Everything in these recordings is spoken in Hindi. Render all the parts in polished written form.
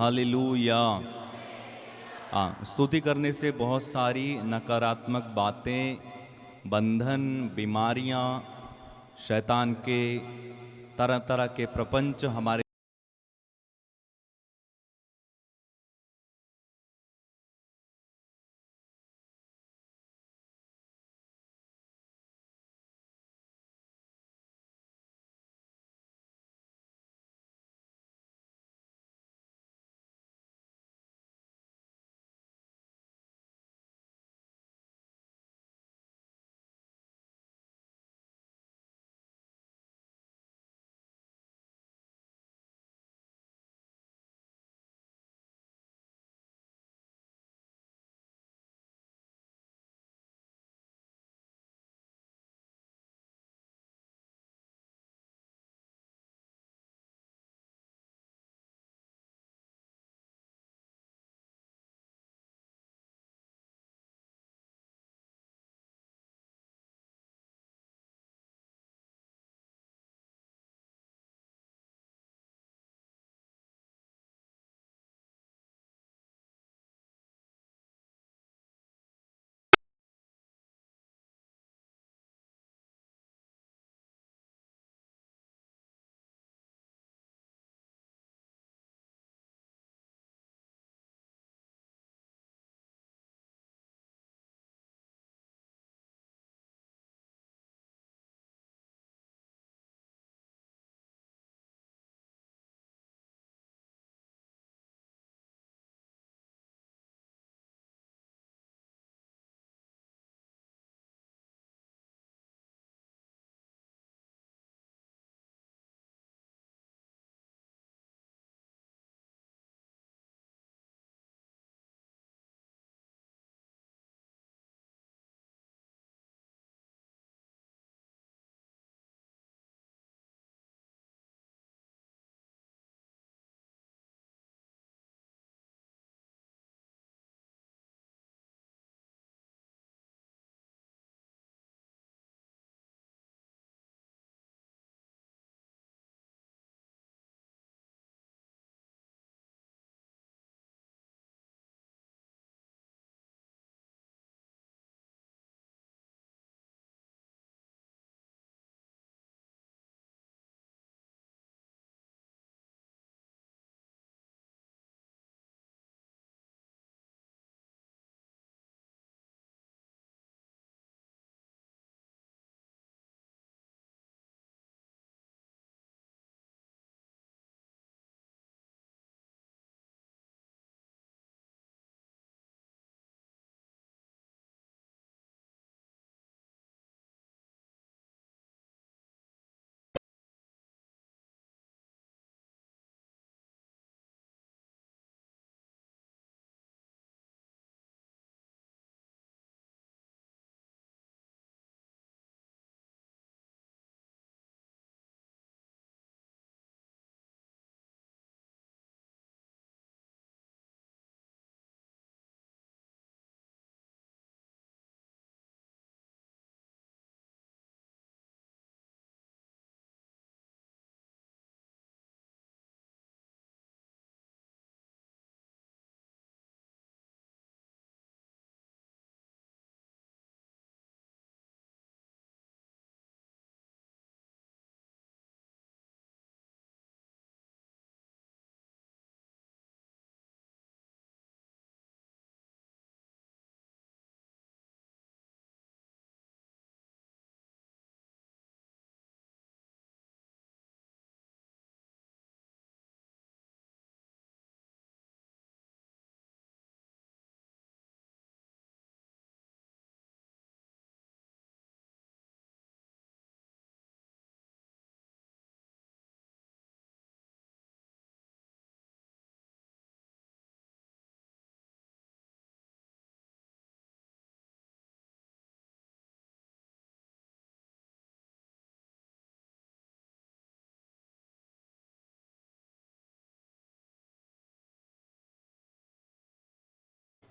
हालेलुया। हाँ, स्तुति करने से बहुत सारी नकारात्मक बातें, बंधन, बीमारियां, शैतान के तरह तरह के प्रपंच हमारे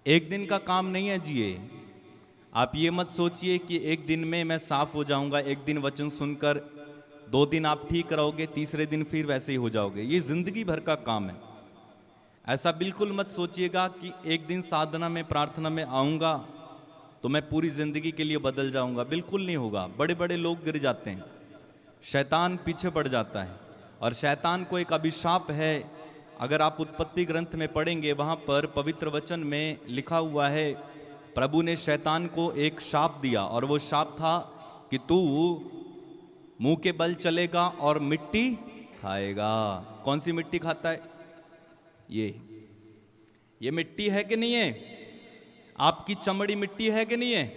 एक दिन का काम नहीं है जी ये। आप ये मत सोचिए कि एक दिन में मैं साफ हो जाऊंगा, एक दिन वचन सुनकर 2 दिन आप ठीक रहोगे, तीसरे दिन फिर वैसे ही हो जाओगे। ये जिंदगी भर का काम है। ऐसा बिल्कुल मत सोचिएगा कि एक दिन साधना में प्रार्थना में आऊँगा तो मैं पूरी ज़िंदगी के लिए बदल जाऊँगा। बिल्कुल नहीं होगा। बड़े बड़े लोग गिर जाते हैं, शैतान पीछे पड़ जाता है, और शैतान को एक अभिशाप है। अगर आप उत्पत्ति ग्रंथ में पढ़ेंगे, वहाँ पर पवित्र वचन में लिखा हुआ है, प्रभु ने शैतान को एक शाप दिया, और वो शाप था कि तू मुंह के बल चलेगा और मिट्टी खाएगा। कौन सी मिट्टी खाता है? ये मिट्टी है कि नहीं है? आपकी चमड़ी मिट्टी है कि नहीं है?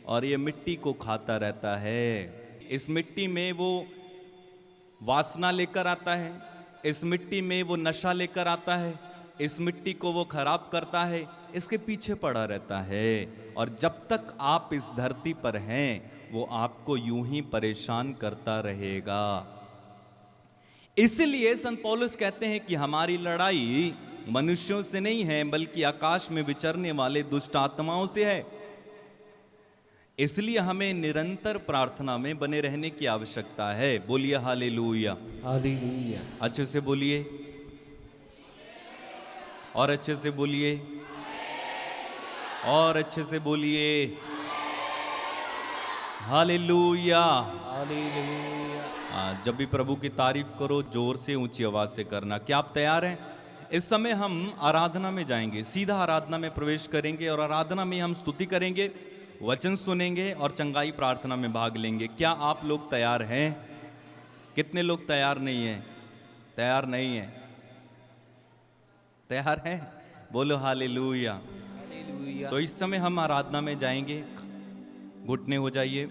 और ये मिट्टी को खाता रहता है। इस मिट्टी में वो वासना लेकर आता है, इस मिट्टी में वो नशा लेकर आता है, इस मिट्टी को वो खराब करता है, इसके पीछे पड़ा रहता है। और जब तक आप इस धरती पर हैं, वो आपको यूं ही परेशान करता रहेगा। इसलिए संत पौलुस कहते हैं कि हमारी लड़ाई मनुष्यों से नहीं है, बल्कि आकाश में विचरने वाले दुष्ट आत्माओं से है। इसलिए हमें निरंतर प्रार्थना में बने रहने की आवश्यकता है। बोलिए हालेलुया। हालेलुया। अच्छे से बोलिए, और अच्छे से बोलिए, और अच्छे से बोलिए। हालेलुया। हालेलुया। जब भी प्रभु की तारीफ करो, जोर से ऊंची आवाज से करना। क्या आप तैयार हैं? इस समय हम आराधना में जाएंगे, सीधा आराधना में प्रवेश करेंगे, और आराधना में हम स्तुति करेंगे, वचन सुनेंगे और चंगाई प्रार्थना में भाग लेंगे। क्या आप लोग तैयार हैं? कितने लोग तैयार नहीं हैं? तैयार नहीं है? तैयार हैं? बोलो हालेलुया। हालेलुया। तो इस समय हम आराधना में जाएंगे। घुटने हो जाइए,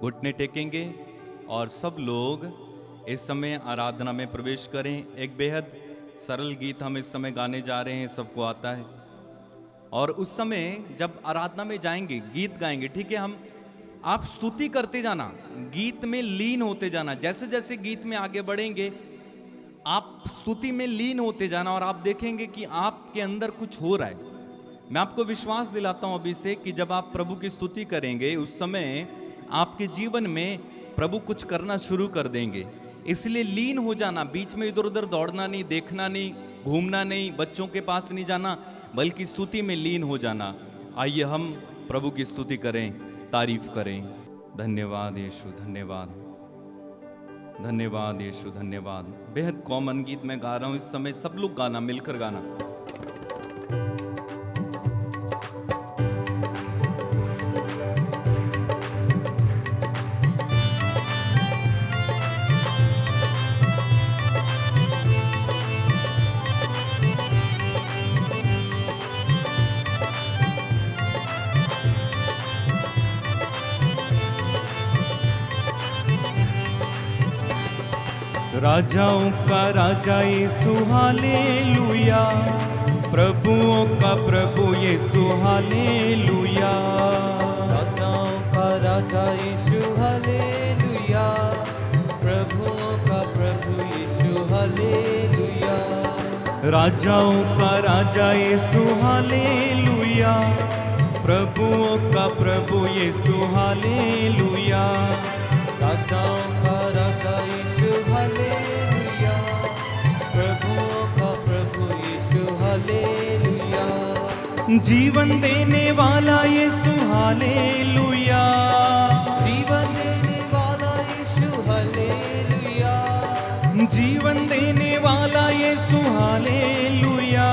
घुटने टेकेंगे, और सब लोग इस समय आराधना में प्रवेश करें। एक बेहद सरल गीत हम इस समय गाने जा रहे हैं, सबको आता है। और उस समय जब आराधना में जाएंगे, गीत गाएंगे, ठीक है? आप स्तुति करते जाना, गीत में लीन होते जाना। जैसे जैसे गीत में आगे बढ़ेंगे, आप स्तुति में लीन होते जाना, और आप देखेंगे कि आपके अंदर कुछ हो रहा है। मैं आपको विश्वास दिलाता हूं अभी से कि जब आप प्रभु की स्तुति करेंगे, उस समय आपके जीवन में प्रभु कुछ करना शुरू कर देंगे। इसलिए लीन हो जाना, बीच में इधर उधर दौड़ना नहीं, देखना नहीं, घूमना नहीं, बच्चों के पास नहीं जाना, बल्कि स्तुति में लीन हो जाना। आइए हम प्रभु की स्तुति करें, तारीफ करें। धन्यवाद यीशु, धन्यवाद, धन्यवाद यीशु, धन्यवाद। बेहद कॉमन गीत मैं गा रहा हूं इस समय, सब लोग गाना, मिलकर गाना। राजाओं का राजा यीशु हालेलुया, प्रभुओं का प्रभु यीशु हालेलुया। राजाओं का राजा यीशु हालेलुया, प्रभुओं का प्रभु यीशु हालेलुया। राजाओं का राजा यीशु हालेलुया, प्रभुओं का प्रभु यीशु हालेलुया। राजाओं का राजा यीशु हालेलुया, प्रभुओं का प्रभु यीशु हालेलुया। जीवन देने वाला यीशु हालेलुया, जीवन देने वाला यीशु हालेलुया, जीवन देने वाला यीशु हालेलुया।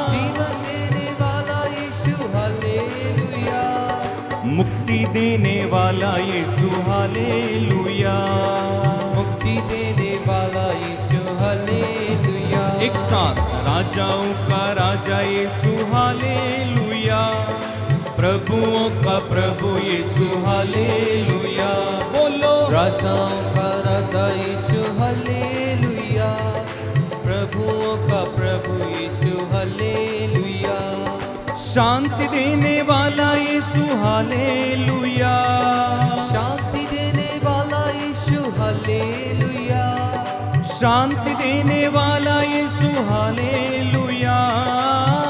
जीवन देने वाला यीशु हालेलुया, मुक्ति देने वाला यीशु हालेलुया, मुक्ति देने वाला यीशु हालेलुया। एक साथ, राजाओं का राजा यीशु हालेलुया, प्रभुओं का प्रभु यीशु हालेलुया। बोलो, राजाओं का राजा यीशु हालेलुया, प्रभुओं का प्रभु यीशु हालेलुया। शांति देने वाला यीशु हालेलुया, शांति देने वाला यीशु हालेलुया, शांति देने वाला यीशु हालेलुया,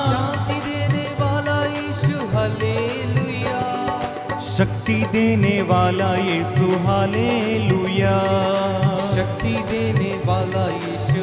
शांति देने वाला यीशु हालेलुया, शक्ति देने वाला यीशु हालेलुया, शक्ति देने वाला Yeshu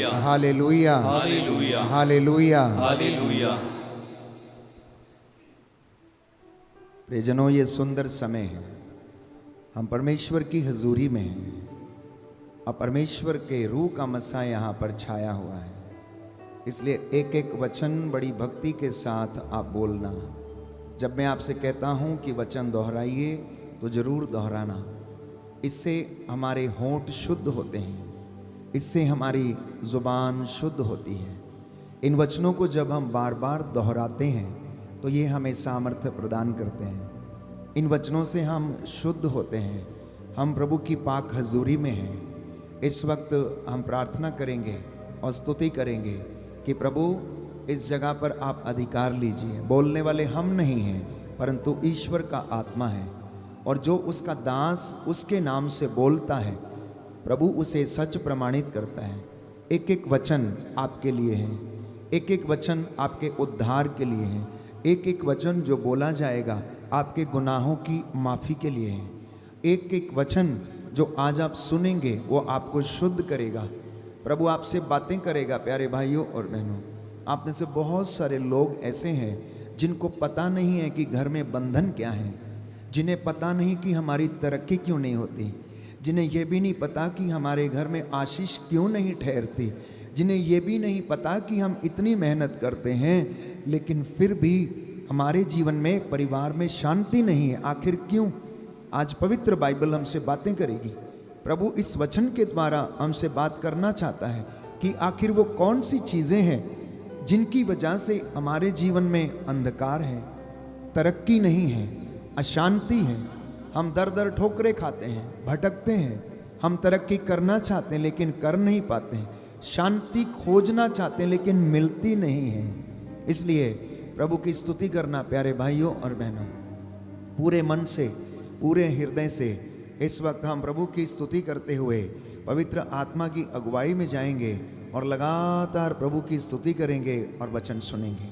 hallelujah, hallelujah, hallelujah, hallelujah. Hallelujah. प्रियजनों, ये सुंदर समय है, हम परमेश्वर की हजूरी में हैं और परमेश्वर के रूह का मसा यहाँ पर छाया हुआ है। इसलिए एक एक वचन बड़ी भक्ति के साथ आप बोलना। जब मैं आपसे कहता हूँ कि वचन दोहराइए तो जरूर दोहराना। इससे हमारे होंठ शुद्ध होते हैं, इससे हमारी जुबान शुद्ध होती है। इन वचनों को जब हम बार बार दोहराते हैं तो ये हमें सामर्थ्य प्रदान करते हैं। इन वचनों से हम शुद्ध होते हैं, हम प्रभु की पाक हजूरी में हैं। इस वक्त हम प्रार्थना करेंगे और स्तुति करेंगे कि प्रभु इस जगह पर आप अधिकार लीजिए। बोलने वाले हम नहीं हैं परंतु ईश्वर का आत्मा है, और जो उसका दास उसके नाम से बोलता है प्रभु उसे सच प्रमाणित करता है। एक एक वचन आपके लिए है, एक एक वचन आपके उद्धार के लिए है, एक एक वचन जो बोला जाएगा आपके गुनाहों की माफ़ी के लिए है। एक एक वचन जो आज आप सुनेंगे वो आपको शुद्ध करेगा। प्रभु आपसे बातें करेगा। प्यारे भाइयों और बहनों, आप में से बहुत सारे लोग ऐसे हैं जिनको पता नहीं है कि घर में बंधन क्या है, जिन्हें पता नहीं कि हमारी तरक्की क्यों नहीं होती, जिन्हें यह भी नहीं पता कि हमारे घर में आशीष क्यों नहीं ठहरती, जिन्हें यह भी नहीं पता कि हम इतनी मेहनत करते हैं लेकिन फिर भी हमारे जीवन में परिवार में शांति नहीं है। आखिर क्यों? आज पवित्र बाइबल हमसे बातें करेगी। प्रभु इस वचन के द्वारा हमसे बात करना चाहता है कि आखिर वो कौन सी चीज़ें हैं जिनकी वजह से हमारे जीवन में अंधकार है, तरक्की नहीं है, अशांति है। हम दर दर ठोकरे खाते हैं, भटकते हैं। हम तरक्की करना चाहते हैं लेकिन कर नहीं पाते हैं, शांति खोजना चाहते हैं लेकिन मिलती नहीं है। इसलिए प्रभु की स्तुति करना प्यारे भाइयों और बहनों, पूरे मन से, पूरे हृदय से इस वक्त हम प्रभु की स्तुति करते हुए पवित्र आत्मा की अगुवाई में जाएंगे और लगातार प्रभु की स्तुति करेंगे और वचन सुनेंगे।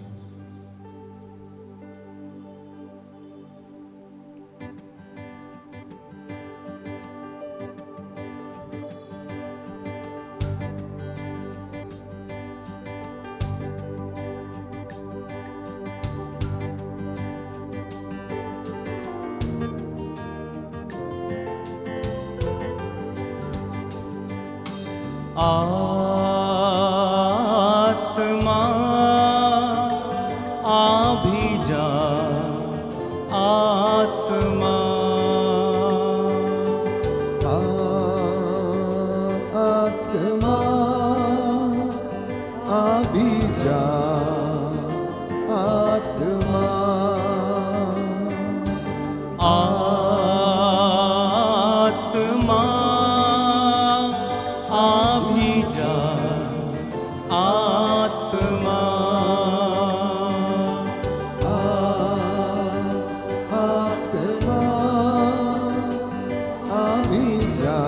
आत्मा आ भी जा, आत्मा आत्मा आ भी जा, आत्मा आत्मा आ भी जा, आत्मा आत्मा आ भी जा,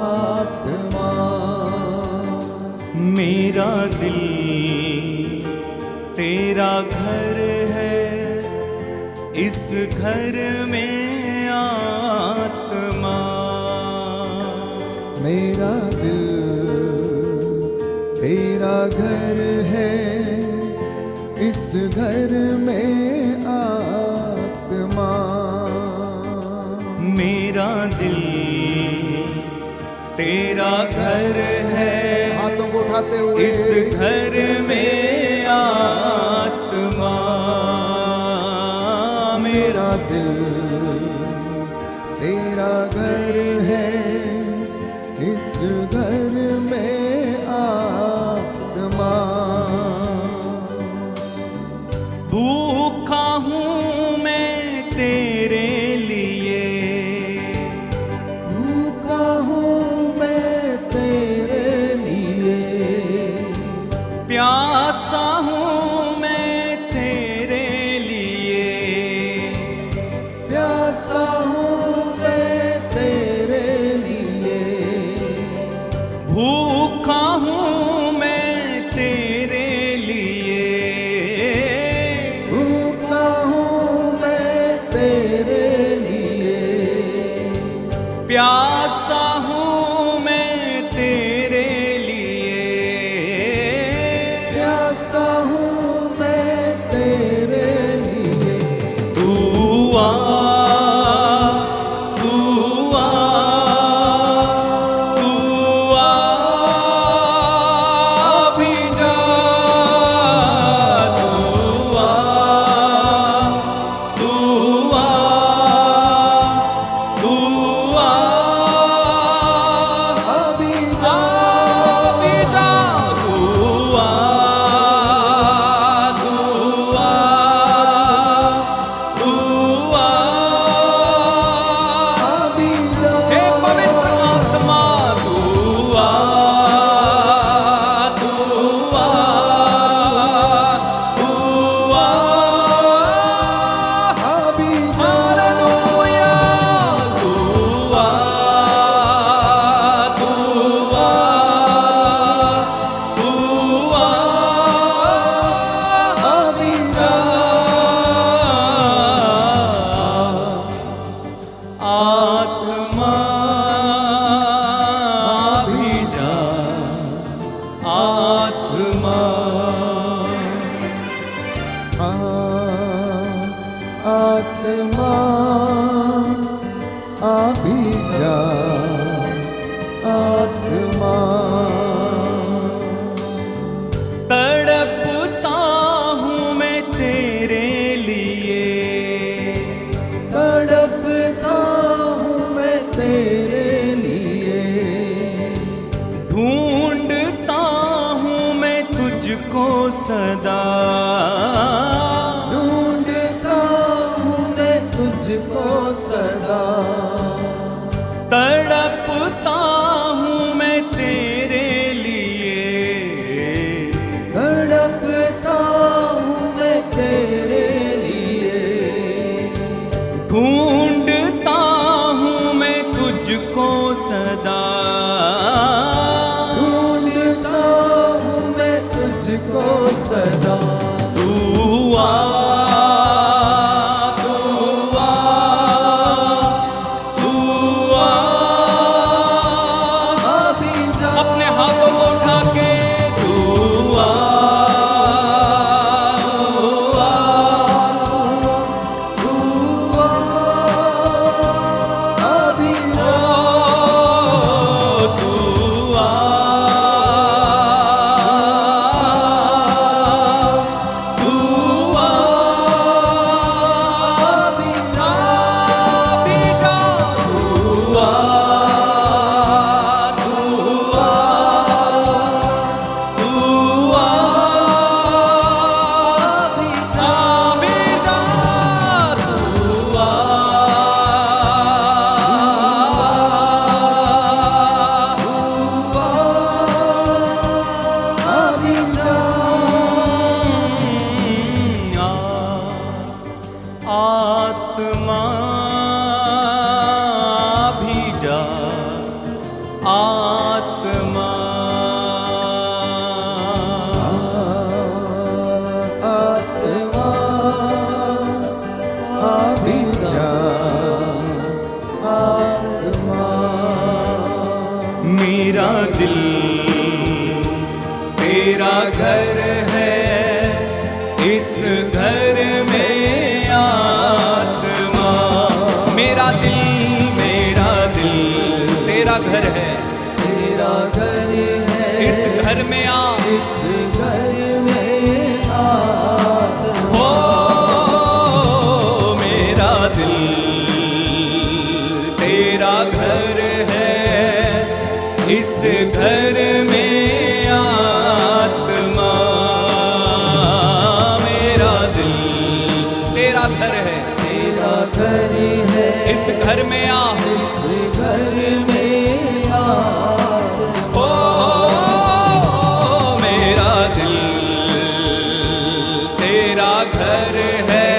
आत्मा। मेरा दिल तेरा घर है, इस घर में आत्मा। मेरा दिल तेरा घर है, इस घर में आत्मा। मेरा दिल तेरा घर है, हाथों को उठाते हुए इस घर में आत्मा। मेरा दिल तेरा घर है, इस घर में आत्मा। भूखा हूँ मैं तेरे लिए, भूखा हूँ मैं तेरे लिए, प्यासा हूँ मैं तेरे लिए, प्यासा हूँ मैं तेरे लिए, भूखा हूँ मैं तेरे लिए, भूखा हूँ मैं तेरे लिए, प्यासा हूँ मैं तेरे लिए। आत्मा तड़पता हूँ मैं तेरे लिए, तड़पता हूँ मैं तेरे लिए, ढूंढता हूँ मैं तुझको सदा, ढूंढता हूँ मैं तुझको सदा, तड़पता हूँ मैं तेरे लिए, तड़पता हूँ मैं तेरे लिए, ढूंढता हूँ मैं तुझको सदा, ढूंढता हूँ मैं तुझको सदा। तू आ, तू आ, तू आ। अभी जा अपने हाथों को उठा के तू आ, तू आ, अभी जा तू आ, तू आ, अभी जा भी जा, तू आ, तू आ, तू आ, अभी जा भी जा, तू आ, अभी जा आत्मा भी जा, आत्मा आत्मा अभी जा आत्मा मेरा दिल तेरा घर है, इस घर में आत्मा, मेरा दिल तेरा घर है, तेरा घर है इस घर में आ, इस घर में आत्मा हो मेरा दिल तेरा घर है, इस घर में आत्मा, मेरा दिल तेरा घर है, तेरा घर है इस घर में आ, इस घर में आत्मा ओ मेरा दिल तेरा घर है,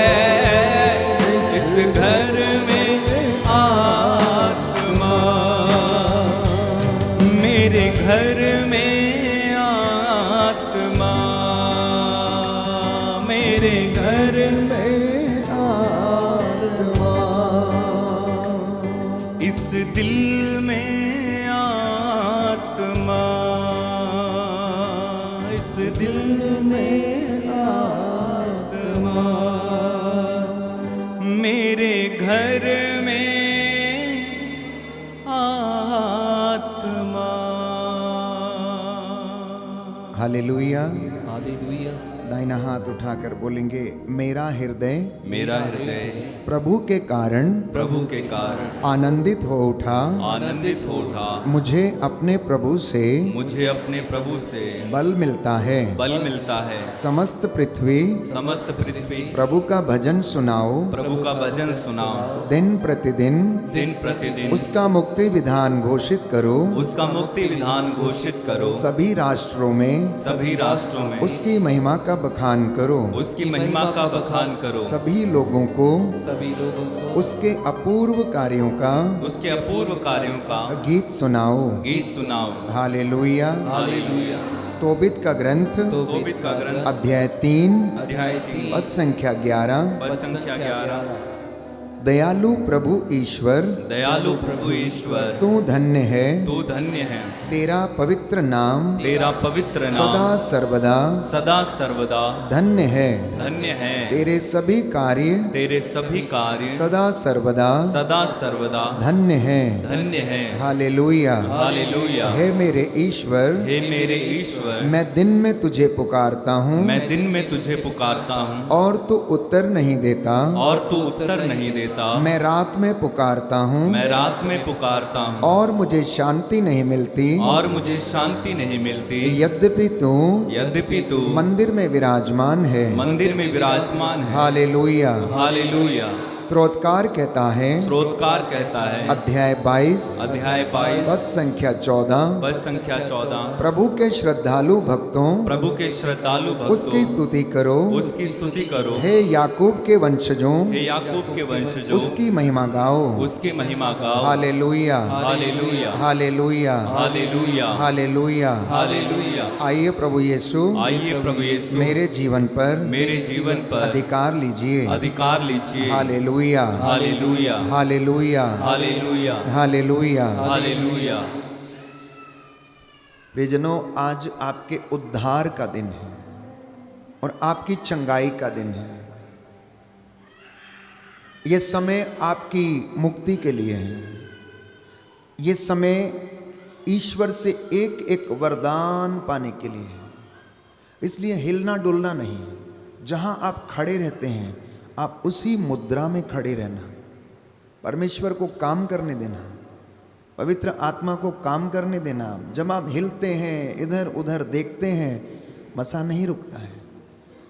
इस घर में आत्मा, मेरे घर में आत्मा, मेरे घर में आत्मा इस दिल में आत्मा, इस दिल में आत्मा, मेरे घर में आत्मा। हालेलुया। हालेलुया। दाहिना हाथ उठाकर बोलेंगे, मेरा हृदय मेरा हृदय प्रभु के कारण आनंदित हो उठा, आनंदित हो उठा, मुझे अपने प्रभु से मुझे अपने प्रभु से बल मिलता है। बल मिलता है। समस्त पृथ्वी प्रभु का भजन सुनाओ, प्रभु का भजन सुनाओ, दिन प्रतिदिन उसका मुक्ति विधान घोषित करो, उसका मुक्ति विधान घोषित करो, सभी राष्ट्रों में उसकी महिमा का बखान करो, उसकी महिमा का बखान करो, सभी लोगों को उसके अपूर्व कार्यों का गीत सुनाओ। हालेलुया। तोबित का ग्रंथ अध्याय 3 पद संख्या 11। दयालु प्रभु ईश्वर, दयालु प्रभु ईश्वर, तू धन्य है, तू धन्य है, तेरा पवित्र नाम तेरा पवित्र सदा नाम सर्वदा सदा सर्वदा धन्य है। धन्य है। तेरे सभी कार्य तेरे सभी कार्य सदा सर्वदा सदा सर्वदा धन्य है। धन्य है। हालेलुया। हालेलुया। हे मेरे ईश्वर, हे मेरे ईश्वर, मैं दिन में तुझे पुकारता हूँ मैं दिन में तुझे पुकारता हूँ और तू उत्तर नहीं देता। और तू उत्तर नहीं देता। मैं रात में पुकारता हूँ मैं रात में पुकारता हूँ और मुझे शांति नहीं मिलती। और मुझे शांति नहीं मिलती। यद्यपि तू मंदिर में विराजमान है। मंदिर में विराजमान है। हालेलुया। हालेलुया। स्तोत्रकार कहता है, स्रोतकार कहता है, अध्याय 22 पद संख्या 14, पद संख्या 14, प्रभु के श्रद्धालु भक्तों, प्रभु के श्रद्धालु भक्तों, उसकी स्तुति करो, उसकी स्तुति करो। हे याकूब के वंशजों, हे याकूब के वंशजों, उसकी महिमा गाओ। उसकी महिमा गाओ। Hallelujah. Hallelujah. Hallelujah. Hallelujah. Hallelujah. Hallelujah. आइए प्रभु यीशु, आइए प्रभु यीशु, मेरे जीवन पर अधिकार लीजिए। अधिकार लीजिए। Hallelujah. Hallelujah. Hallelujah. Hallelujah. Hallelujah. Hallelujah. प्रियजनों, आज आपके उद्धार का दिन है और आपकी चंगाई का दिन है। ये समय आपकी मुक्ति के लिए है। ये समय ईश्वर से एक एक वरदान पाने के लिए है। इसलिए हिलना डुलना नहीं। जहां आप खड़े रहते हैं, आप उसी मुद्रा में खड़े रहना। परमेश्वर को काम करने देना, पवित्र आत्मा को काम करने देना। जब आप हिलते हैं, इधर उधर देखते हैं, मसा नहीं रुकता है।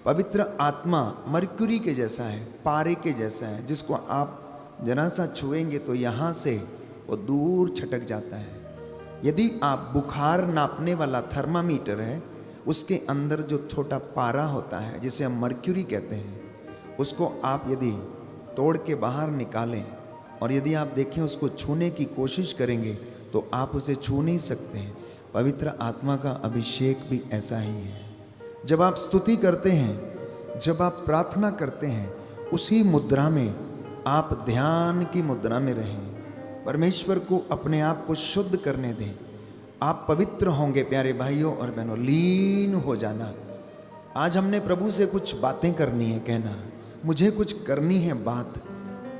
पवित्र आत्मा मरक्यूरी के जैसा है, पारे के जैसा है, जिसको आप जरा सा छुएंगे तो यहाँ से वो दूर छटक जाता है। यदि आप बुखार नापने वाला थर्मामीटर है, उसके अंदर जो छोटा पारा होता है, जिसे हम मरक्यूरी कहते हैं, उसको आप यदि तोड़ के बाहर निकालें और यदि आप देखें, उसको छूने की कोशिश करेंगे तो आप उसे छू नहीं सकते हैं। पवित्र आत्मा का अभिषेक भी ऐसा ही है। जब आप स्तुति करते हैं, जब आप प्रार्थना करते हैं, उसी मुद्रा में आप ध्यान की मुद्रा में रहें। परमेश्वर को अपने आप को शुद्ध करने दें। आप पवित्र होंगे प्यारे भाइयों और बहनों। लीन हो जाना। आज हमने प्रभु से कुछ बातें करनी है, कहना मुझे कुछ करनी है बात।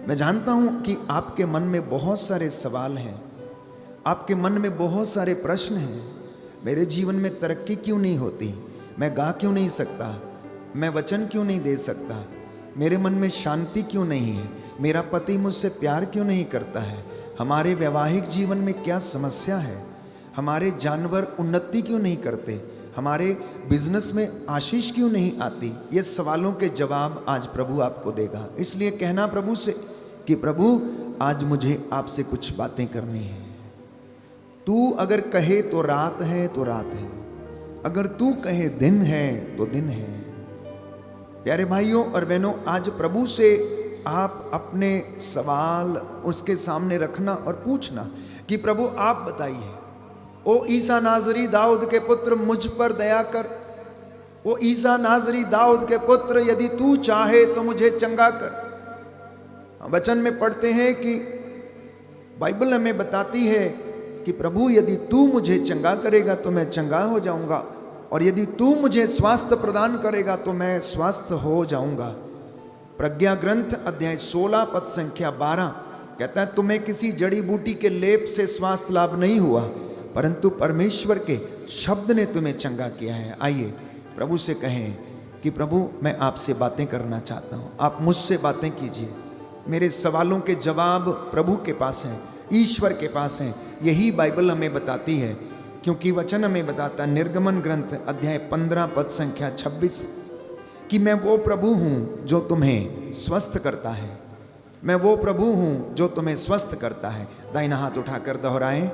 मैं जानता हूँ कि आपके मन में बहुत सारे सवाल हैं, आपके मन में बहुत सारे प्रश्न हैं। मेरे जीवन में तरक्की क्यों नहीं होती? मैं गा क्यों नहीं सकता? मैं वचन क्यों नहीं दे सकता? मेरे मन में शांति क्यों नहीं है? मेरा पति मुझसे प्यार क्यों नहीं करता है? हमारे वैवाहिक जीवन में क्या समस्या है? हमारे जानवर उन्नति क्यों नहीं करते? हमारे बिजनेस में आशीष क्यों नहीं आती? ये सवालों के जवाब आज प्रभु आपको देगा। इसलिए कहना प्रभु से कि प्रभु, आज मुझे आपसे कुछ बातें करनी है। तू अगर कहे तो रात है तो रात है, अगर तू कहे दिन है तो दिन है। प्यारे भाइयों और बहनों, आज प्रभु से आप अपने सवाल उसके सामने रखना और पूछना कि प्रभु आप बताइए, ओ ईसा नाजरी दाऊद के पुत्र, मुझ पर दया कर। ओ ईसा नाजरी दाऊद के पुत्र, यदि तू चाहे तो मुझे चंगा कर। वचन में पढ़ते हैं कि बाइबल हमें बताती है कि प्रभु यदि तू मुझे चंगा करेगा तो मैं चंगा हो जाऊंगा, और यदि तू मुझे स्वास्थ्य प्रदान करेगा तो मैं स्वस्थ हो जाऊंगा। प्रज्ञा ग्रंथ अध्याय 16 पद संख्या 12 कहता है, तुम्हें किसी जड़ी बूटी के लेप से स्वास्थ्य लाभ नहीं हुआ, परंतु परमेश्वर के शब्द ने तुम्हें चंगा किया है। आइए प्रभु से कहें कि प्रभु, मैं आपसे बातें करना चाहता हूँ, आप मुझसे बातें कीजिए। मेरे सवालों के जवाब प्रभु के पास हैं, ईश्वर के पास हैं। यही बाइबल हमें बताती है, क्योंकि वचन हमें बताता है, निर्गमन ग्रंथ अध्याय 15 पद संख्या 26, कि मैं वो प्रभु हूँ जो तुम्हें स्वस्थ करता है। मैं वो प्रभु हूँ जो तुम्हें स्वस्थ करता है। दाहिना हाथ उठाकर दोहराएं।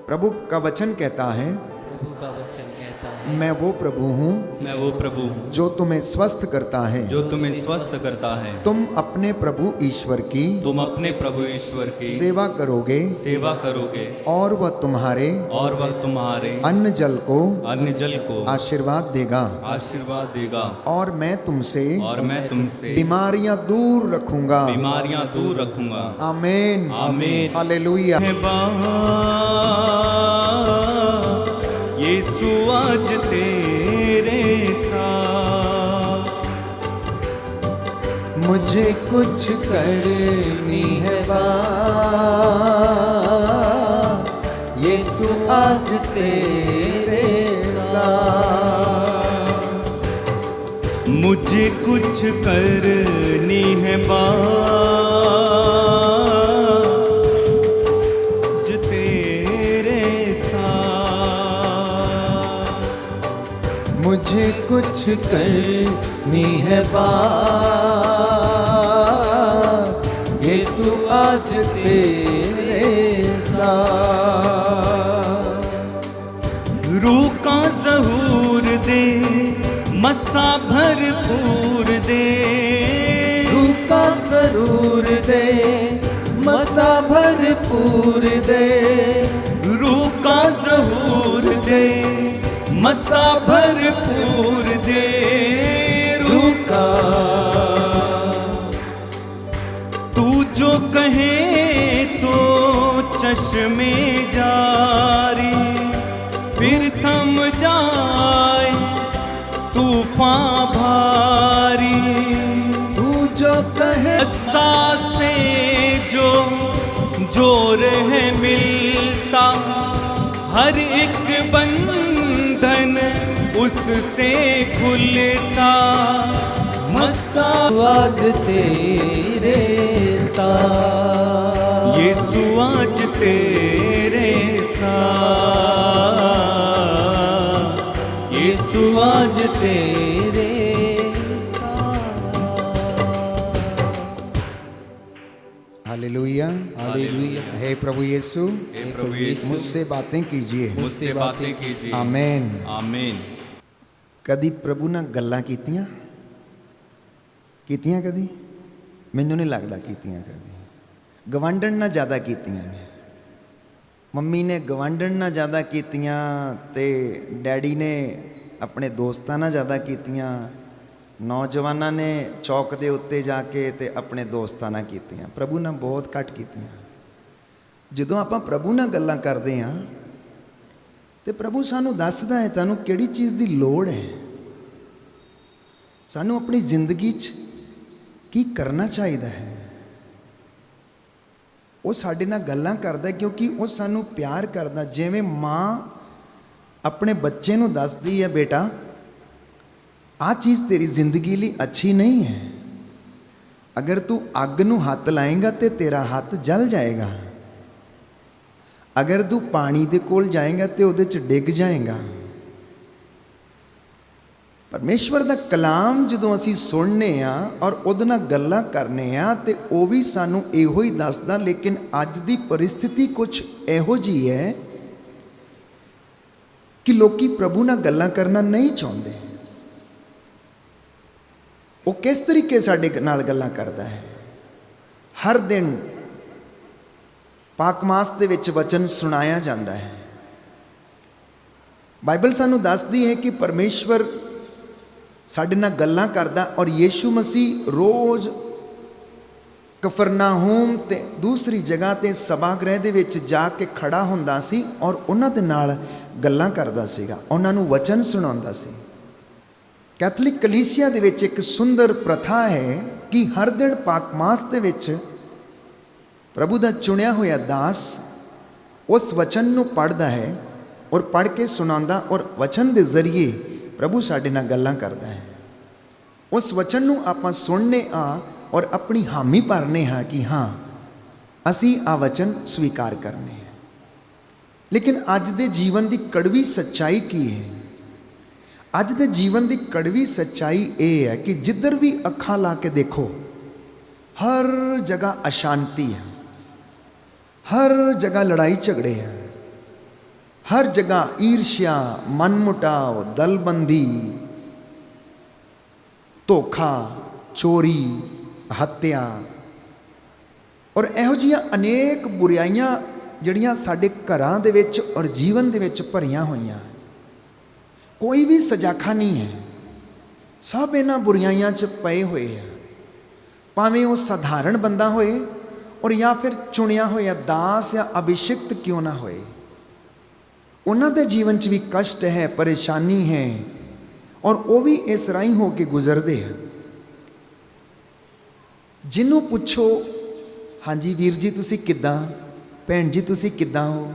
प्रभु का वचन कहता है, प्रभु का वचन कहता है, मैं वो प्रभु हूँ मैं वो प्रभु हूँ जो तुम्हें स्वस्थ करता है। जो तुम्हें स्वस्थ करता है। तुम अपने प्रभु ईश्वर की तुम अपने प्रभु ईश्वर की सेवा करोगे सेवा करोगे और वह तुम्हारे तुम्हारे अन्न जल को आशीर्वाद देगा देगा। और मैं तुमसे बीमारियां दूर रखूंगा। रखूंगा। आमीन आमीन। हालेलुया। यीशु आज तेरे साथ, मुझे कुछ करनी है बात, यीशु आज तेरे साथ। मुझे कुछ करनी है बात जो तेरे साथ। मुझे कुछ करनी है बात, यीशु आज तेरे साथ। रूह का ज़हूर दे, मसा भरपूर दे। रूह का ज़रूर दे, मसा भरपूर दे। रूह का ज़हूर दे, मसा भरपूर दे। रूह का तू जो कहे तो चश्मे जारी, फिर थम जाए तूफान भारी। तू जो कहे सांसे जो जोर है मिलता, हर एक बंधन उससे खुलता। मसा आज तेरे साथ, यीशु आज तेरे साथ। यीशु आज तेरे साथ। हालेलुया। हालेलुया। हे प्रभु यीशु, हे प्रभु यीशु, मुझसे बातें कीजिए। मुझसे बातें कीजिए। आमीन। आमीन। कदी प्रभु ਨਾਲ ਗੱਲਾਂ ਕੀਤੀਆਂ ਕਦੀ? ਮੈਨੂੰ ਨਹੀਂ ਲੱਗਦਾ ਕੀਤੀਆਂ ਕਦੀ। ਗਵਾਂਢਣ ਨਾਲ ਜ਼ਿਆਦਾ ਕੀਤੀਆਂ ਨੇ। ਮੰਮੀ ਨੇ ਗਵਾਂਢਣ ਨਾਲ ਜ਼ਿਆਦਾ ਕੀਤੀਆਂ ਤੇ ਡੈਡੀ ਨੇ ਆਪਣੇ ਦੋਸਤਾਂ ਨਾਲ ਜ਼ਿਆਦਾ ਕੀਤੀਆਂ। ਨੌਜਵਾਨਾਂ ਨੇ ਚੌਕ ਦੇ ਉੱਤੇ ਜਾ ਕੇ ਤੇ ਆਪਣੇ ਦੋਸਤਾਂ ਨਾਲ ਕੀਤੀਆਂ। ਪ੍ਰਭੂ ਨਾਲ ਬਹੁਤ ਘੱਟ ਕੀਤੀਆਂ। ਜਦੋਂ ਆਪਾਂ ਪ੍ਰਭੂ ਨਾਲ ਗੱਲਾਂ ਕਰਦੇ ਹਾਂ ਤੇ ਪ੍ਰਭੂ ਸਾਨੂੰ ਦੱਸਦਾ ਹੈ ਤੁਹਾਨੂੰ ਕਿਹੜੀ ਚੀਜ਼ ਦੀ ਲੋੜ ਹੈ, ਸਾਨੂੰ ਆਪਣੀ ਜ਼ਿੰਦਗੀ 'ਚ ਕੀ ਕਰਨਾ ਚਾਹੀਦਾ ਹੈ। ਉਹ ਸਾਡੇ ਨਾਲ ਗੱਲਾਂ ਕਰਦਾ ਕਿਉਂਕਿ ਉਹ ਸਾਨੂੰ ਪਿਆਰ ਕਰਦਾ। ਜਿਵੇਂ ਮਾਂ ਆਪਣੇ ਬੱਚੇ ਨੂੰ ਦੱਸਦੀ ਹੈ, ਬੇਟਾ ਆਹ ਚੀਜ਼ ਤੇਰੀ ਜ਼ਿੰਦਗੀ ਲਈ ਅੱਛੀ ਨਹੀਂ ਹੈ, ਅਗਰ ਤੂੰ ਅੱਗ ਨੂੰ ਹੱਥ ਲਾਏਂਗਾ ਤੇ ਤੇਰਾ ਹੱਥ ਜਲ ਜਾਏਗਾ, ਅਗਰ ਤੂੰ ਪਾਣੀ ਦੇ ਕੋਲ ਜਾਏਂਗਾ ਤੇ ਉਹਦੇ 'ਚ ਡਿੱਗ ਜਾਏਗਾ। ਪਰਮੇਸ਼ਵਰ ਦਾ ਕਲਾਮ ਜਦੋਂ ਅਸੀਂ ਸੁਣਨੇ ਆ ਔਰ ਉਹਦੇ ਨਾਲ ਗੱਲਾਂ ਕਰਨੇ ਆ ਤੇ ਉਹ ਵੀ ਸਾਨੂੰ ਇਹੋ ਹੀ ਦੱਸਦਾ। ਲੇਕਿਨ ਅੱਜ ਦੀ ਪਰਿਸਥਿਤੀ ਕੁਝ ਇਹੋ ਜਿਹੀ ਹੈ ਕਿ ਲੋਕੀ ਪ੍ਰਭੂ ਨਾਲ ਗੱਲਾਂ ਕਰਨਾ ਨਹੀਂ ਚਾਹੁੰਦੇ। ਉਹ ਕਿਸ ਤਰੀਕੇ ਸਾਡੇ ਨਾਲ ਗੱਲਾਂ ਕਰਦਾ ਹੈ। ਹਰ ਦਿਨ ਪਾਕ ਮਾਸ ਦੇ ਵਿੱਚ ਵਚਨ ਸੁਣਾਇਆ ਜਾਂਦਾ ਹੈ। ਬਾਈਬਲ ਸਾਨੂੰ ਦੱਸਦੀ ਹੈ ਕਿ ਪਰਮੇਸ਼ਵਰ ਸਾਡੇ ਨਾਲ ਗੱਲਾਂ ਕਰਦਾ ਔਰ ਯੀਸ਼ੂ ਮਸੀਹ ਰੋਜ਼ ਕਫਰਨਾਹੂਮ ਤੇ ਦੂਸਰੀ ਜਗ੍ਹਾ ਤੇ ਸਭਾ ਗ੍ਰਹਿ ਦੇ ਵਿੱਚ ਜਾ ਕੇ ਖੜਾ ਹੁੰਦਾ ਸੀ ਔਰ ਉਹਨਾਂ ਦੇ ਨਾਲ ਗੱਲਾਂ ਕਰਦਾ ਸੀਗਾ, ਉਹਨਾਂ ਨੂੰ ਵਚਨ ਸੁਣਾਉਂਦਾ ਸੀ। ਕੈਥੋਲਿਕ ਕਲੀਸਿਆ ਦੇ ਵਿੱਚ ਇੱਕ ਸੁੰਦਰ ਪ੍ਰਥਾ ਹੈ ਕਿ ਹਰ ਦਿਨ ਪਾਕ ਮਾਸ ਦੇ ਵਿੱਚ ਪ੍ਰਭੂ ਦਾ ਚੁਣਿਆ ਹੋਇਆ ਦਾਸ ਉਸ ਵਚਨ ਨੂੰ ਪੜ੍ਹਦਾ ਹੈ ਔਰ ਪੜ੍ਹ ਕੇ ਸੁਣਾਉਂਦਾ ਔਰ ਵਚਨ ਦੇ ਜ਼ਰੀਏ ਪ੍ਰਭੂ ਸਾਡੇ ਨਾਲ ਗੱਲਾਂ ਕਰਦਾ ਹੈ। ਉਸ ਵਚਨ ਨੂੰ ਆਪਾਂ ਸੁਣਨੇ ਆ ਔਰ ਆਪਣੀ ਹਾਮੀ ਭਰਨੇ ਹਾਂ ਕਿ ਹਾਂ ਅਸੀਂ ਆ ਵਚਨ ਸਵੀਕਾਰ ਕਰਨੇ ਹੈ। ਲੇਕਿਨ ਅੱਜ ਦੇ ਜੀਵਨ ਦੀ ਕੜਵੀ ਸੱਚਾਈ ਕੀ ਹੈ? ਅੱਜ ਦੇ ਜੀਵਨ ਦੀ ਕੜਵੀ ਸੱਚਾਈ ਇਹ ਹੈ ਕਿ ਜਿੱਧਰ ਵੀ ਅੱਖਾਂ ਲਾ ਕੇ ਦੇਖੋ ਹਰ ਜਗ੍ਹਾ ਅਸ਼ਾਂਤੀ ਹੈ, ਹਰ ਜਗ੍ਹਾ ਲੜਾਈ ਝਗੜੇ ਹੈ, हर जगह ईर्ष्या, मनमुटाव, दलबंदी, धोखा, चोरी, हत्या और इहो जिहियां अनेक बुराइयां ਜਿਹੜੀਆਂ ਸਾਡੇ ਘਰਾਂ ਦੇ ਵਿੱਚ ਔਰ ਜੀਵਨ ਦੇ ਵਿੱਚ ਭਰੀਆਂ ਹੋਈਆਂ। ਕੋਈ ਵੀ ਸਜਾਖਾ ਨਹੀਂ ਹੈ, ਸਭ ਇਹਨਾਂ ਬੁਰਾਈਆਂ 'ਚ ਪਏ ਹੋਏ ਆ। ਭਾਵੇਂ ਉਹ ਸਧਾਰਨ ਬੰਦਾ ਹੋਏ ਔਰ ਜਾਂ ਫਿਰ ਚੁਣਿਆ ਹੋਇਆ ਦਾਸ ਜਾਂ ਅਭਿਸ਼ਿਕਤ ਕਿਉਂ ਨਾ ਹੋਏ, ਉਹਨਾਂ ਦੇ ਜੀਵਨ 'ਚ ਵੀ ਕਸ਼ਟ ਹੈ, ਪਰੇਸ਼ਾਨੀ ਹੈ ਔਰ ਉਹ ਵੀ ਇਸ ਰਾਹੀਂ ਹੋ ਕੇ ਗੁਜ਼ਰਦੇ ਆ। ਜਿਹਨੂੰ ਪੁੱਛੋ, ਹਾਂਜੀ ਵੀਰ ਜੀ ਤੁਸੀਂ ਕਿੱਦਾਂ, ਭੈਣ ਜੀ ਤੁਸੀਂ ਕਿੱਦਾਂ ਹੋ,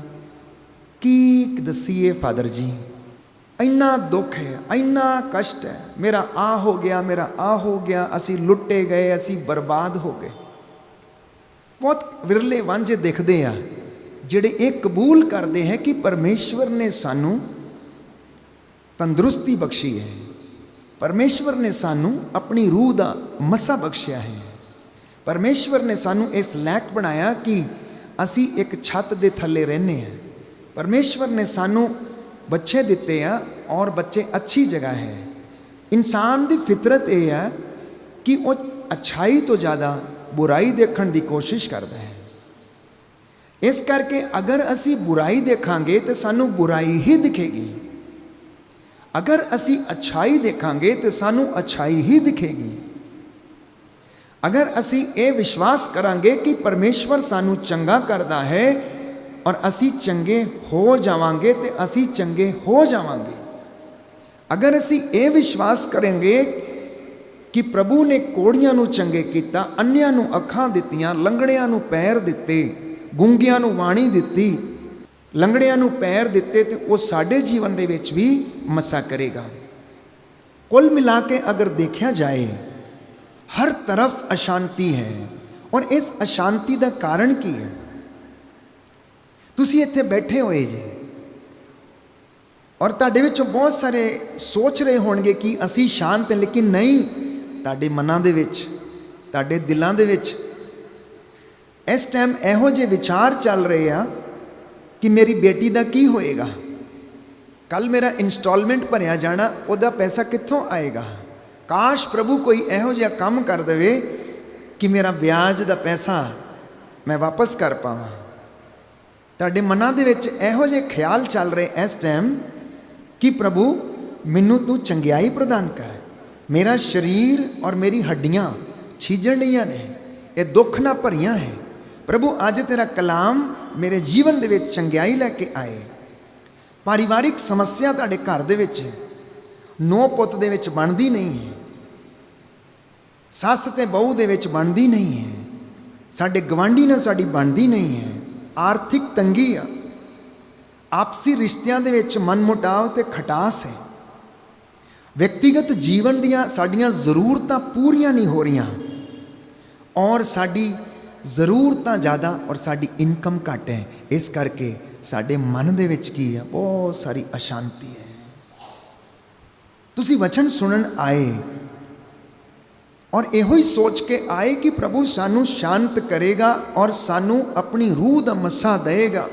ਕੀ ਦਸੀਏ ਫਾਦਰ ਜੀ, ਇੰਨਾ ਦੁੱਖ ਹੈ, ਇੰਨਾ ਕਸ਼ਟ ਹੈ, ਮੇਰਾ ਆ ਹੋ ਗਿਆ, ਮੇਰਾ ਆ ਹੋ ਗਿਆ, ਅਸੀਂ ਲੁੱਟੇ ਗਏ, ਅਸੀਂ ਬਰਬਾਦ ਹੋ ਗਏ। ਬਹੁਤ ਵਿਰਲੇ ਵਾਂਝੇ ਦਿਖਦੇ ਆ ਜਿਹੜੇ ਇਹ ਕਬੂਲ ਕਰਦੇ ਹੈ ਕਿ ਪਰਮੇਸ਼ਵਰ ਨੇ ਸਾਨੂੰ ਤੰਦਰੁਸਤੀ ਬਖਸ਼ੀ ਹੈ, ਪਰਮੇਸ਼ਵਰ ਨੇ ਸਾਨੂੰ ਆਪਣੀ ਰੂਹ ਦਾ ਮਸਾ ਬਖਸ਼ਿਆ ਹੈ, ਪਰਮੇਸ਼ਵਰ ਨੇ ਸਾਨੂੰ ਇਸ ਲਾਇਕ ਬਣਾਇਆ ਕਿ ਅਸੀਂ ਇੱਕ ਛੱਤ ਦੇ ਥੱਲੇ ਰਹਿੰਦੇ ਹਾਂ। ਪਰਮੇਸ਼ਵਰ ਨੇ ਸਾਨੂੰ ਬੱਚੇ ਦਿੱਤੇ ਆ ਔਰ ਬੱਚੇ ਅੱਛੀ ਜਗ੍ਹਾ ਹੈ। ਇਨਸਾਨ ਦੀ ਫਿਤਰਤ ਇਹ ਹੈ ਕਿ ਉਹ ਅੱਛਾਈ ਤੋਂ ਜ਼ਿਆਦਾ ਬੁਰਾਈ ਦੇਖਣ ਦੀ ਕੋਸ਼ਿਸ਼ ਕਰਦਾ ਹੈ। ਇਸ ਕਰਕੇ ਅਗਰ ਅਸੀਂ ਬੁਰਾਈ ਦੇਖਾਂਗੇ ਤਾਂ ਸਾਨੂੰ ਬੁਰਾਈ ਹੀ ਦਿਖੇਗੀ, ਅਗਰ ਅਸੀਂ ਅੱਛਾਈ ਦੇਖਾਂਗੇ ਤਾਂ ਸਾਨੂੰ ਅੱਛਾਈ ਹੀ ਦਿਖੇਗੀ। ਅਗਰ ਅਸੀਂ ਇਹ ਵਿਸ਼ਵਾਸ ਕਰਾਂਗੇ ਕਿ ਪਰਮੇਸ਼ਵਰ ਸਾਨੂੰ ਚੰਗਾ ਕਰਦਾ ਹੈ ਔਰ ਅਸੀਂ ਚੰਗੇ ਹੋ ਜਾਵਾਂਗੇ ਤੇ ਅਸੀਂ ਚੰਗੇ ਹੋ ਜਾਵਾਂਗੇ। ਅਗਰ ਅਸੀਂ ਇਹ ਵਿਸ਼ਵਾਸ ਕਰਾਂਗੇ ਕਿ ਪ੍ਰਭੂ ਨੇ ਕੋੜੀਆਂ ਨੂੰ ਚੰਗੇ ਕੀਤਾ, ਅੰਨ੍ਹਿਆਂ ਨੂੰ ਅੱਖਾਂ ਦਿੱਤੀਆਂ, ਲੰਗੜਿਆਂ ਨੂੰ ਪੈਰ ਦਿੱਤੇ, ਗੂੰਗਿਆਂ ਨੂੰ ਬਾਣੀ ਦਿੱਤੀ, ਲੰਗੜਿਆਂ ਨੂੰ ਪੈਰ ਦਿੱਤੇ, ਤੇ ਉਹ ਸਾਡੇ ਜੀਵਨ ਦੇ ਵਿੱਚ ਵੀ ਮਸਾ ਕਰੇਗਾ। ਕੁੱਲ ਮਿਲਾ ਕੇ ਅਗਰ ਦੇਖਿਆ ਜਾਏ, हर तरफ अशांति है और इस अशांति का कारण की है? तुसी इत्थे बैठे होए जे और तुहाडे विचों बहुत सारे सोच रहे होणगे कि असी शांत हैं, लेकिन नहीं, तुहाडे मनां दे विच, तुहाडे दिलां दे विच इस टाइम इहो जे विचार चल रहे आ कि मेरी बेटी दा की होएगा, कल मेरा इंस्टॉलमेंट भरिया जाना, उहदा पैसा कित्थों आएगा। काश प्रभु कोई इहो जिहा काम कर देवे कि मेरा ब्याज का पैसा मैं वापस कर पावां। तुहाडे मनां दे विच इहो जिहे ख्याल चल रहे इस टाइम कि प्रभु मैनू तू चंगियाई प्रदान कर, मेरा शरीर और मेरी हड्डियां छीजण रहीआं ने, ये दुख ना भरियां है। प्रभु अज तेरा कलाम मेरे जीवन दे विच चंगियाई लैके आए। पारिवारिक समस्या तुहाडे घर दे विच नौ पुत दे विच बनदी नहीं है, सस ते बहू दे विच बनदी नहीं है, साडे गवांढी नाल साडी बनदी नहीं है, आर्थिक तंगी आ, आपसी रिश्तियां दे विच मनमुटाव ते खटास है, व्यक्तिगत जीवन दियां साडियां जरूरतां पूरीआं नहीं हो रहीआं और साडी जरूरतां ज़्यादा और साडी इनकम घट है। इस करके साडे मन दे विच की है, बहुत सारी अशांति है। तुसी वचन सुनन आए और इहो ही सोच के आए कि प्रभु सानू शांत करेगा और सानू अपनी रूह दा मसा देगा,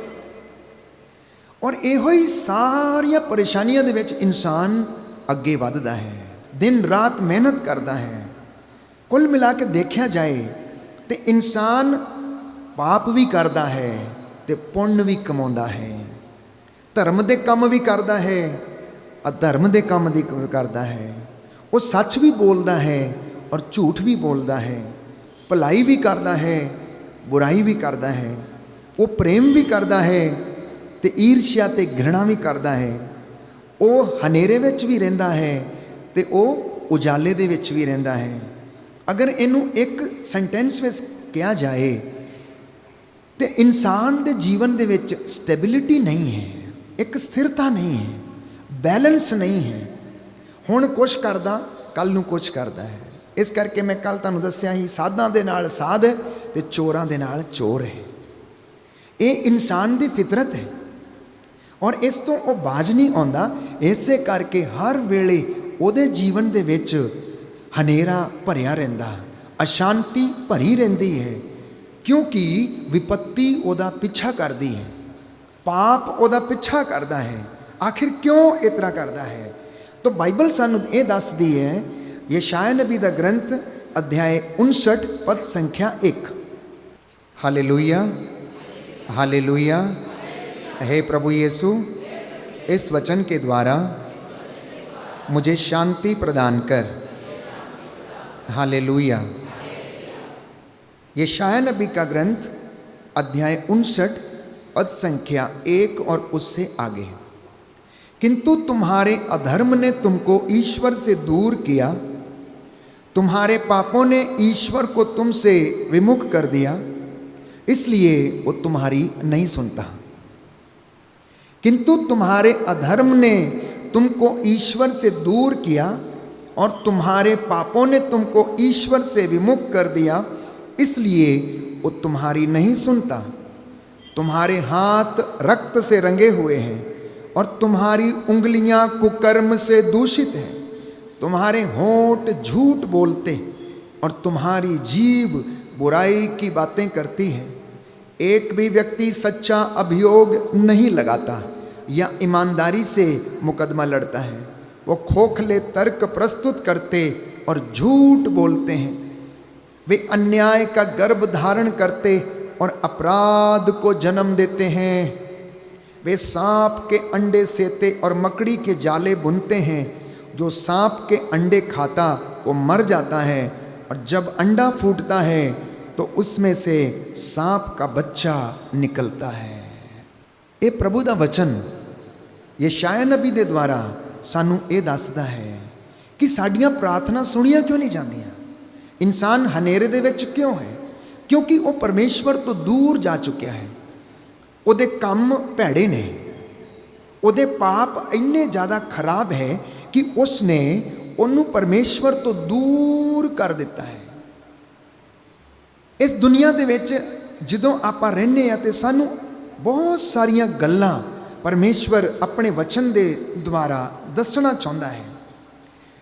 और इहो ही सारिया परेशानियां दे विच इंसान अगे वधदा है, दिन रात मेहनत करता है। कुल मिला के देखा जाए तो इंसान पाप भी करता है ते पुण्य भी कमाउंदा है, धर्म दे काम भी करता है, अधर्म दे काम भी करता है, वो सच भी बोलता है और झूठ भी बोलता है, भलाई भी करता है, बुराई भी करता है, वो प्रेम भी करता है तो ईर्ष्या ते घृणा भी करता है, वो हनेरे विच भी रहिंदा है तो वो उजाले दे विच भी रहिंदा है। अगर इनू एक सेंटेंस में कहा जाए तो इंसान दे जीवन दे विच स्टेबिलिटी नहीं है, एक स्थिरता नहीं है, बैलेंस नहीं है। हुण कुछ करदा कल नू कुछ करदा है। इस करके मैं कल तुहानूं दस्सिया ही, साधां दे नाल साध ते चोरां दे नाल चोर है। ये इंसान दी फितरत है और इस तो वो बाज नहीं आउंदा। इसे करके हर वेले उहदे जीवन दे विच हनेरा भरिया रहिंदा, अशांति भरी रहिंदी है, क्योंकि विपत्ति उहदा पिछा करदी है। पाप ਉਹਦਾ ਪਿੱਛਾ ਕਰਦਾ ਹੈ। आखिर क्यों इस तरह करता है? तो बाइबल सानू ये दसदी है, यशायाह नबी का ग्रंथ अध्याय 59 पद संख्या 1। Hallelujah hallelujah. हे प्रभु यीशु, इस वचन के द्वारा मुझे शांति प्रदान कर। हालेलुया। यशायाह नबी का ग्रंथ अध्याय 59 पद संख्या 1 और उससे आगे। किंतु तुम्हारे अधर्म ने तुमको ईश्वर से दूर किया, तुम्हारे पापों ने ईश्वर को तुमसे विमुख कर दिया, इसलिए वो तुम्हारी नहीं सुनता। किंतु तुम्हारे अधर्म ने तुमको ईश्वर से दूर किया और तुम्हारे पापों ने तुमको ईश्वर से विमुख कर दिया, इसलिए वो तुम्हारी नहीं सुनता। तुम्हारे हाथ रक्त से रंगे हुए हैं और तुम्हारी उंगलियां कुकर्म से दूषित हैं। तुम्हारे होंठ झूठ बोलते और तुम्हारी जीभ बुराई की बातें करती है। एक भी व्यक्ति सच्चा अभियोग नहीं लगाता या ईमानदारी से मुकदमा लड़ता है। वो खोखले तर्क प्रस्तुत करते और झूठ बोलते हैं। वे अन्याय का गर्भ धारण करते और अपराध को जन्म देते हैं। वे सांप के अंडे सेते और मकड़ी के जाले बुनते हैं। जो सांप के अंडे खाता वो मर जाता है, और जब अंडा फूटता है तो उसमें से सांप का बच्चा निकलता है। ये प्रभु दा वचन यशायाह नबी दे द्वारा सानू ये दसदा है कि साडियां प्रार्थना सुनिया क्यों नहीं जांदियां। इंसान हनेरे दे विच क्यों है? क्योंकि वो परमेश्वर तो दूर जा चुकिया है। ਉਹਦੇ ਕੰਮ ਭੈੜੇ ਨੇ, ਉਹਦੇ ਪਾਪ ਇੰਨੇ ਜ਼ਿਆਦਾ ਖਰਾਬ ਹੈ ਕਿ ਉਸਨੇ ਉਹਨੂੰ ਪਰਮੇਸ਼ਵਰ ਤੋਂ ਦੂਰ ਕਰ ਦਿੱਤਾ ਹੈ। ਇਸ ਦੁਨੀਆ ਦੇ ਵਿੱਚ ਜਦੋਂ ਆਪਾਂ ਰਹਿੰਦੇ ਆ ਤੇ ਸਾਨੂੰ ਬਹੁਤ ਸਾਰੀਆਂ ਗੱਲਾਂ ਪਰਮੇਸ਼ਵਰ ਆਪਣੇ ਵਚਨ ਦੇ ਦੁਆਰਾ ਦੱਸਣਾ ਚਾਹੁੰਦਾ ਹੈ।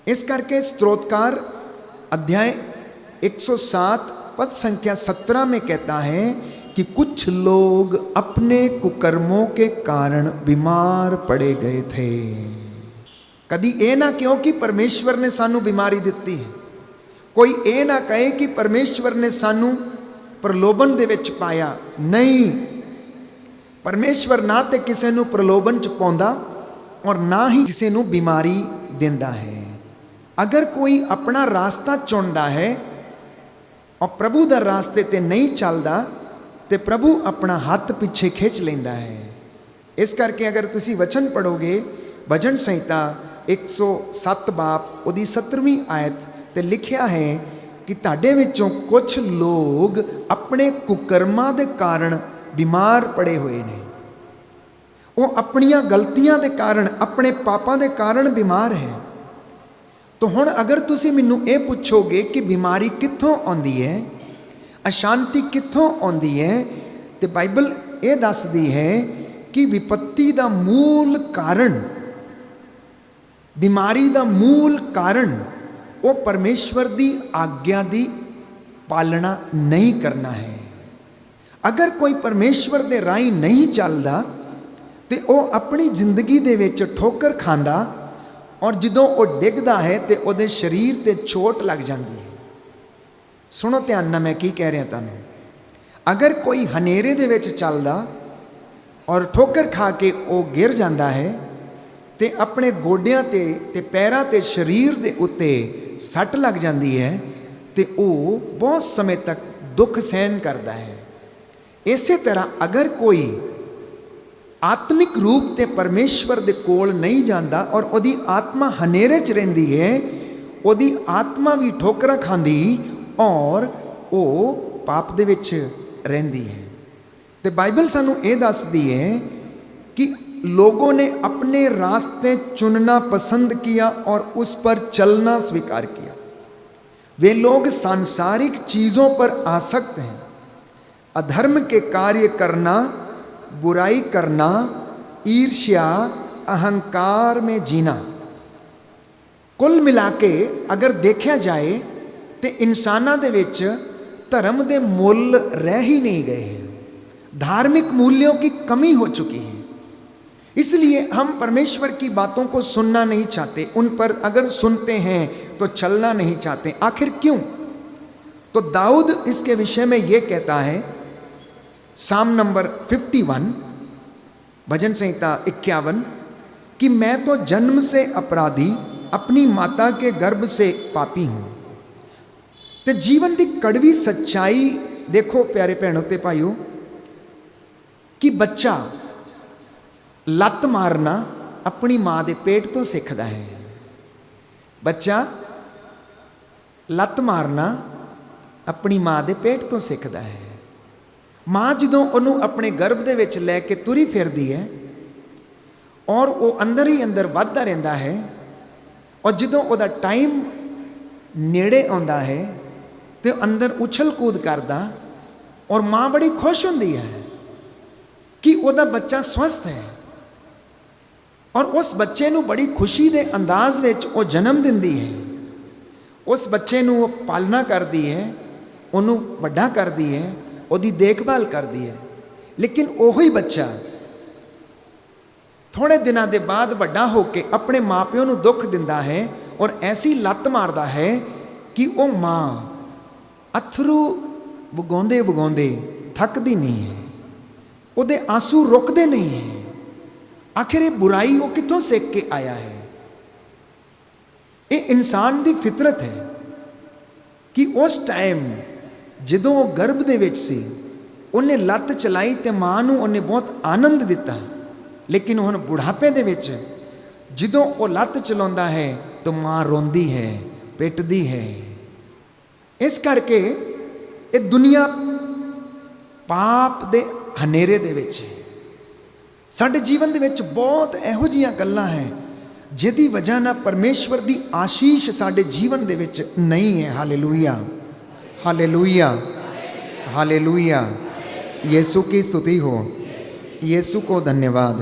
ਇਸ ਕਰਕੇ स्त्रोतकार अध्याय 107 पद संख्या 17 में कहता है कि कुछ लोग अपने कुकर्मों के कारण बीमार पड़े गए थे। कभी ये ना क्यों कि परमेश्वर ने सानू बीमारी दिती है। कोई ये ना कहे कि परमेश्वर ने सानू प्रलोभन दे विच पाया। नहीं, परमेश्वर ना तो किसी नू प्रलोभन च पाउंदा और ना ही किसी नू बीमारी दिंदा है। अगर कोई अपना रास्ता चुनता है और प्रभु दा रास्ते ते नहीं चलता तो प्रभु अपना हाथ पिछे खिंच लेंदा है। इस करके अगर तुसी वचन पढ़ोगे भजन संहिता 107 बाप उदी 17वीं आयत ते लिखिया है कि ताडे विचों कुछ लोग अपने कुकर्मां दे कारण बीमार पड़े हुए ने। वो अपनियां गलतियां दे कारण, अपने पापां दे कारण बीमार है। तो हुण अगर तुसी मैनू ये पुछोगे कि बीमारी कित्थों आउंदी है, अशांति कित्थों आउंदी है, तो बाइबल ये दसदी है कि विपत्ति का मूल कारण, बीमारी का मूल कारण वो परमेश्वर की आज्ञा की पालना नहीं करना है। अगर कोई परमेश्वर के राही नहीं चलता तो वह अपनी जिंदगी दे विच ठोकर खांदा और जदों वो डिगदा है तो वो शरीर ते चोट लग जाती है। सुनो ध्यान नाल मैं की कह रहा तुहानूं। अगर कोई हनेरे दे विच चलदा और ठोकर खा के वो गिर जाता है तो अपने गोडियां ते पैरां ते शरीर दे उत्ते सट लग जाती है तो वो बहुत समय तक दुख सहन करता है। इसे तरह अगर कोई आत्मिक रूप ते परमेश्वर दे कोल नहीं जाता और उहदी आत्मा हनेरे च रहिंदी है, उहदी आत्मा भी ठोकरां खांदी और वो पाप दे विच रहिंदी है। तो बाइबल सानू ये दसदी है कि लोगों ने अपने रास्ते चुनना पसंद किया और उस पर चलना स्वीकार किया। वे लोग सांसारिक चीज़ों पर आसक्त हैं। अधर्म के कार्य करना, बुराई करना, ईर्ष्या, अहंकार में जीना, कुल मिला के अगर देखा जाए तो इंसानां दे विच धर्म दे मुल रह ही नहीं गए। धार्मिक मूल्यों की कमी हो चुकी है। इसलिए हम परमेश्वर की बातों को सुनना नहीं चाहते, उन पर अगर सुनते हैं तो चलना नहीं चाहते। आखिर क्यों? तो दाऊद इसके विषय में यह कहता है, साम नंबर 51, भजन संहिता 51, कि मैं तो जन्म से अपराधी, अपनी माता के गर्भ से पापी हूं। तो जीवन की कड़वी सच्चाई देखो प्यारे भैनों ते भाइयों, कि बच्चा लत मारना अपनी मां के पेट तो सीखता है। बच्चा लत मारना अपनी मां के पेट तो सीखता है। मां जदों उन्हों अपने गर्भ दे विच लैके तुरी फिरदी है और वो अंदर ही अंदर वधदा रहिंदा है, और जदों उहदा टाइम नेड़े आउंदा है तो अंदर उछल कूद करदा, और मां बड़ी खुश हुंदी है कि उहदा बच्चा स्वस्थ है, और उस बच्चे नूं बड़ी खुशी दे अंदाज विच वो जन्म दिंदी है। उस बच्चे नूं वो पालना करदी है, उन्हों वड्डा करदी है, उसकी देखभाल करदी है। लेकिन वही बच्चा थोड़े दिनों के बाद वड्डा होके अपने माँ प्यो नूं दुख दिंदा है और ऐसी लत मारदा है कि वो माँ अथरू वगाउंदे वगाउंदे थकदी नहीं है, उहदे आंसू रुकदे नहीं है। आखिर ये बुराई वो कितों सीख के आया है? ये इंसान की फितरत है कि उस टाइम जदों वो गर्भ दे विच सी, उन्हें लत चलाई तो मां नूं उन्हें बहुत आनंद दिता। लेकिन हुण बुढ़ापे दे विच जदों वो लत चलाउंदा है तो मां रोंदी है, पिटदी है। इस करके ये दुनिया पाप दे हनेरे दे विच है। साडे जीवन दे विच बहुत इहो जिहियां गल्लां हैं जिहदी वजह नाल परमेश्वर दी आशीष साडे जीवन दे विच नहीं है। Hallelujah, hallelujah, hallelujah. यीशु की स्तुति हो, यीशु को धन्यवाद,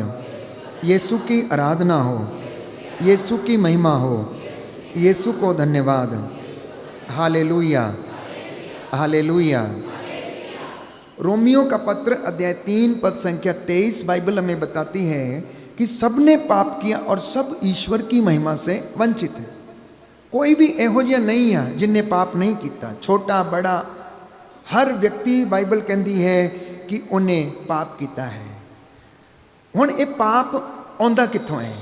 यीशु की आराधना हो, यीशु की महिमा हो, यीशु को धन्यवाद। Hallelujah, hallelujah. रोमियो का पत्र अध्याय 3 पद संख्या 23 बाइबल हमें बताती है कि सबने पाप किया और सब ईश्वर की महिमा से वंचित है। कोई भी इहो जिहा नहीं है जिन्हें पाप नहीं किया। छोटा बड़ा हर व्यक्ति बाइबल कहती है कि उन्हें पाप किया है। हुण ये पाप आउंदा कित्थों है?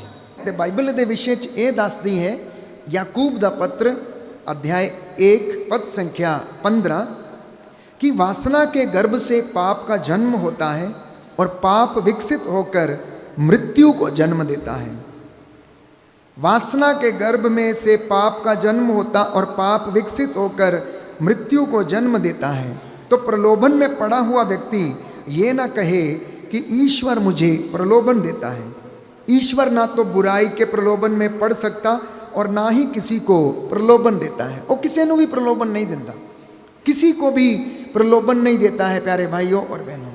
तो बाइबल के विषय च ये दसदी है, याकूब का पत्र अध्याय 1 पद संख्या 15, कि वासना के गर्भ से पाप का जन्म होता है और पाप विकसित होकर मृत्यु को जन्म देता है। वासना के गर्भ में से पाप का जन्म होता और पाप विकसित होकर मृत्यु को जन्म देता है। तो प्रलोभन में पड़ा हुआ व्यक्ति ये ना कहे कि ईश्वर मुझे प्रलोभन देता है। ईश्वर ना तो बुराई के प्रलोभन में पड़ सकता और ना ही किसी को प्रलोभन देता है। वो किसी को भी प्रलोभन नहीं देता, किसी को भी प्रलोभन नहीं देता है। प्यारे भाइयों और बहनों,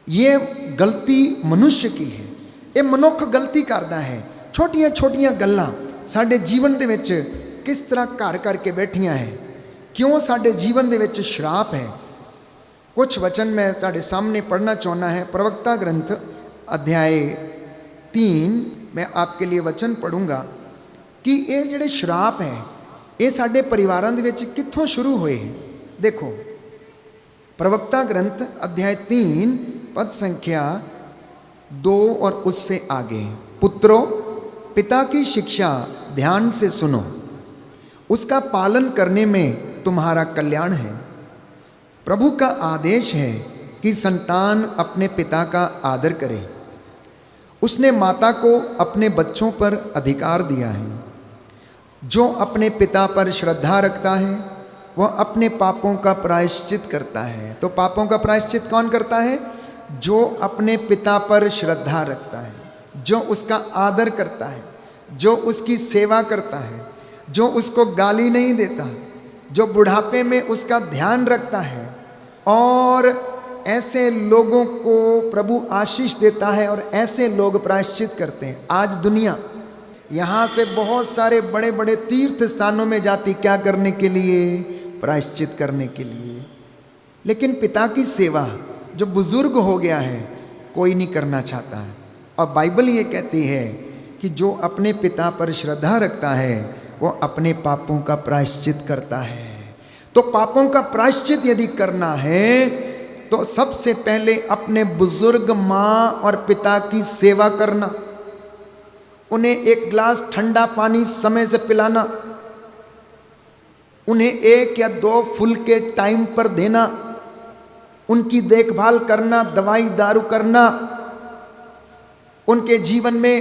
ये गलती मनुष्य की है। ये मनुख गलती करता है। छोटियां छोटियां गल्लां साडे जीवन दे विच किस तरह घर करके बैठियां हैं। क्यों साडे जीवन दे विच श्राप है? कुछ वचन मैं तुहाडे सामने पढ़ना चाहना है। प्रवक्ता ग्रंथ अध्याय 3 मैं आपके लिए वचन पढ़ूंगा कि ये जिहड़े श्राप है ये साडे परिवारां दे विच कित्थों शुरू होए। देखो, प्रवक्ता ग्रंथ अध्याय 3 पद संख्या 2 और उससे आगे। पुत्रों, पिता की शिक्षा ध्यान से सुनो, उसका पालन करने में तुम्हारा कल्याण है। प्रभु का आदेश है कि संतान अपने पिता का आदर करे। उसने माता को अपने बच्चों पर अधिकार दिया है। जो अपने पिता पर श्रद्धा रखता है वह अपने पापों का प्रायश्चित करता है। तो पापों का प्रायश्चित कौन करता है? जो अपने पिता पर श्रद्धा रखता है, जो उसका आदर करता है, जो उसकी सेवा करता है, जो उसको गाली नहीं देता, जो बुढ़ापे में उसका ध्यान रखता है। और ऐसे लोगों को प्रभु आशीष देता है और ऐसे लोग प्रायश्चित करते हैं। आज दुनिया यहाँ से बहुत सारे बड़े बड़े तीर्थ स्थानों में जाती, क्या करने के लिए? प्रायश्चित करने के लिए। लेकिन पिता की सेवा जो बुजुर्ग हो गया है कोई नहीं करना चाहता है। और बाइबल ये कहती है कि जो अपने पिता पर श्रद्धा रखता है वो अपने पापों का प्रायश्चित करता है। तो पापों का प्रायश्चित यदि करना है तो सबसे पहले अपने बुजुर्ग माँ और पिता की सेवा करना, उन्हें एक गिलास ठंडा पानी समय से पिलाना, उन्हें 1 या 2 फुल्के टाइम पर देना, उनकी देखभाल करना, दवाई दारू करना, उनके जीवन में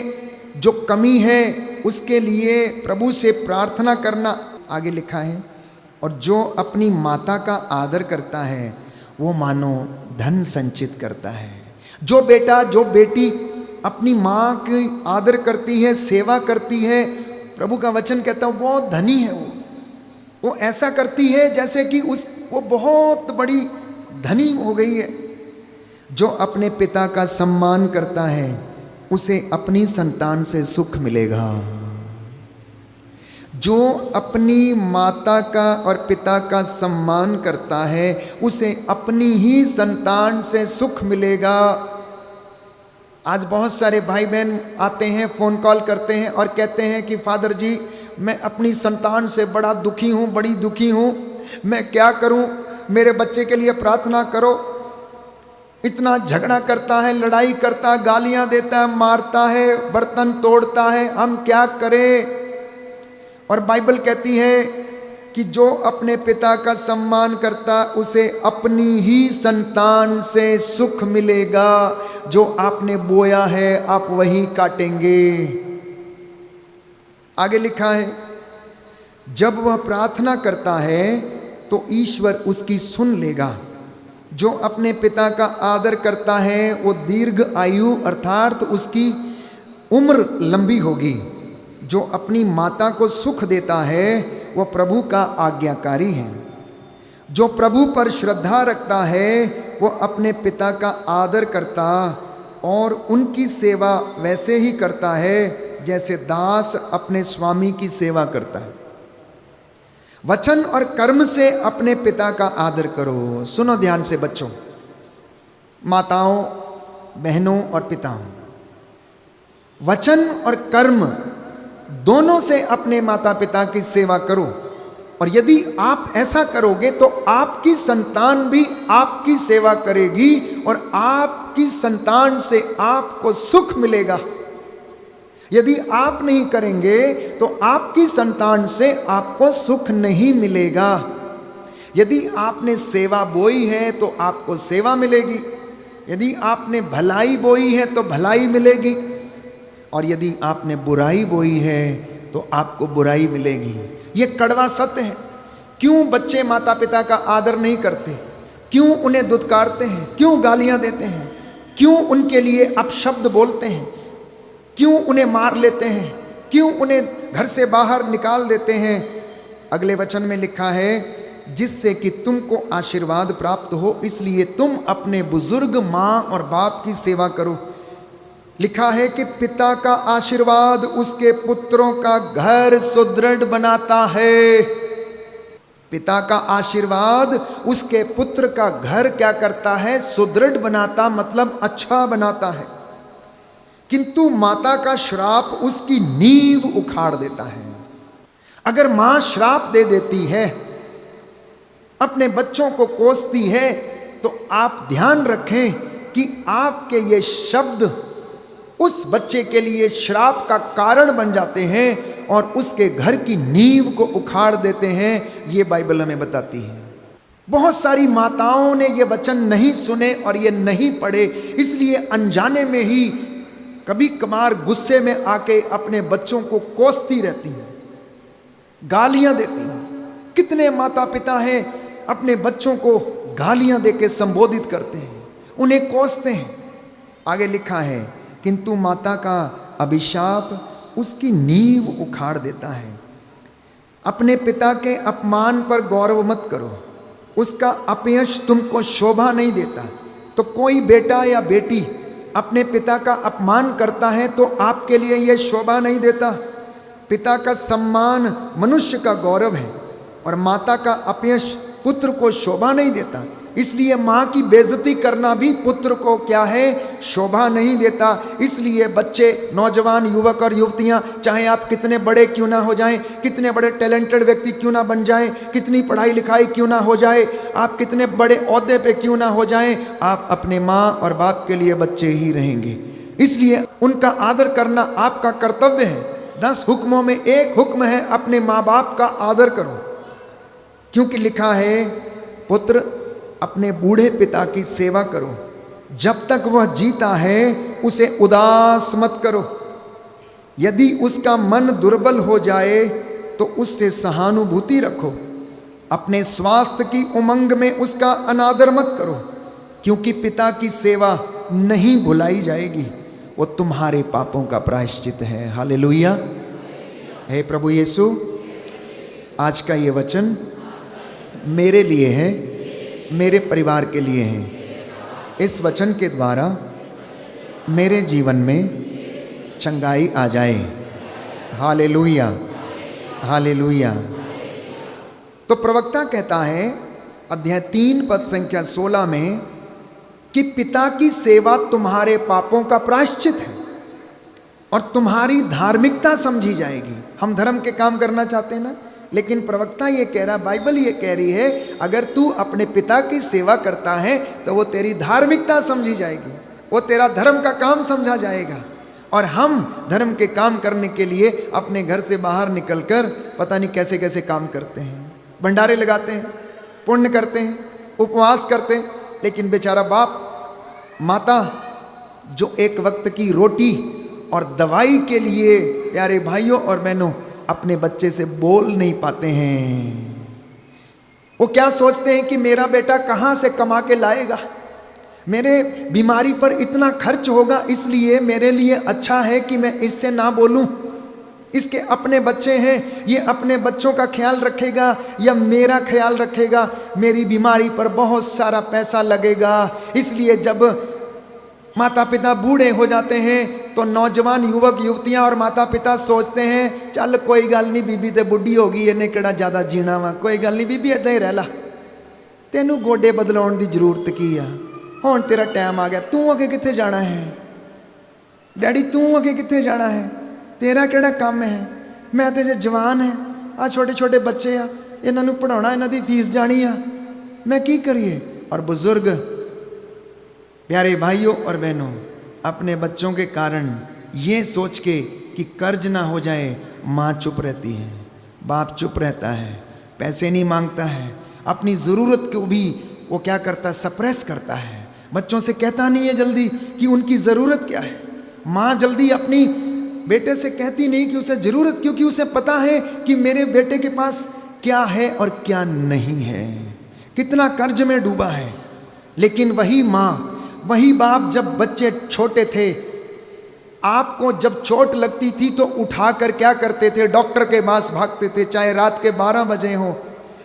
जो कमी है उसके लिए प्रभु से प्रार्थना करना। आगे लिखा है, और जो अपनी माता का आदर करता है वो मानो धन संचित करता है। जो बेटा जो बेटी अपनी माँ की आदर करती है, सेवा करती है, प्रभु का वचन कहता है वो धनी है। वो ऐसा करती है जैसे कि वो बहुत बड़ी धनी हो गई है। जो अपने पिता का सम्मान करता है उसे अपनी संतान से सुख मिलेगा। जो अपनी माता का और पिता का सम्मान करता है उसे अपनी ही संतान से सुख मिलेगा। आज बहुत सारे भाई बहन आते हैं, फ़ोन कॉल करते हैं और कहते हैं कि फादर जी मैं अपनी संतान से बड़ा दुखी हूँ, बड़ी दुखी हूँ, मैं क्या करूँ, मेरे बच्चे के लिए प्रार्थना करो। इतना झगड़ा करता है, लड़ाई करता है, गालियाँ देता है, मारता है, बर्तन तोड़ता है, हम क्या करें। और बाइबल कहती है कि जो अपने पिता का सम्मान करता उसे अपनी ही संतान से सुख मिलेगा। जो आपने बोया है आप वही काटेंगे। आगे लिखा है, जब वह प्रार्थना करता है तो ईश्वर उसकी सुन लेगा। जो अपने पिता का आदर करता है वो दीर्घ आयु अर्थात उसकी उम्र लंबी होगी। जो अपनी माता को सुख देता है वो प्रभु का आज्ञाकारी है। जो प्रभु पर श्रद्धा रखता है वो अपने पिता का आदर करता और उनकी सेवा वैसे ही करता है जैसे दास अपने स्वामी की सेवा करता है। वचन और कर्म से अपने पिता का आदर करो। सुनो ध्यान से बच्चों, माताओं, बहनों और पिताओं, वचन और कर्म दोनों से अपने माता पिता की सेवा करो। और यदि आप ऐसा करोगे तो आपकी संतान भी आपकी सेवा करेगी और आपकी संतान से आपको सुख मिलेगा। यदि आप नहीं करेंगे तो आपकी संतान से आपको सुख नहीं मिलेगा। यदि आपने सेवा बोई है तो आपको सेवा मिलेगी, यदि आपने भलाई बोई है तो भलाई मिलेगी, और यदि आपने बुराई बोई है तो आपको बुराई मिलेगी। ये कड़वा सत्य है। क्यों बच्चे माता पिता का आदर नहीं करते? क्यों उन्हें दुत्कारते हैं? क्यों गालियां देते हैं? क्यों उनके लिए अपशब्द बोलते हैं? क्यों उन्हें मार लेते हैं? क्यों उन्हें घर से बाहर निकाल देते हैं? अगले वचन में लिखा है, जिससे कि तुमको आशीर्वाद प्राप्त हो इसलिए तुम अपने बुजुर्ग माँ और बाप की सेवा करो। लिखा है कि पिता का आशीर्वाद उसके पुत्रों का घर सुदृढ़ बनाता है। पिता का आशीर्वाद उसके पुत्र का घर क्या करता है? सुदृढ़ बनाता, मतलब अच्छा बनाता है। किंतु माता का श्राप उसकी नींव उखाड़ देता है। अगर मां श्राप दे देती है, अपने बच्चों को कोसती है, तो आप ध्यान रखें कि आपके ये शब्द उस बच्चे के लिए श्राप का कारण बन जाते हैं और उसके घर की नींव को उखाड़ देते हैं। ये बाइबल हमें बताती है। बहुत सारी माताओं ने ये वचन नहीं सुने और ये नहीं पढ़े, इसलिए अनजाने में ही कभी कभार गुस्से में आके अपने बच्चों को कोसती रहती हैं, गालियां देती हैं। कितने माता पिता हैं अपने बच्चों को गालियां देके संबोधित करते हैं, उन्हें कोसते हैं। आगे लिखा है, किंतु माता का अभिशाप उसकी नींव उखाड़ देता है। अपने पिता के अपमान पर गौरव मत करो, उसका अपयश तुमको शोभा नहीं देता। तो कोई बेटा या बेटी अपने पिता का अपमान करता है तो आपके लिए यह शोभा नहीं देता। पिता का सम्मान मनुष्य का गौरव है और माता का अपयश पुत्र को शोभा नहीं देता। इसलिए माँ की बेइज्जती करना भी पुत्र को क्या है, शोभा नहीं देता। इसलिए बच्चे, नौजवान, युवक और युवतियाँ, चाहे आप कितने बड़े क्यों ना हो जाएं, कितने बड़े टैलेंटेड व्यक्ति क्यों ना बन जाएं, कितनी पढ़ाई लिखाई क्यों ना हो जाए, आप कितने बड़े ओहदे पे क्यों ना हो जाएं, आप अपने माँ और बाप के लिए बच्चे ही रहेंगे। इसलिए उनका आदर करना आपका कर्तव्य है। 10 हुक्मों में एक हुक्म है, अपने माँ बाप का आदर करो, क्योंकि लिखा है, पुत्र अपने बूढ़े पिता की सेवा करो, जब तक वह जीता है उसे उदास मत करो। यदि उसका मन दुर्बल हो जाए तो उससे सहानुभूति रखो। अपने स्वास्थ्य की उमंग में उसका अनादर मत करो, क्योंकि पिता की सेवा नहीं भुलाई जाएगी, वो तुम्हारे पापों का प्रायश्चित है। हालेलुया। हे प्रभु यीशु, आज का ये वचन मेरे लिए है, मेरे परिवार के लिए है। इस वचन के द्वारा मेरे जीवन में चंगाई आ जाए। Hallelujah, hallelujah. तो प्रवक्ता कहता है अध्याय 3 पद संख्या 16 में कि पिता की सेवा तुम्हारे पापों का प्रायश्चित है और तुम्हारी धार्मिकता समझी जाएगी। हम धर्म के काम करना चाहते हैं ना, लेकिन प्रवक्ता ये कह रहा, बाइबल ये कह रही है, अगर तू अपने पिता की सेवा करता है तो वो तेरी धार्मिकता समझी जाएगी, वो तेरा धर्म का काम समझा जाएगा। और हम धर्म के काम करने के लिए अपने घर से बाहर निकलकर पता नहीं कैसे कैसे काम करते हैं, भंडारे लगाते हैं, पुण्य करते हैं, उपवास करते हैं, लेकिन बेचारा बाप माता जो एक वक्त की रोटी और दवाई के लिए, प्यारे भाइयों और बहनों, अपने बच्चे से बोल नहीं पाते हैं। वो क्या सोचते हैं कि मेरा बेटा कहाँ से कमा के लाएगा, मेरे बीमारी पर इतना खर्च होगा, इसलिए मेरे लिए अच्छा है कि मैं इससे ना बोलूं। इसके अपने बच्चे हैं, ये अपने बच्चों का ख्याल रखेगा या मेरा ख्याल रखेगा, मेरी बीमारी पर बहुत सारा पैसा लगेगा। इसलिए जब माता पिता बूढ़े हो जाते हैं तो नौजवान युवक युवतियां और माता पिता सोचते हैं, चल कोई गल नहीं, बीबी तो बुढ़ी हो गई, इन्हें किहड़ा ज़्यादा जीना वा, कोई गल नहीं बीबी, इदां ही रह ला, तेनू गोडे बदलाउण दी जरूरत की आ, हुण तेरा टाइम आ गया, तू अगे कित्थे जाना है, डैडी तू अगे कित्थे जाना है, तेरा किहड़ा काम है, मैं तो जे जवान है, आ छोटे छोटे बच्चे आ, इन्हां नूं पढ़ाउणा, इन्हां दी फीस जानी आ, मैं की करिए। और बुजुर्ग, प्यारे भाइयों और बहनों, अपने बच्चों के कारण ये सोच के कि कर्ज ना हो जाए, माँ चुप रहती है, बाप चुप रहता है, पैसे नहीं मांगता है, अपनी ज़रूरत को भी वो क्या करता है, सप्रेस करता है, बच्चों से कहता नहीं है जल्दी कि उनकी ज़रूरत क्या है। माँ जल्दी अपनी बेटे से कहती नहीं कि उसे ज़रूरत, क्योंकि उसे पता है कि मेरे बेटे के पास क्या है और क्या नहीं है, कितना कर्ज में डूबा है। लेकिन वही माँ, वही बाप जब बच्चे छोटे थे, आपको जब चोट लगती थी तो उठाकर क्या करते थे, डॉक्टर के पास भागते थे, चाहे रात के 12 बजे हो।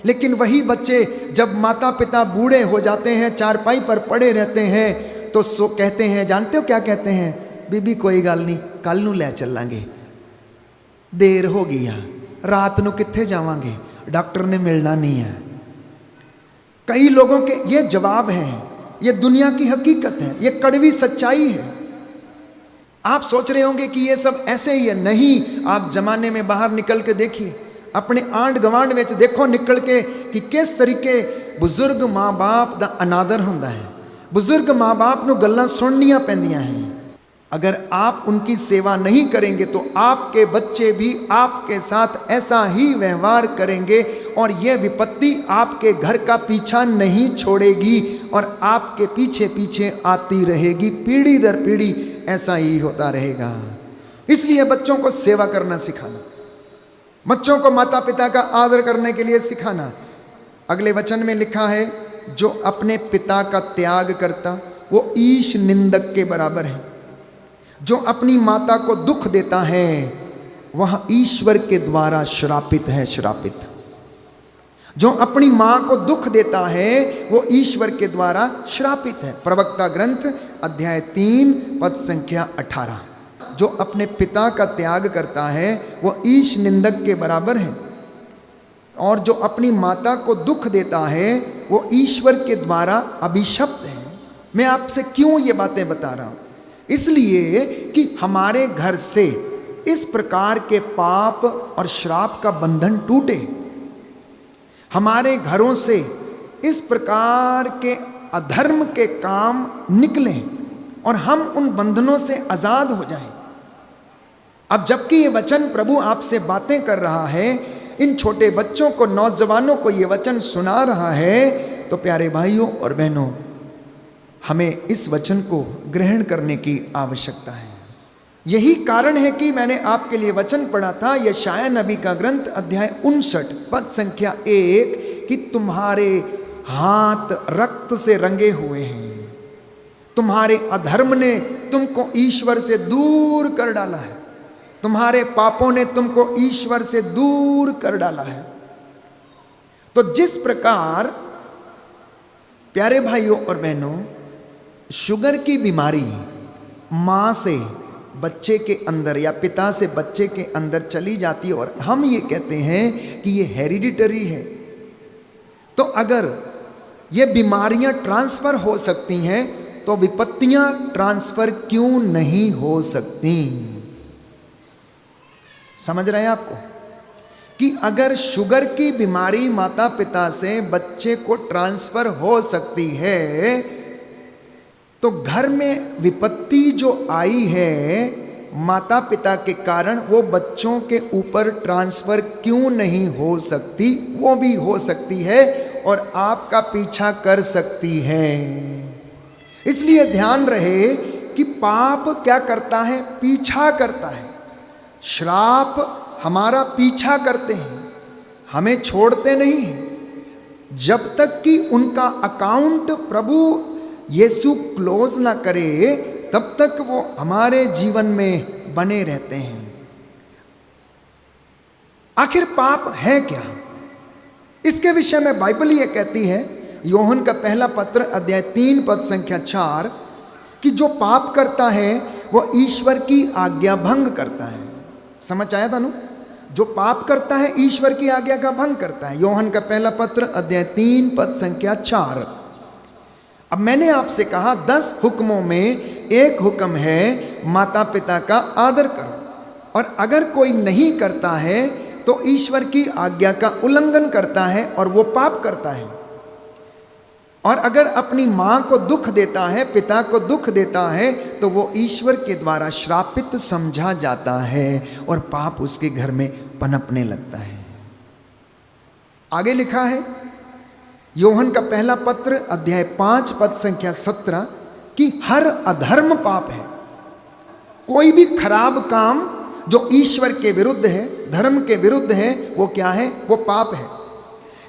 लेकिन वही बच्चे जब माता पिता बूढ़े हो जाते हैं, चारपाई पर पड़े रहते हैं, तो सो कहते हैं, जानते हो क्या कहते हैं, बीबी कोई गल नहीं, कल नू लै चलांगे, देर हो गई है, रात नू कित्थे जावांगे, डॉक्टर ने मिलना नहीं है। कई लोगों के ये जवाब हैं, ये दुनिया की हकीकत है, ये कड़वी सच्चाई है। आप सोच रहे होंगे कि ये सब ऐसे ही है, नहीं। आप जमाने में बाहर निकल के देखिए, अपने आंड गवांड में देखो निकल के कि किस तरीके बुजुर्ग माँ बाप का अनादर होता है, बुजुर्ग माँ बाप नूं गल्लां सुननियां पैंदियां हैं। अगर आप उनकी सेवा नहीं करेंगे तो आपके बच्चे भी आपके साथ ऐसा ही व्यवहार करेंगे और यह विपत्ति आपके घर का पीछा नहीं छोड़ेगी और आपके पीछे पीछे आती रहेगी, पीढ़ी दर पीढ़ी ऐसा ही होता रहेगा। इसलिए बच्चों को सेवा करना सिखाना, बच्चों को माता पिता का आदर करने के लिए सिखाना। अगले वचन में लिखा है, जो अपने पिता का त्याग करता वो ईश निंदक के बराबर है, जो अपनी माता को दुख देता है वह ईश्वर के द्वारा श्रापित है, श्रापित। जो अपनी मां को दुख देता है वो ईश्वर के द्वारा श्रापित है। प्रवक्ता ग्रंथ अध्याय 3 पद संख्या 18। जो अपने पिता का त्याग करता है वो ईश निंदक के बराबर है। और जो अपनी माता को दुख देता है वो ईश्वर के द्वारा अभिशप्त है। मैं आपसे क्यों ये बातें बता रहा हूं? इसलिए कि हमारे घर से इस प्रकार के पाप और श्राप का बंधन टूटे, हमारे घरों से इस प्रकार के अधर्म के काम निकलें और हम उन बंधनों से आजाद हो जाएं। अब जबकि ये वचन प्रभु आपसे बातें कर रहा है, इन छोटे बच्चों को, नौजवानों को ये वचन सुना रहा है, तो प्यारे भाइयों और बहनों, हमें इस वचन को ग्रहण करने की आवश्यकता है। यही कारण है कि मैंने आपके लिए वचन पढ़ा था यशायाह नबी का ग्रंथ अध्याय 59 पद संख्या 1 कि तुम्हारे हाथ रक्त से रंगे हुए हैं, तुम्हारे अधर्म ने तुमको ईश्वर से दूर कर डाला है, तुम्हारे पापों ने तुमको ईश्वर से दूर कर डाला है। तो जिस प्रकार प्यारे भाइयों और बहनों शुगर की बीमारी मां से बच्चे के अंदर या पिता से बच्चे के अंदर चली जाती है और हम ये कहते हैं कि ये हेरिडिटरी है, तो अगर ये बीमारियां ट्रांसफर हो सकती हैं तो विपत्तियां ट्रांसफर क्यों नहीं हो सकती? समझ रहे हैं आपको कि अगर शुगर की बीमारी माता पिता से बच्चे को ट्रांसफर हो सकती है, तो घर में विपत्ति जो आई है माता पिता के कारण वो बच्चों के ऊपर ट्रांसफर क्यों नहीं हो सकती? वो भी हो सकती है और आपका पीछा कर सकती है। इसलिए ध्यान रहे कि पाप क्या करता है? पीछा करता है। श्राप हमारा पीछा करते हैं, हमें छोड़ते नहीं हैं। जब तक कि उनका अकाउंट प्रभु यीशु क्लोज ना करे तब तक वो हमारे जीवन में बने रहते हैं। आखिर पाप है क्या? इसके विषय में बाइबल ये कहती है, यूहन्ना का पहला पत्र अध्याय 3 पद संख्या 4 कि जो पाप करता है वो ईश्वर की आज्ञा भंग करता है। समझ आया था ना? जो पाप करता है ईश्वर की आज्ञा का भंग करता है। यूहन्ना का पहला पत्र अध्याय 3 पद संख्या 4। अब मैंने आपसे कहा 10 हुक्मों में एक हुक्म है माता पिता का आदर करो, और अगर कोई नहीं करता है तो ईश्वर की आज्ञा का उल्लंघन करता है और वो पाप करता है। और अगर अपनी माँ को दुख देता है, पिता को दुख देता है, तो वो ईश्वर के द्वारा श्रापित समझा जाता है और पाप उसके घर में पनपने लगता है। आगे लिखा है यूहन्ना का पहला पत्र अध्याय 5 पद संख्या 17 कि हर अधर्म पाप है। कोई भी खराब काम जो ईश्वर के विरुद्ध है, धर्म के विरुद्ध है, वो क्या है? वो पाप है।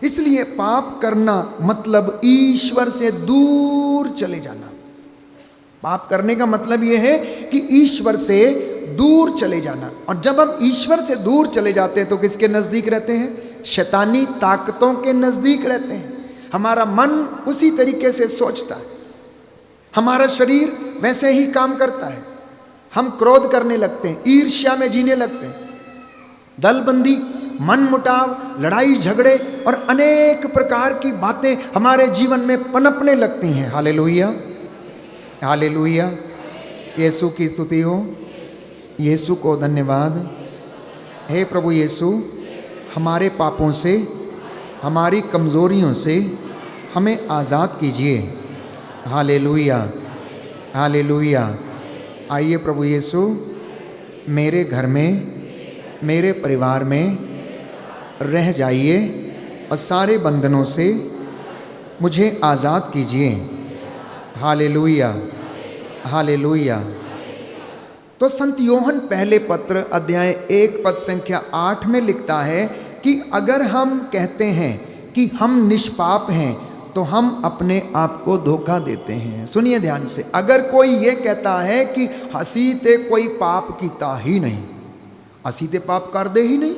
इसलिए पाप करना मतलब ईश्वर से दूर चले जाना। पाप करने का मतलब यह है कि ईश्वर से दूर चले जाना। और जब हम ईश्वर से दूर चले जाते हैं तो किसके नजदीक रहते हैं? शैतानी ताकतों के नजदीक रहते हैं। हमारा मन उसी तरीके से सोचता है, हमारा शरीर वैसे ही काम करता है। हम क्रोध करने लगते हैं, ईर्ष्या में जीने लगते हैं, दलबंदी, मन मुटाव, लड़ाई झगड़े और अनेक प्रकार की बातें हमारे जीवन में पनपने लगती हैं। हालेलुया, हालेलुया, यीशु की स्तुति हो, यीशु को धन्यवाद। हे प्रभु यीशु, हमारे पापों से, हमारी कमज़ोरियों से हमें आज़ाद कीजिए। Hallelujah, hallelujah. आइए प्रभु यीशु, मेरे घर में, मेरे परिवार में रह जाइए और सारे बंधनों से मुझे आज़ाद कीजिए। Hallelujah, hallelujah. तो संत यूहन्ना पहले पत्र अध्याय 1 पद संख्या 8 में लिखता है कि अगर हम कहते हैं कि हम निष्पाप हैं तो हम अपने आप को धोखा देते हैं। सुनिए ध्यान से, अगर कोई ये कहता है कि हसी ते कोई पाप कीता ही नहीं, हसी ते पाप कर दे ही नहीं,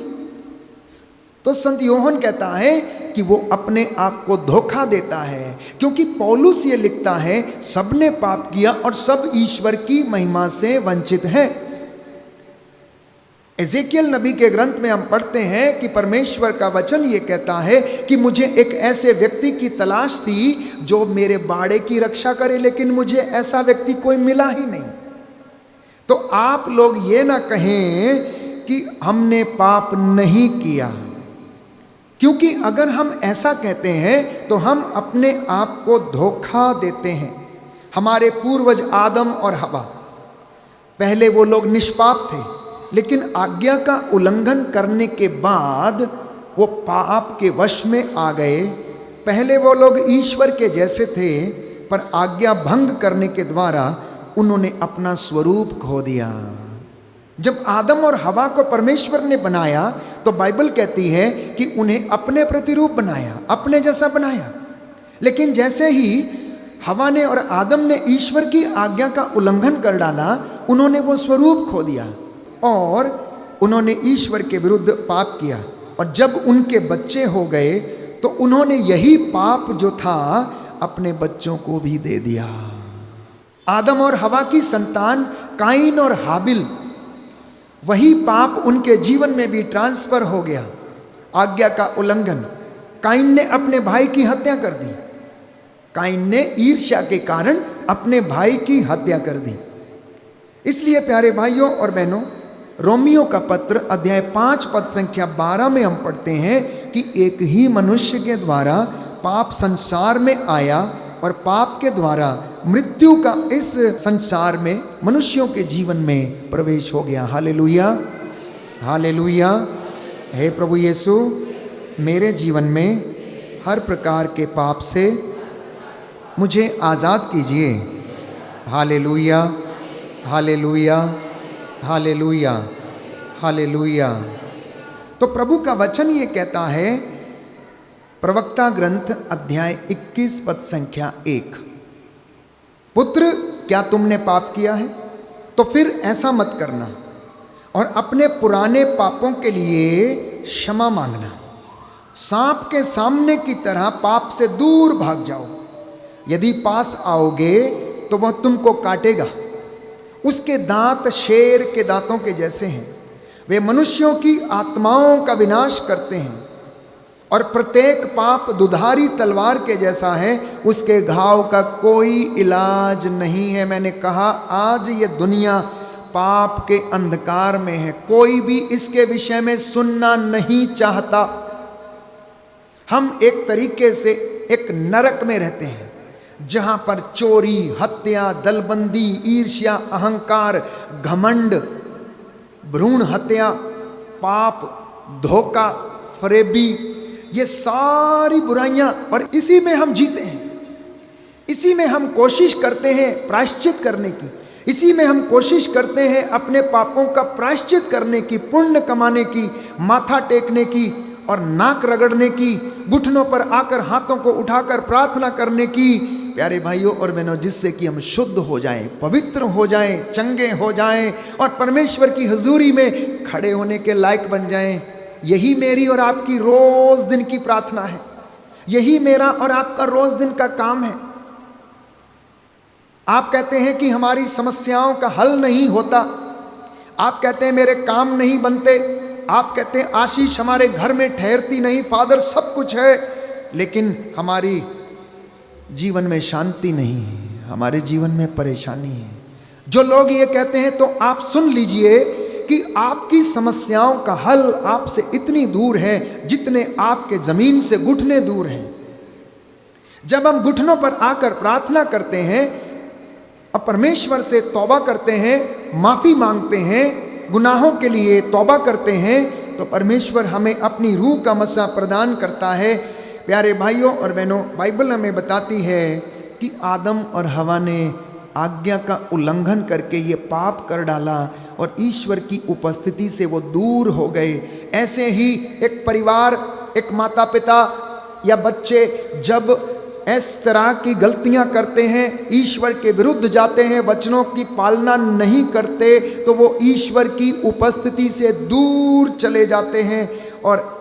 तो संत यूहन्ना कहता है कि वो अपने आप को धोखा देता है। क्योंकि पौलुस ये लिखता है सबने पाप किया और सब ईश्वर की महिमा से वंचित है। एजेकियल नबी के ग्रंथ में हम पढ़ते हैं कि परमेश्वर का वचन ये कहता है कि मुझे एक ऐसे व्यक्ति की तलाश थी जो मेरे बाड़े की रक्षा करे, लेकिन मुझे ऐसा व्यक्ति कोई मिला ही नहीं। तो आप लोग ये ना कहें कि हमने पाप नहीं किया, क्योंकि अगर हम ऐसा कहते हैं तो हम अपने आप को धोखा देते हैं। हमारे पूर्वज आदम और हवा, पहले वो लोग निष्पाप थे, लेकिन आज्ञा का उल्लंघन करने के बाद वो पाप के वश में आ गए। पहले वो लोग ईश्वर के जैसे थे, पर आज्ञा भंग करने के द्वारा उन्होंने अपना स्वरूप खो दिया। जब आदम और हवा को परमेश्वर ने बनाया तो बाइबल कहती है कि उन्हें अपने प्रतिरूप बनाया, अपने जैसा बनाया। लेकिन जैसे ही हवा ने और आदम ने ईश्वर की आज्ञा का उल्लंघन कर डाला, उन्होंने वो स्वरूप खो दिया और उन्होंने ईश्वर के विरुद्ध पाप किया। और जब उनके बच्चे हो गए तो उन्होंने यही पाप जो था अपने बच्चों को भी दे दिया। आदम और हवा की संतान काइन और हाबिल, वही पाप उनके जीवन में भी ट्रांसफर हो गया। आज्ञा का उल्लंघन, काइन ने अपने भाई की हत्या कर दी। काइन ने ईर्ष्या के कारण अपने भाई की हत्या कर दी। इसलिए प्यारे भाइयों और बहनों, रोमियो का पत्र अध्याय 5 पद संख्या 12 में हम पढ़ते हैं कि एक ही मनुष्य के द्वारा पाप संसार में आया और पाप के द्वारा मृत्यु का इस संसार में मनुष्यों के जीवन में प्रवेश हो गया। Hallelujah, hallelujah. हे प्रभु यीशु, मेरे जीवन में हर प्रकार के पाप से मुझे आज़ाद कीजिए। Hallelujah, hallelujah, hallelujah, hallelujah. तो प्रभु का वचन ये कहता है, प्रवक्ता ग्रंथ अध्याय 21 पद संख्या 1, पुत्र क्या तुमने पाप किया है? तो फिर ऐसा मत करना और अपने पुराने पापों के लिए क्षमा मांगना। सांप के सामने की तरह पाप से दूर भाग जाओ। यदि पास आओगे तो वह तुमको काटेगा। उसके दांत शेर के दांतों के जैसे हैं, वे मनुष्यों की आत्माओं का विनाश करते हैं। और प्रत्येक पाप दुधारी तलवार के जैसा है, उसके घाव का कोई इलाज नहीं है। मैंने कहा आज ये दुनिया पाप के अंधकार में है, कोई भी इसके विषय में सुनना नहीं चाहता। हम एक तरीके से एक नरक में रहते हैं, जहां पर चोरी, हत्या, दलबंदी, ईर्ष्या, अहंकार, घमंड, भ्रूण हत्या, पाप, धोखा, फरेबी, ये सारी बुराइयां, और इसी में हम जीते हैं। इसी में हम कोशिश करते हैं प्रायश्चित करने की, इसी में हम कोशिश करते हैं अपने पापों का प्रायश्चित करने की, पुण्य कमाने की, माथा टेकने की और नाक रगड़ने की, घुटनों पर आकर हाथों को उठाकर प्रार्थना करने की। प्यारे भाइयों और बहनों, जिससे कि हम शुद्ध हो जाएं, पवित्र हो जाएं, चंगे हो जाएं और परमेश्वर की हुजूरी में खड़े होने के लायक बन जाएं। यही मेरी और आपकी रोज दिन की प्रार्थना है, यही मेरा और आपका रोज दिन का काम है। आप कहते हैं कि हमारी समस्याओं का हल नहीं होता, आप कहते हैं मेरे काम नहीं बनते, आप कहते हैं आशीष हमारे घर में ठहरती नहीं। फादर सब कुछ है, लेकिन हमारी जीवन में शांति नहीं है, हमारे जीवन में परेशानी है। जो लोग ये कहते हैं तो आप सुन लीजिए कि आपकी समस्याओं का हल आपसे इतनी दूर है जितने आपके जमीन से घुटने दूर हैं। जब हम घुटनों पर आकर प्रार्थना करते हैं और परमेश्वर से तौबा करते हैं, माफी मांगते हैं, गुनाहों के लिए तौबा करते हैं, तो परमेश्वर हमें अपनी रूह का मसा प्रदान करता है। प्यारे भाइयों और बहनों, बाइबल हमें बताती है कि आदम और हवा ने आज्ञा का उल्लंघन करके ये पाप कर डाला और ईश्वर की उपस्थिति से वो दूर हो गए। ऐसे ही एक परिवार, एक माता पिता या बच्चे जब इस तरह की गलतियां करते हैं, ईश्वर के विरुद्ध जाते हैं, वचनों की पालना नहीं करते, तो वो ईश्वर की उपस्थिति से दूर चले जाते हैं और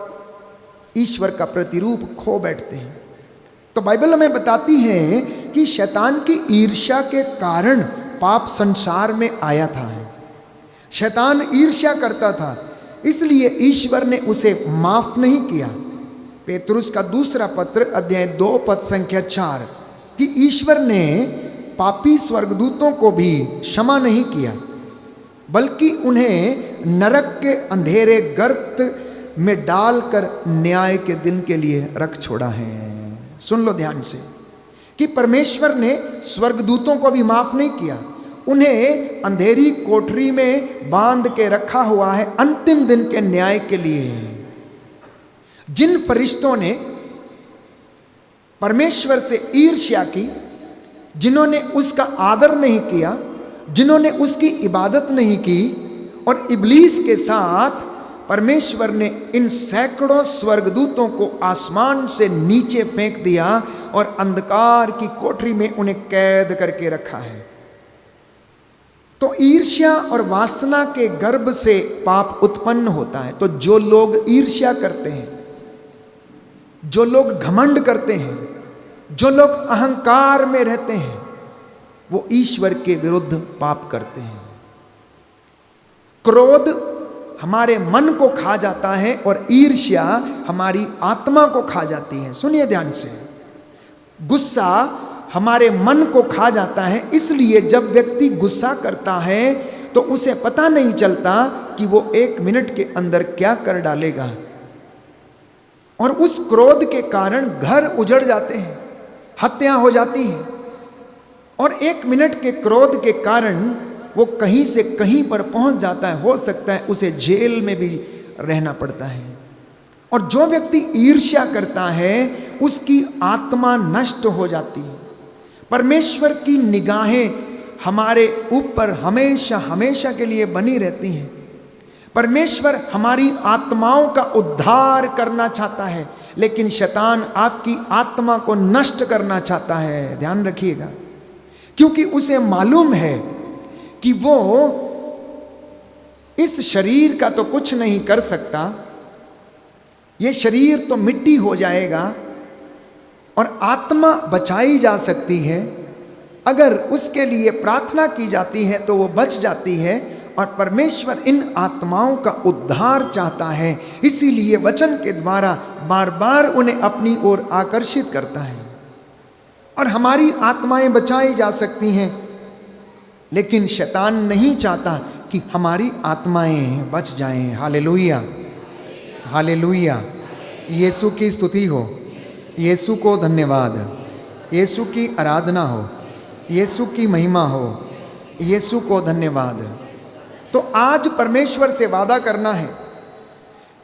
ईश्वर का प्रतिरूप खो बैठते हैं। तो बाइबल हमें बताती है कि शैतान की ईर्ष्या के कारण पाप संसार में आया था। शैतान ईर्ष्या करता था इसलिए ईश्वर ने उसे माफ नहीं किया। पेतरुस का दूसरा पत्र अध्याय 2 पद संख्या 4 कि ईश्वर ने पापी स्वर्गदूतों को भी क्षमा नहीं किया, बल्कि उन्हें नरक के अंधेरे गर्त में डालकर न्याय के दिन के लिए रख छोड़ा है। सुन लो ध्यान से कि परमेश्वर ने स्वर्गदूतों को भी माफ नहीं किया, उन्हें अंधेरी कोठरी में बांध के रखा हुआ है अंतिम दिन के न्याय के लिए। जिन फरिश्तों ने परमेश्वर से ईर्ष्या की, जिन्होंने उसका आदर नहीं किया, जिन्होंने उसकी इबादत नहीं की, और इब्लीस के साथ परमेश्वर ने इन सैकड़ों स्वर्गदूतों को आसमान से नीचे फेंक दिया और अंधकार की कोठरी में उन्हें कैद करके रखा है। तो ईर्ष्या और वासना के गर्भ से पाप उत्पन्न होता है। तो जो लोग ईर्ष्या करते हैं, जो लोग घमंड करते हैं, जो लोग अहंकार में रहते हैं, वो ईश्वर के विरुद्ध पाप करते हैं। क्रोध हमारे मन को खा जाता है और ईर्ष्या हमारी आत्मा को खा जाती है। सुनिए ध्यान से, गुस्सा हमारे मन को खा जाता है। इसलिए जब व्यक्ति गुस्सा करता है तो उसे पता नहीं चलता कि वो 1 मिनट के अंदर क्या कर डालेगा, और उस क्रोध के कारण घर उजड़ जाते हैं, हत्या हो जाती है, और 1 मिनट के क्रोध के कारण वो कहीं से कहीं पर पहुंच जाता है। हो सकता है उसे जेल में भी रहना पड़ता है। और जो व्यक्ति ईर्ष्या करता है उसकी आत्मा नष्ट हो जाती है। परमेश्वर की निगाहें हमारे ऊपर हमेशा हमेशा के लिए बनी रहती हैं। परमेश्वर हमारी आत्माओं का उद्धार करना चाहता है, लेकिन शैतान आपकी आत्मा को नष्ट करना चाहता है। ध्यान रखिएगा, क्योंकि उसे मालूम है कि वो इस शरीर का तो कुछ नहीं कर सकता, ये शरीर तो मिट्टी हो जाएगा, और आत्मा बचाई जा सकती है। अगर उसके लिए प्रार्थना की जाती है तो वो बच जाती है, और परमेश्वर इन आत्माओं का उद्धार चाहता है। इसीलिए वचन के द्वारा बार बार उन्हें अपनी ओर आकर्षित करता है, और हमारी आत्माएं बचाई जा सकती हैं। लेकिन शैतान नहीं चाहता कि हमारी आत्माएं बच जाएं। Hallelujah, hallelujah. यीशु की स्तुति हो, यीशु को धन्यवाद, यीशु की आराधना हो, यीशु की महिमा हो, यीशु को धन्यवाद। तो आज परमेश्वर से वादा करना है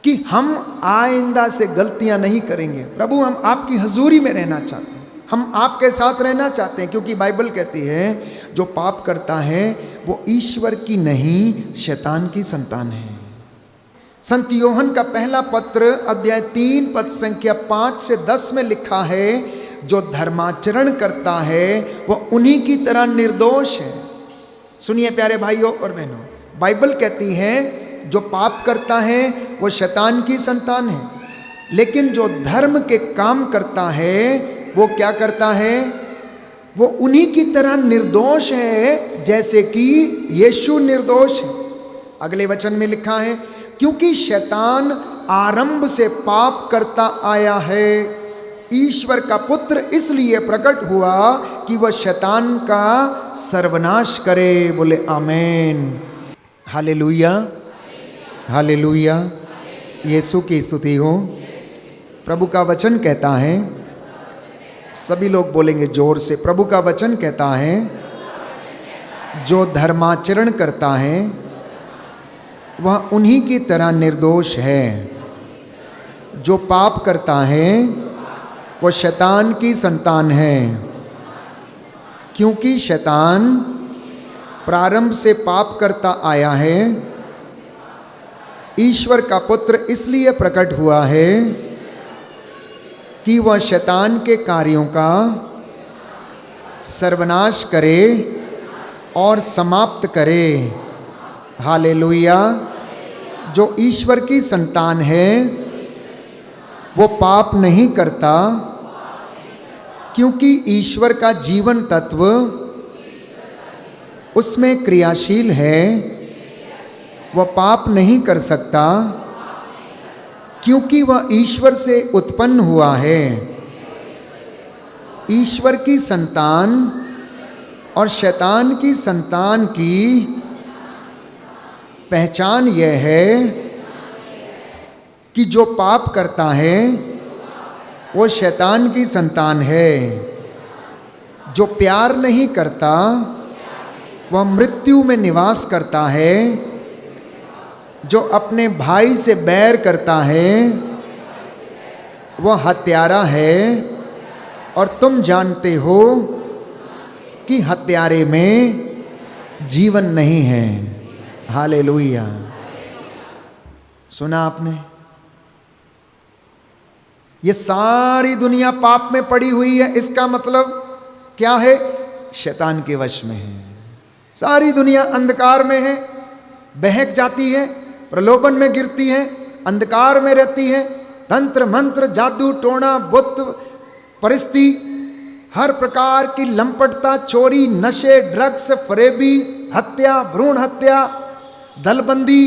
कि हम आइंदा से गलतियां नहीं करेंगे। प्रभु, हम आपकी हजूरी में रहना चाहते हैं, हम आपके साथ रहना चाहते हैं, क्योंकि बाइबल कहती है जो पाप करता है वो ईश्वर की नहीं शैतान की संतान है। संत योहन का पहला पत्र अध्याय 3 पद संख्या 5 से 10 में लिखा है, जो धर्माचरण करता है वो उन्हीं की तरह निर्दोष है। सुनिए प्यारे भाइयों और बहनों, बाइबल कहती है जो पाप करता है वो शैतान की संतान है, लेकिन जो धर्म के काम करता है वो क्या करता है? वो उन्हीं की तरह निर्दोष है जैसे कि यीशु निर्दोष है। अगले वचन में लिखा है, क्योंकि शैतान आरंभ से पाप करता आया है, ईश्वर का पुत्र इसलिए प्रकट हुआ कि वह शैतान का सर्वनाश करे। बोले आमीन। Hallelujah, hallelujah. यीशु की स्तुति हो। प्रभु का वचन कहता है, सभी लोग बोलेंगे जोर से, प्रभु का वचन कहता है जो धर्माचरण करता है वह उन्हीं की तरह निर्दोष है। जो पाप करता है वह शैतान की संतान है, क्योंकि शैतान प्रारंभ से पाप करता आया है। ईश्वर का पुत्र इसलिए प्रकट हुआ है कि वह शैतान के कार्यों का सर्वनाश करे और समाप्त करे। हालेलुया। जो ईश्वर की संतान है वो पाप नहीं करता, क्योंकि ईश्वर का जीवन तत्व उसमें क्रियाशील है वह पाप नहीं कर सकता, क्योंकि वह ईश्वर से उत्पन्न हुआ है। ईश्वर की संतान और शैतान की संतान की पहचान यह है कि जो पाप करता है वो शैतान की संतान है। जो प्यार नहीं करता वह मृत्यु में निवास करता है। जो अपने भाई से बैर करता है वह हत्यारा है, और तुम जानते हो कि हत्यारे में जीवन नहीं है। हालेलुया। सुना आपने? ये सारी दुनिया पाप में पड़ी हुई है, इसका मतलब क्या है? शैतान के वश में है। सारी दुनिया अंधकार में है, बहक जाती है, प्रलोभन में गिरती है, अंधकार में रहती है। तंत्र मंत्र, जादू टोना, बुत परिस्थिति, हर प्रकार की लंपटता, चोरी, नशे, ड्रग्स, फरेबी, हत्या, भ्रूण हत्या, दलबंदी,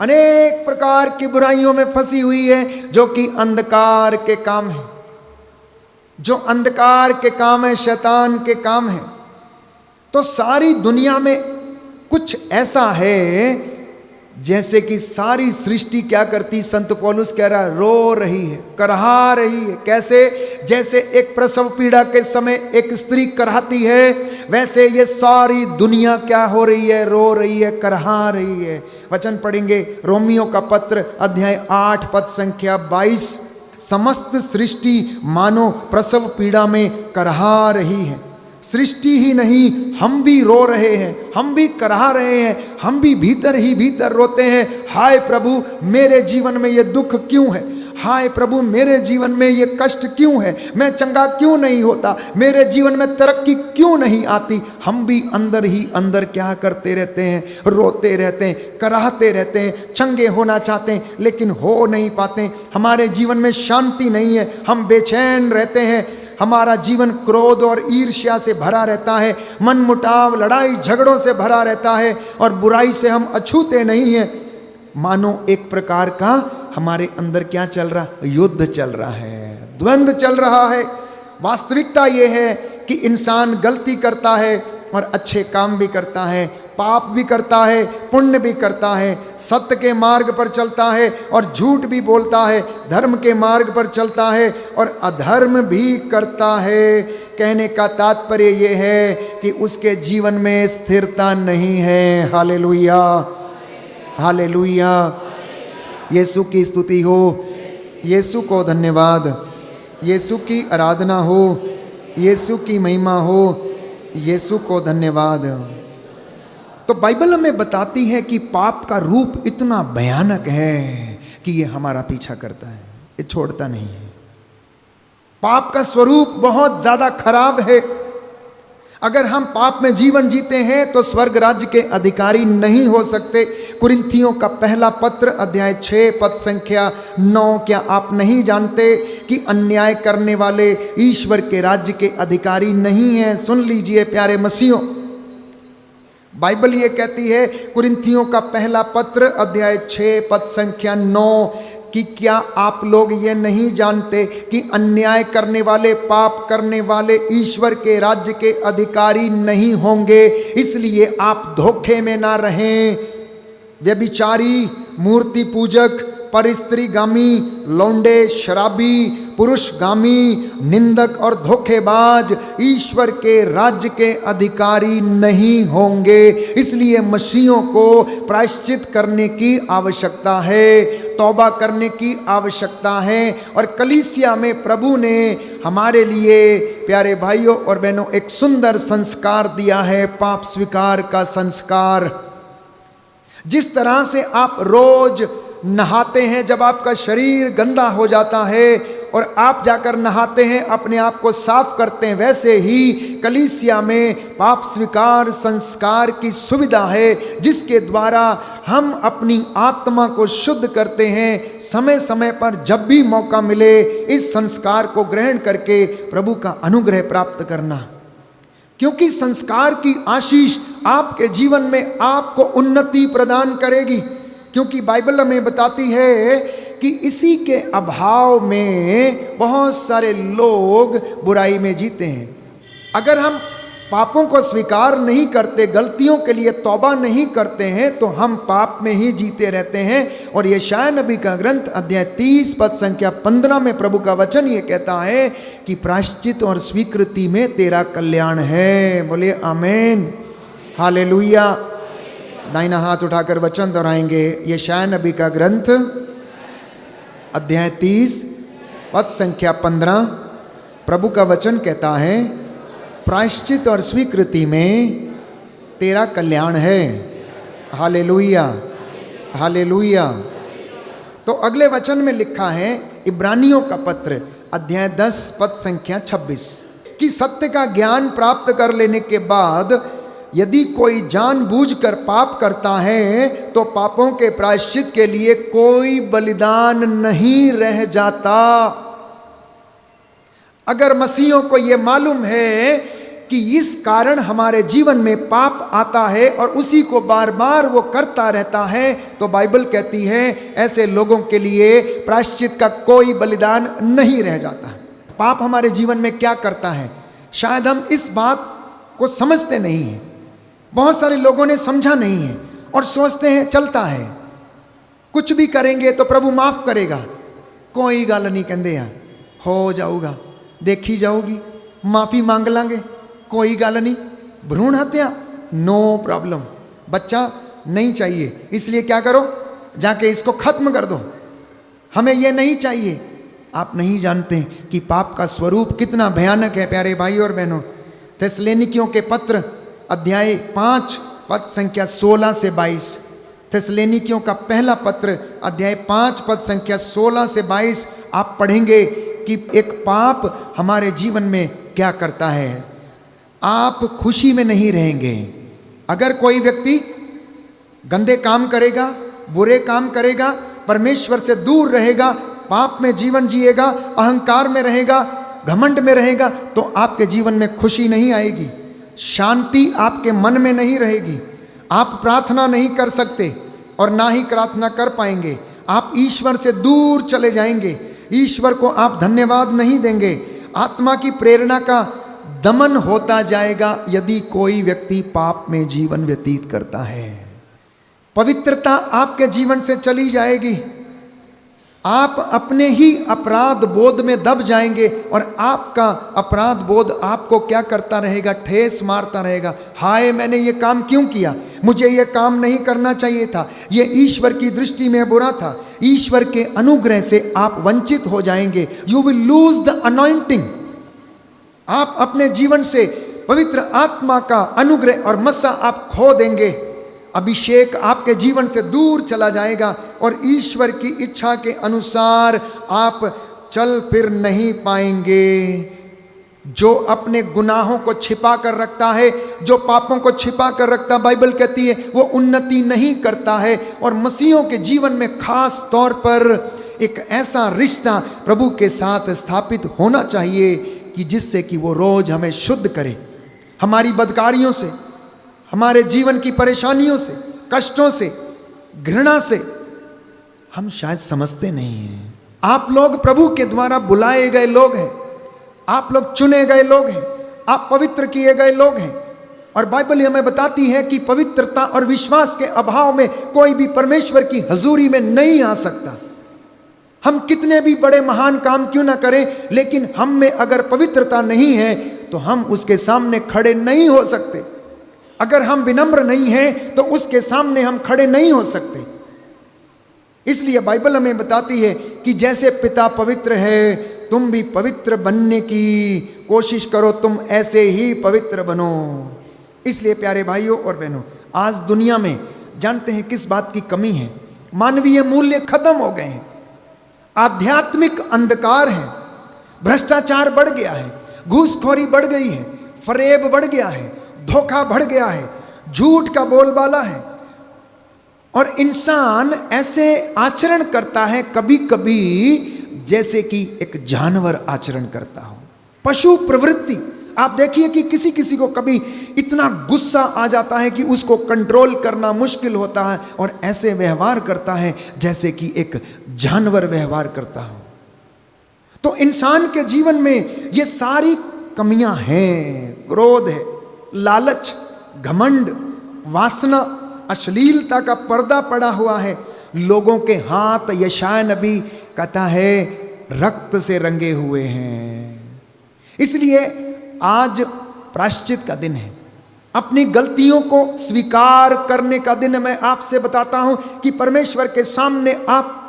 अनेक प्रकार की बुराइयों में फंसी हुई है, जो कि अंधकार के काम है। जो अंधकार के काम है, शैतान के काम है। तो सारी दुनिया में कुछ ऐसा है जैसे कि सारी सृष्टि क्या करती? संत पौलुस कह रहा है, रो रही है, करहा रही है। कैसे? जैसे एक प्रसव पीड़ा के समय एक स्त्री करहाती है, वैसे ये सारी दुनिया क्या हो रही है? रो रही है, करहा रही है। वचन पढ़ेंगे, रोमियो का पत्र अध्याय 8 पद संख्या 22। समस्त सृष्टि मानो प्रसव पीड़ा में करहा रही है। सृष्टि ही नहीं, हम भी रो रहे हैं, हम भी करहा रहे हैं, हम भी भीतर ही भीतर रोते हैं। हाय प्रभु, मेरे जीवन में ये दुख क्यों है? हाय प्रभु, मेरे जीवन में ये कष्ट क्यों है? मैं चंगा क्यों नहीं होता? मेरे जीवन में तरक्की क्यों नहीं आती? हम भी अंदर ही अंदर क्या करते रहते हैं? रोते रहते हैं, कराहते रहते हैं, चंगे होना चाहते हैं लेकिन हो नहीं पाते। हमारे जीवन में शांति नहीं है, हम बेचैन रहते हैं। हमारा जीवन क्रोध और ईर्ष्या से भरा रहता है, मन मुटाव, लड़ाई झगड़ों से भरा रहता है, और बुराई से हम अछूते नहीं हैं। मानो एक प्रकार का हमारे अंदर क्या चल रहा? युद्ध चल रहा है, द्वंद्व चल रहा है। वास्तविकता ये है कि इंसान गलती करता है और अच्छे काम भी करता है, पाप भी करता है, पुण्य भी करता है, सत्य के मार्ग पर चलता है और झूठ भी बोलता है, धर्म के मार्ग पर चलता है और अधर्म भी करता है। कहने का तात्पर्य यह है कि उसके जीवन में स्थिरता नहीं है। Hallelujah, hallelujah. यीशु की स्तुति हो, यीशु को धन्यवाद, यीशु की आराधना हो, यीशु की महिमा हो, यीशु को धन्यवाद। तो बाइबल हमें बताती है कि पाप का रूप इतना भयानक है कि ये हमारा पीछा करता है, ये छोड़ता नहीं है। पाप का स्वरूप बहुत ज्यादा खराब है। अगर हम पाप में जीवन जीते हैं तो स्वर्ग राज्य के अधिकारी नहीं हो सकते। कुरिन्थियों का पहला पत्र अध्याय 6 पद संख्या 9। क्या आप नहीं जानते कि अन्याय करने वाले ईश्वर के राज्य के अधिकारी नहीं हैं? सुन लीजिए प्यारे मसीहों, बाइबल ये कहती है, कुरिन्थियों का पहला पत्र अध्याय 6 पद संख्या 9, कि क्या आप लोग ये नहीं जानते कि अन्याय करने वाले, पाप करने वाले ईश्वर के राज्य के अधिकारी नहीं होंगे? इसलिए आप धोखे में ना रहें। व्यभिचारी, मूर्ति पूजक, परस्त्रीगामी, लौंडे, शराबी, पुरुषगामी, निंदक और धोखेबाज ईश्वर के राज्य के अधिकारी नहीं होंगे। इसलिए मसीहों को प्रायश्चित करने की आवश्यकता है, तौबा करने की आवश्यकता है। और कलीसिया में प्रभु ने हमारे लिए प्यारे भाइयों और बहनों एक सुंदर संस्कार दिया है, पाप स्वीकार का संस्कार। जिस तरह से आप रोज नहाते हैं, जब आपका शरीर गंदा हो जाता है और आप जाकर नहाते हैं, अपने आप को साफ करते हैं, वैसे ही कलीसिया में पाप स्वीकार संस्कार की सुविधा है, जिसके द्वारा हम अपनी आत्मा को शुद्ध करते हैं। समय समय पर जब भी मौका मिले इस संस्कार को ग्रहण करके प्रभु का अनुग्रह प्राप्त करना, क्योंकि संस्कार की आशीष आपके जीवन में आपको उन्नति प्रदान करेगी, क्योंकि बाइबल हमें बताती है कि इसी के अभाव में बहुत सारे लोग बुराई में जीते हैं। अगर हम पापों को स्वीकार नहीं करते, गलतियों के लिए तौबा नहीं करते हैं, तो हम पाप में ही जीते रहते हैं। और यशायाह नबी का ग्रंथ अध्याय 30 पद संख्या 15 में प्रभु का वचन ये कहता है कि प्रायश्चित और स्वीकृति में तेरा कल्याण है। बोले आमीन, हालेलुया। दाहिना हाथ उठाकर वचन दोहराएंगे। यशायाह नबी का ग्रंथ अध्याय 30 पद संख्या 15, प्रभु का वचन कहता है प्रायश्चित और स्वीकृति में तेरा कल्याण है। Hallelujah, hallelujah. तो अगले वचन में लिखा है इब्रानियों का पत्र अध्याय 10 पद संख्या 26 कि सत्य का ज्ञान प्राप्त कर लेने के बाद यदि कोई जानबूझकर पाप करता है तो पापों के प्रायश्चित के लिए कोई बलिदान नहीं रह जाता। अगर मसीहियों को यह मालूम है कि इस कारण हमारे जीवन में पाप आता है और उसी को बार बार वो करता रहता है, तो बाइबल कहती है ऐसे लोगों के लिए प्रायश्चित का कोई बलिदान नहीं रह जाता। पाप हमारे जीवन में क्या करता है, शायद हम इस बात को समझते नहीं हैं। बहुत सारे लोगों ने समझा नहीं है और सोचते हैं चलता है, कुछ भी करेंगे तो प्रभु माफ करेगा, कोई गल नहीं कहते हैं, हो जाऊगा, देखी जाऊगी, माफ़ी मांग लांगे, कोई गल नहीं। भ्रूण हत्या नो प्रॉब्लम, बच्चा नहीं चाहिए, इसलिए क्या करो, जाके इसको खत्म कर दो, हमें ये नहीं चाहिए। आप नहीं जानते कि पाप का स्वरूप कितना भयानक है प्यारे भाई और बहनों। थिस्सलुनीकियों के पत्र अध्याय 5 पद संख्या 16 से 22, थिस्सलुनीकियों का पहला पत्र अध्याय 5 पद संख्या 16 से 22 आप पढ़ेंगे कि एक पाप हमारे जीवन में क्या करता है। आप खुशी में नहीं रहेंगे। अगर कोई व्यक्ति गंदे काम करेगा, बुरे काम करेगा, परमेश्वर से दूर रहेगा, पाप में जीवन जिएगा, अहंकार में रहेगा, घमंड में रहेगा, तो आपके जीवन में खुशी नहीं आएगी, शांति आपके मन में नहीं रहेगी। आप प्रार्थना नहीं कर सकते और ना ही प्रार्थना कर पाएंगे। आप ईश्वर से दूर चले जाएंगे, ईश्वर को आप धन्यवाद नहीं देंगे। आत्मा की प्रेरणा का दमन होता जाएगा यदि कोई व्यक्ति पाप में जीवन व्यतीत करता है। पवित्रता आपके जीवन से चली जाएगी। आप अपने ही अपराध बोध में दब जाएंगे और आपका अपराध बोध आपको क्या करता रहेगा, ठेस मारता रहेगा। हाय, मैंने ये काम क्यों किया, मुझे ये काम नहीं करना चाहिए था, ये ईश्वर की दृष्टि में बुरा था। ईश्वर के अनुग्रह से आप वंचित हो जाएंगे। You will lose the anointing. आप अपने जीवन से पवित्र आत्मा का अनुग्रह और मस्सा आप खो देंगे। अभिषेक आपके जीवन से दूर चला जाएगा और ईश्वर की इच्छा के अनुसार आप चल फिर नहीं पाएंगे। जो अपने गुनाहों को छिपा कर रखता है, जो पापों को छिपा कर रखता, बाइबल कहती है वो उन्नति नहीं करता है। और मसीहों के जीवन में खास तौर पर एक ऐसा रिश्ता प्रभु के साथ स्थापित होना चाहिए कि जिससे कि वो रोज हमें शुद्ध करे, हमारी बदकारियों से, हमारे जीवन की परेशानियों से, कष्टों से, घृणा से। हम शायद समझते नहीं हैं। आप लोग प्रभु के द्वारा बुलाए गए लोग हैं, आप लोग चुने गए लोग हैं, आप पवित्र किए गए लोग हैं। और बाइबल हमें बताती है कि पवित्रता और विश्वास के अभाव में कोई भी परमेश्वर की हजूरी में नहीं आ सकता। हम कितने भी बड़े महान काम क्यों ना करें, लेकिन हम में अगर पवित्रता नहीं है तो हम उसके सामने खड़े नहीं हो सकते। अगर हम विनम्र नहीं हैं तो उसके सामने हम खड़े नहीं हो सकते। इसलिए बाइबल हमें बताती है कि जैसे पिता पवित्र है, तुम भी पवित्र बनने की कोशिश करो, तुम ऐसे ही पवित्र बनो। इसलिए प्यारे भाइयों और बहनों, आज दुनिया में जानते हैं किस बात की कमी है, मानवीय मूल्य खत्म हो गए हैं, आध्यात्मिक अंधकार है, भ्रष्टाचार बढ़ गया है, घूसखोरी बढ़ गई है, फरेब बढ़ गया है, धोखा बढ़ गया है, झूठ का बोलबाला है। और इंसान ऐसे आचरण करता है कभी कभी जैसे कि एक जानवर आचरण करता हो। पशु प्रवृत्ति आप देखिए कि किसी किसी को कभी इतना गुस्सा आ जाता है कि उसको कंट्रोल करना मुश्किल होता है और ऐसे व्यवहार करता है जैसे कि एक जानवर व्यवहार करता हो। तो इंसान के जीवन में ये सारी कमियां हैं। क्रोध है, लालच, घमंड, वासना, अश्लीलता का पर्दा पड़ा हुआ है। लोगों के हाथ यशाया नबी कहता है रक्त से रंगे हुए हैं। इसलिए आज प्रायश्चित का दिन है, अपनी गलतियों को स्वीकार करने का दिन है। मैं आपसे बताता हूं कि परमेश्वर के सामने आप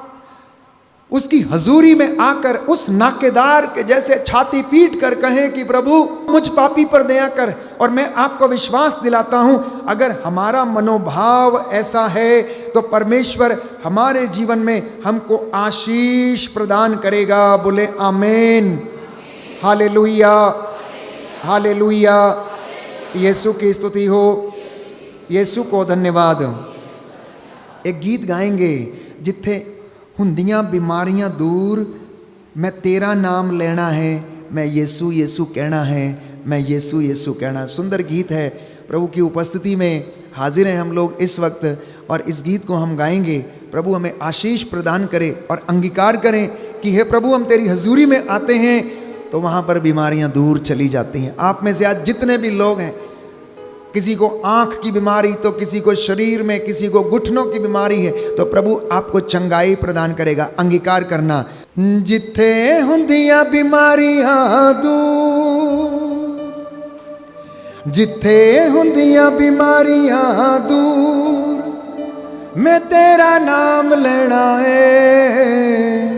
उसकी हजूरी में आकर उस नाकेदार के जैसे छाती पीट कर कहें कि प्रभु मुझ पापी पर दया कर। और मैं आपको विश्वास दिलाता हूं, अगर हमारा मनोभाव ऐसा है तो परमेश्वर हमारे जीवन में हमको आशीष प्रदान करेगा। बोले आमीन, हालेलुया, हालेलुया। यीशु की स्तुति हो, यीशु को धन्यवाद। एक गीत गाएंगे, जिथे हुंदियां बीमारियां दूर, मैं तेरा नाम लेना है, मैं यीशु यीशु कहना है, मैं यीशु यीशु कहना। सुंदर गीत है। प्रभु की उपस्थिति में हाजिर हैं हम लोग इस वक्त और इस गीत को हम गाएंगे। प्रभु हमें आशीष प्रदान करे और अंगीकार करें कि हे प्रभु हम तेरी हजूरी में आते हैं तो वहाँ पर बीमारियाँ दूर चली जाती हैं। आप में से आज जितने भी लोग हैं, किसी को आंख की बीमारी तो किसी को शरीर में, किसी को घुटनों की बीमारी है, तो प्रभु आपको चंगाई प्रदान करेगा। अंगीकार करना, जिथे हुंदियां बीमारियां दूर, जिथे हुंदियां बीमारियां दूर, मैं तेरा नाम लेना है,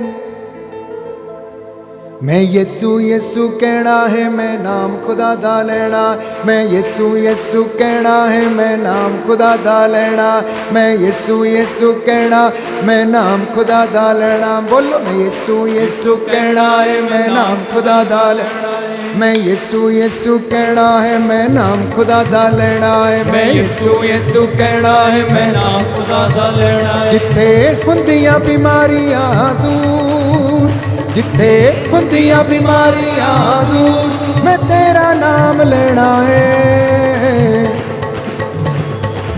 मैं यीशु यीशु कहना है, मैं नाम खुदा दा लेना, मैं यीशु यीशु कहना है, मैं नाम खुदा दा लेना, मैं यीशु यीशु कहना, मैं नाम खुदा दा लेना। बोलो, मैं यीशु यीशु कहना है, मैं नाम खुदा दा लेना, मैं यीशु यीशु कहना है, मैं नाम खुदा दा लेना है, मैं यीशु यीशु कहना है, मैं नाम खुदा दा लेना है। जिथे हुंदियां बीमारियां दूर, जिथे हुंदियां बीमारियां दूर, मैं तेरा नाम लेना है,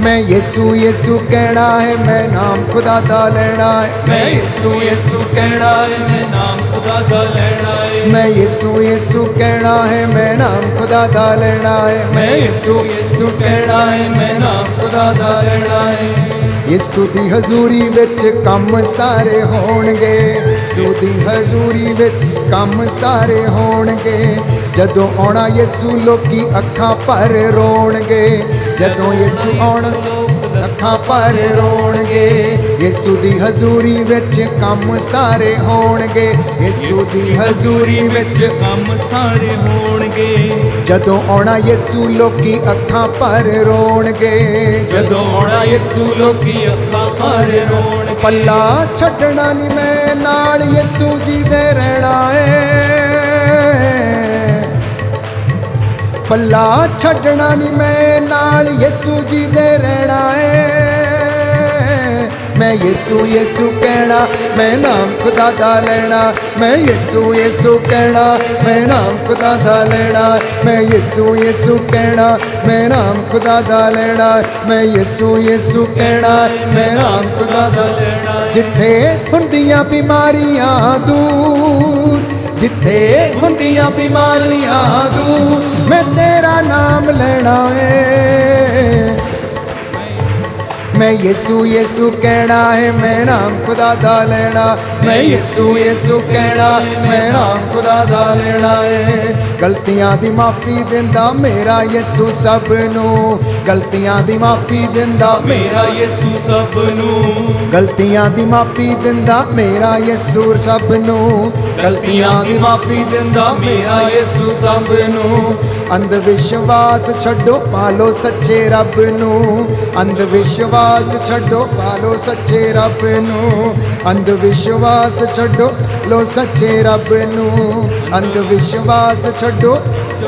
मैं यीशु यीशु कहना है, मैं नाम खुदा दा लेना है, मैं यीशु यीशु कहना है, मैं नाम खुदा दा लेना है, मैं यीशु यीशु कहना है, मैं नाम खुदा दा लेना है, मैं यीशु यीशु कहना है, मैं नाम खुदा दा लेना है। यीशु दी हजूरी विच कम सारे होणगे, यीशु दी हजूरी विच कम सारे होणगे, जदों आउणा यीशु लोकी अखां भर रोणगे, जदों यीशु आउणा अखां भर रोणगे, यीशु दी हजूरी विच कम सारे होणगे, यीशु दी हजूरी विच कम सारे होणगे, जदों आउणा यीशु लोकी अखां भर रोणगे, जदों आउणा यीशु लोकी अखां भर रोणगे, पल्ला छड्डना नहीं मैं नाल यीशु जी दे रहना है, पल्ला छड्डना नहीं मैं नाल यीशु जी दे रहना है, मैं यीशु यीशु कहना, मैं नाम खुदा दा लेना, मैं यीशु यीशु कहना, मैं नाम खुदा दा लेना, मैं यीशु यीशु कहना, मैं नाम खुदा दा लेना, मैं यीशु यीशु कहना, मैं नाम खुदा दा लेना। जिथे हुंदियां बीमारियां दूर, जिथे हुंदियां बीमारियां दूर, मैं तेरा नाम लेना है, मैं यीशु यीशु कहना है, मैं नाम खुदा दा लेना, मैं यीशु यीशु कहना, मैं नाम खुदा दा लेना है। गलतियां दी माफी दिंदा मेरा यीशु सबनू, गलतियां दी माफी दिंदा मेरा यीशु सबनू, गलतियां दी माफी दिंदा मेरा यीशु सबनू, गलतियां दी माफी दिंदा मेरा यीशु सबनू। अंध विश्वास छड्डो पालो सच्चे रब नू, अंध विश्वास छड्डो पालो सच्चे रब नू, अंध विश्वास छड्डो लो सच्चे रब नू, अंध विश्वास छड्डो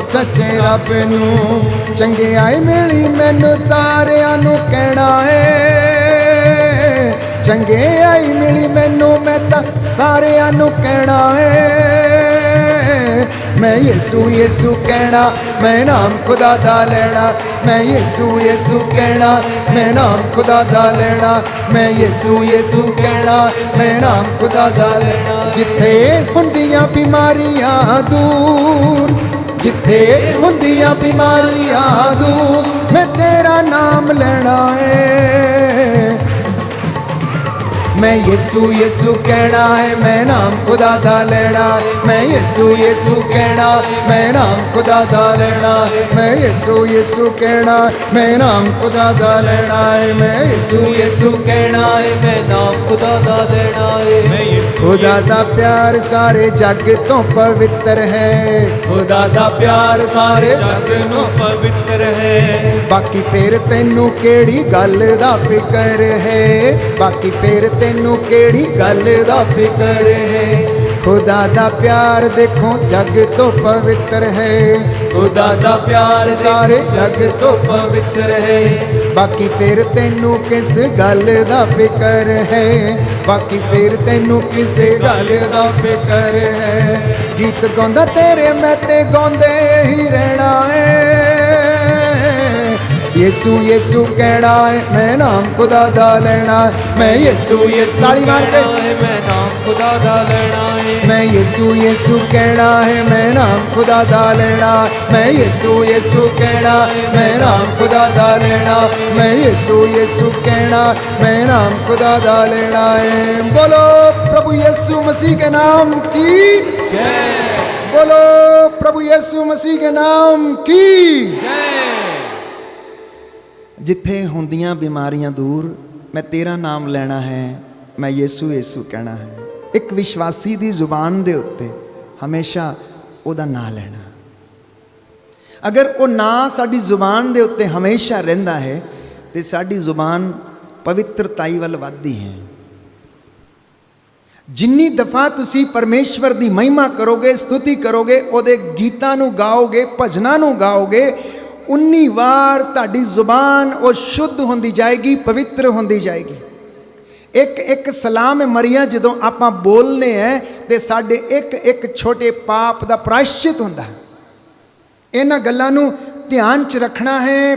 सच्चे रब नू। चंगियाई मिली मैनू सारियां नू कहना है, चंगियाई मिली मैनू मैं तां सारियां नू कहना है, मैं यीशु यीशु कहना, मैं नाम खुदा दा लेना, मैं यीशु यीशु कहना, मैं नाम खुदा दा लेना, मैं यीशु यीशु कहना, मैं नाम खुदा दा लेना। जिथे हुंदियां बीमारियां दूर, जिथे हुंदियां बीमारियां दूर, मैं तेरा नाम लेना है। मैं यीशु यीशु कहना है, मैं नाम खुदा दा लेना, मैं यीशु यीशु कहना, मैं नाम खुदा दा लेना, मैं यीशु यीशु कहना, मैं नाम खुदा दा लेना है, मैं यीशु यीशु कहना है, मैं नाम खुदा दा लेना है। मैं यीशु खुदा दा प्यार सारे जग तो पवित्र है, खुदा दा प्यार सारे जग तो पवित्र है। बाकी फिर तैनू केड़ी गल दा फिकर है, बाकी फिर तैनू केड़ी गल दा फिकर है। खुदा दा प्यार देखो जग तो पवित्र है, खुदा दा प्यार सारे जग तो पवित्र है। बाकी फिर तैनू किस गल दा फिकर है, बाकी फिर तैनू किस गल दा फिकर है। गीत गांदा तेरे मैं ते गांदे ही रहना है। यीशु यीशु कहना है, मैं नाम खुदा दा लेना है, मैं यीशु यीशु ताली मार के, मैं नाम खुदा दा लेना है। मैं यीशु यीशु कहना है, मैं नाम खुदा दा लेना, मैं यीशु यीशु कहना, मैं नाम खुदा दा लेना, मैं यीशु यीशु कहना, मैं नाम खुदा दा लेना है। बोलो प्रभु यीशु मसीह के नाम की जय, बोलो प्रभु यीशु मसीह के नाम की जय। जिथे हुंदियां बीमारियां दूर, मैं तेरा नाम लेना है, मैं यीशु यीशु कहना है। एक विश्वासी दी जुबान दे उत्ते हमेशा ओदा नाम लेना। अगर वो ना साडी जुबान दे उत्ते हमेशा रहिंदा है ते साडी जुबान पवित्रताई वल वधदी है। जिन्नी दफा तुसी परमेश्वर दी महिमा करोगे, स्तुति करोगे, ओदे गीतां नूं गाओगे, भजनां नूं गाओगे, उन्नी वार ताड़ी जुबान वो शुद्ध होंदी जाएगी, पवित्र होंदी जाएगी। एक एक सलाम मरिया जदों आपां बोलने हैं ते साडे एक एक छोटे पाप दा प्रायश्चित होंदा है। इन्हां गल्लां नूं ध्यान च रखना है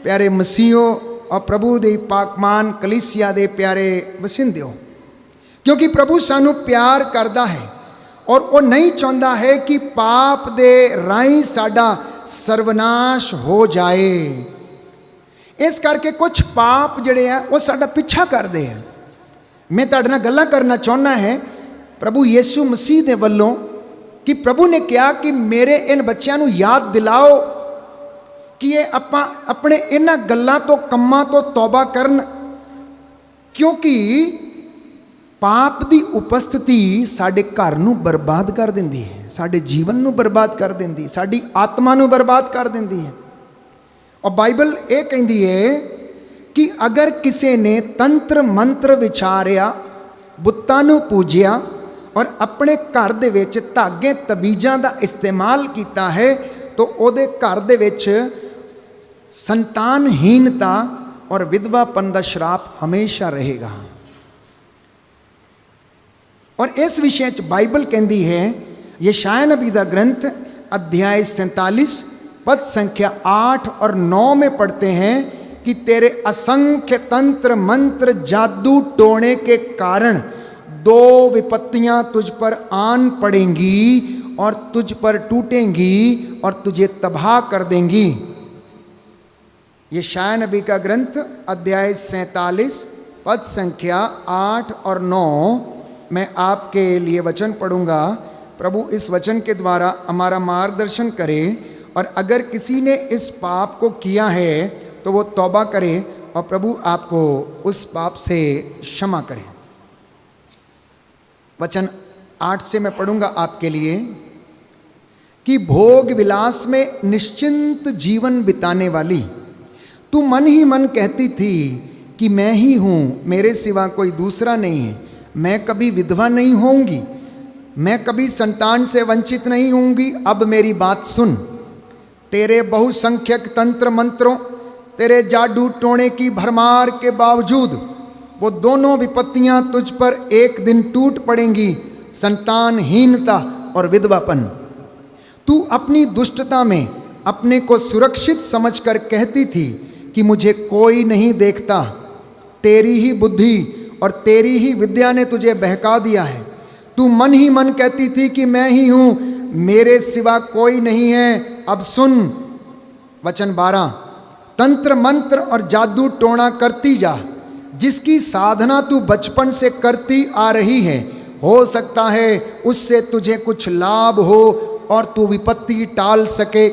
प्यारे मसीहो और प्रभु दे पाकमान कलीसिया दे प्यारे वसिंदिओ, क्योंकि प्रभु सानू प्यार करदा है और वो नहीं चाहता है कि पाप दे राही साडा सर्वनाश हो जाए। इस करके कुछ पाप जड़े हैं वो साडा पीछा करते हैं। मैं तुहाडे नाल गल्लां करना चाहना है प्रभु यीशु मसीह दे वल्लों कि प्रभु ने कहा कि मेरे इन बच्चों नूं याद दिलाओ कि ये आपां अपने इन्हां गल्लां तो कम्मां तो तौबा करन, क्योंकि पाप दी उपस्थिति साडे घर नूं बर्बाद कर दिंदी है, साडे जीवन नूं बर्बाद कर दिंदी, साडी आत्मा नूं बर्बाद कर दिंदी है। और बाइबल ये कहती है कि अगर किसी ने तंत्र मंत्र विचारिया, बुत्तां नूं पूजिया और अपने घर दे विच धागे तबीजां दा इस्तेमाल कीता है तो उहदे घर दे विच संतानहीनता और विधवापन दा श्राप हमेशा रहेगा। और इस विषय च बाइबल कहती है, यशायाह नबी दा ग्रंथ अध्याय 47 पद संख्या 8 और 9 में पढ़ते हैं कि तेरे असंख्य तंत्र मंत्र जादू टोने के कारण 2 विपत्तियां तुझ पर आन पड़ेंगी और तुझ पर टूटेंगी और तुझे तबाह कर देंगी। यशायाह नबी का ग्रंथ अध्याय 47 पद संख्या 8 और 9 मैं आपके लिए वचन पढ़ूंगा। प्रभु इस वचन के द्वारा हमारा मार्गदर्शन करे और अगर किसी ने इस पाप को किया है तो वो तौबा करे और प्रभु आपको उस पाप से क्षमा करे। वचन 8 से मैं पढ़ूंगा आपके लिए कि भोग विलास में निश्चिंत जीवन बिताने वाली, तू मन ही मन कहती थी कि मैं ही हूँ, मेरे सिवा कोई दूसरा नहीं है, मैं कभी विधवा नहीं होऊंगी, मैं कभी संतान से वंचित नहीं होऊंगी। अब मेरी बात सुन, तेरे बहुसंख्यक तंत्र मंत्रों, तेरे जादू टोने की भरमार के बावजूद वो दोनों विपत्तियां तुझ पर एक दिन टूट पड़ेंगी, संतानहीनता और विधवापन। तू अपनी दुष्टता में अपने को सुरक्षित समझकर कहती थी कि मुझे कोई नहीं देखता। तेरी ही बुद्धि और तेरी ही विद्या ने तुझे बहका दिया है। तू मन ही मन कहती थी कि मैं ही हूं, मेरे सिवा कोई नहीं है। अब सुन वचन 12, तंत्र मंत्र और जादू टोना करती जा, जिसकी साधना तू बचपन से करती आ रही है। हो सकता है उससे तुझे कुछ लाभ हो और तू विपत्ति टाल सके।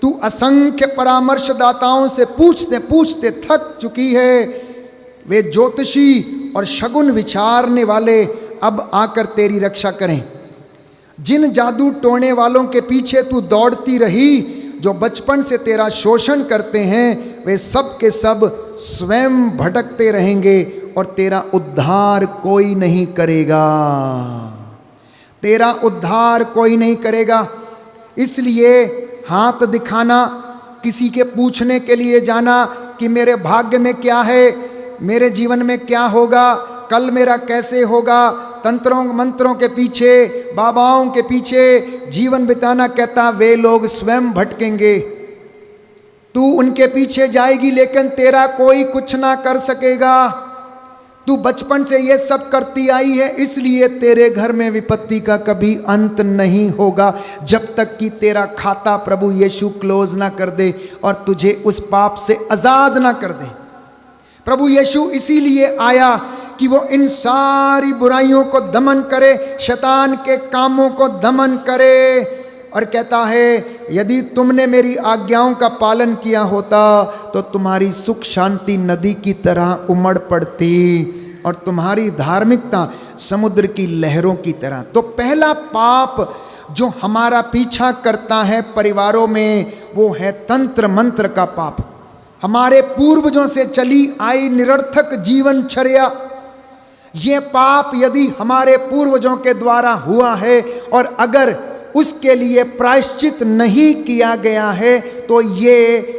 तू असंख्य परामर्शदाताओं से पूछते पूछते थक चुकी है। वे ज्योतिषी और शगुन विचारने वाले अब आकर तेरी रक्षा करें। जिन जादू टोने वालों के पीछे तू दौड़ती रही, जो बचपन से तेरा शोषण करते हैं, वे सब के सब स्वयं भटकते रहेंगे और तेरा उद्धार कोई नहीं करेगा। तेरा उद्धार कोई नहीं करेगा। इसलिए हाथ दिखाना, किसी के पूछने के लिए जाना कि मेरे भाग्य में क्या है, मेरे जीवन में क्या होगा, कल मेरा कैसे होगा, तंत्रों मंत्रों के पीछे, बाबाओं के पीछे जीवन बिताना, कहता वे लोग स्वयं भटकेंगे। तू उनके पीछे जाएगी लेकिन तेरा कोई कुछ ना कर सकेगा। तू बचपन से ये सब करती आई है, इसलिए तेरे घर में विपत्ति का कभी अंत नहीं होगा, जब तक कि तेरा खाता प्रभु यीशु क्लोज ना कर दे और तुझे उस पाप से आजाद ना कर दे। प्रभु यीशु इसीलिए आया कि वो इन सारी बुराइयों को दमन करे, शैतान के कामों को दमन करे, और कहता है यदि तुमने मेरी आज्ञाओं का पालन किया होता तो तुम्हारी सुख शांति नदी की तरह उमड़ पड़ती और तुम्हारी धार्मिकता समुद्र की लहरों की तरह। तो पहला पाप जो हमारा पीछा करता है परिवारों में, वो है तंत्र मंत्र का पाप। हमारे पूर्वजों से चली आई निरर्थक जीवनचर्या, ये पाप यदि हमारे पूर्वजों के द्वारा हुआ है और अगर उसके लिए प्रायश्चित नहीं किया गया है, तो ये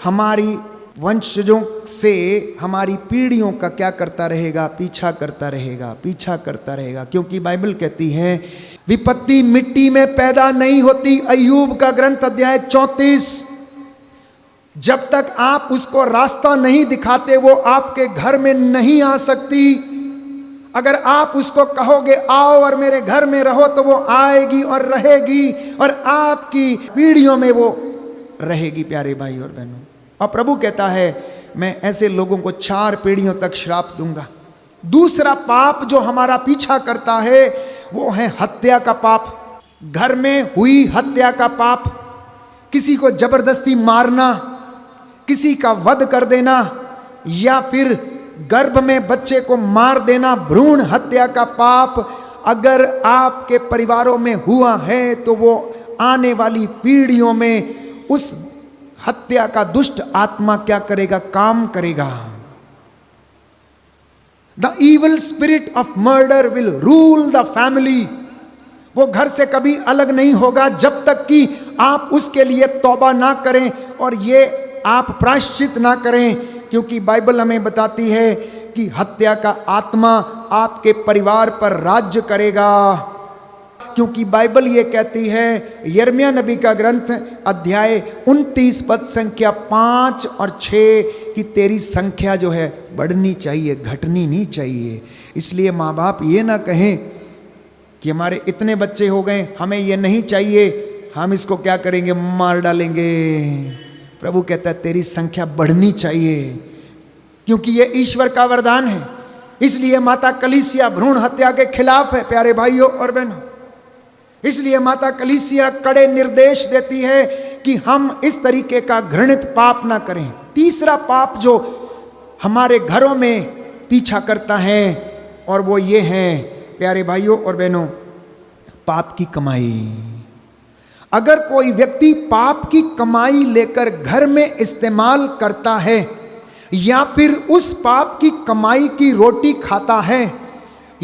हमारी वंशजों से हमारी पीढ़ियों का क्या करता रहेगा, पीछा करता रहेगा, पीछा करता रहेगा। क्योंकि बाइबल कहती है विपत्ति मिट्टी में पैदा नहीं होती। अय्यूब का ग्रंथ अध्याय 34, जब तक आप उसको रास्ता नहीं दिखाते वो आपके घर में नहीं आ सकती। अगर आप उसको कहोगे आओ और मेरे घर में रहो, तो वो आएगी और रहेगी और आपकी पीढ़ियों में वो रहेगी। प्यारे भाई और बहनों, और प्रभु कहता है मैं ऐसे लोगों को 4 पीढ़ियों तक श्राप दूंगा। दूसरा पाप जो हमारा पीछा करता है वो है हत्या का पाप। घर में हुई हत्या का पाप, किसी को जबरदस्ती मारना, किसी का वध कर देना, या फिर गर्भ में बच्चे को मार देना, भ्रूण हत्या का पाप अगर आपके परिवारों में हुआ है तो वो आने वाली पीढ़ियों में उस हत्या का दुष्ट आत्मा क्या करेगा, काम करेगा। The evil spirit of murder will rule the family. वो घर से कभी अलग नहीं होगा जब तक कि आप उसके लिए तौबा ना करें और ये आप प्रायश्चित ना करें, क्योंकि बाइबल हमें बताती है कि हत्या का आत्मा आपके परिवार पर राज्य करेगा। क्योंकि बाइबल ये कहती है, यिर्मयाह नबी का ग्रंथ अध्याय 29 पद संख्या 5 और 6 कि तेरी संख्या जो है बढ़नी चाहिए, घटनी नहीं चाहिए। इसलिए माँ बाप ये ना कहें कि हमारे इतने बच्चे हो गए, हमें ये नहीं चाहिए, हम इसको क्या करेंगे, मार डालेंगे। प्रभु कहता है तेरी संख्या बढ़नी चाहिए, क्योंकि ये ईश्वर का वरदान है। इसलिए माता कलीसिया भ्रूण हत्या के खिलाफ है प्यारे भाइयों और बहनों। इसलिए माता कलीसिया कड़े निर्देश देती है कि हम इस तरीके का घृणित पाप ना करें। तीसरा पाप जो हमारे घरों में पीछा करता है और वो ये है प्यारे भाइयों और बहनों, पाप की कमाई। अगर कोई व्यक्ति पाप की कमाई लेकर घर में इस्तेमाल करता है या फिर उस पाप की कमाई की रोटी खाता है